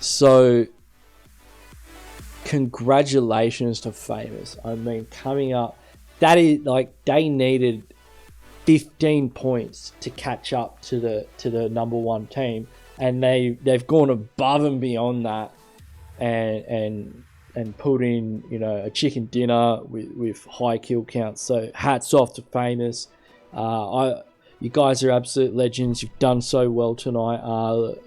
So congratulations to Famous. I mean, coming up, that is like, they needed 15 points to catch up to the #1 team, and they've gone above and beyond that, and put in, you know, a chicken dinner with high kill counts. So hats off to Famous. You guys are absolute legends. You've done so well tonight.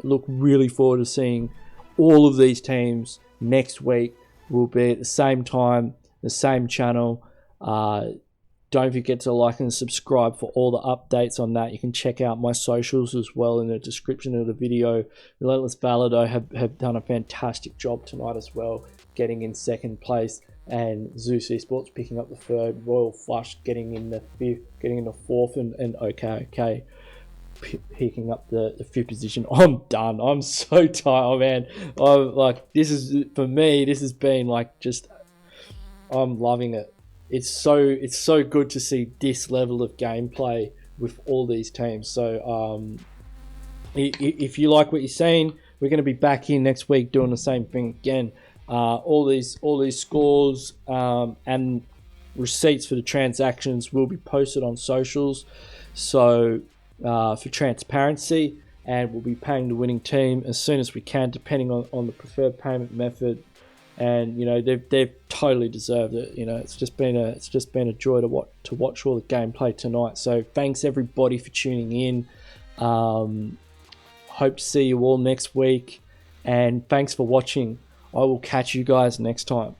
Look really forward to seeing all of these teams next week. We'll be at the same time, the same channel. Don't forget to like and subscribe for all the updates on that. You can check out my socials as well in the description of the video. Relentless Valor have done a fantastic job tonight as well, getting in second place, and Zeus Esports picking up the third, Royal Flush getting in the fifth, getting in the fourth, and OK picking up the fifth position. I'm done. I'm so tired, man. I'm like, this is, for me, this has been like, just, I'm loving it. It's so good to see this level of gameplay with all these teams. So if you like what you're seeing, we're going to be back here next week doing the same thing again. All these scores and receipts for the transactions will be posted on socials, so for transparency, and we'll be paying the winning team as soon as we can, depending on the preferred payment method. And you know, they've totally deserved it. You know, it's just been a joy to watch all the gameplay tonight. So thanks everybody for tuning in. Hope to see you all next week, and thanks for watching. I will catch you guys next time.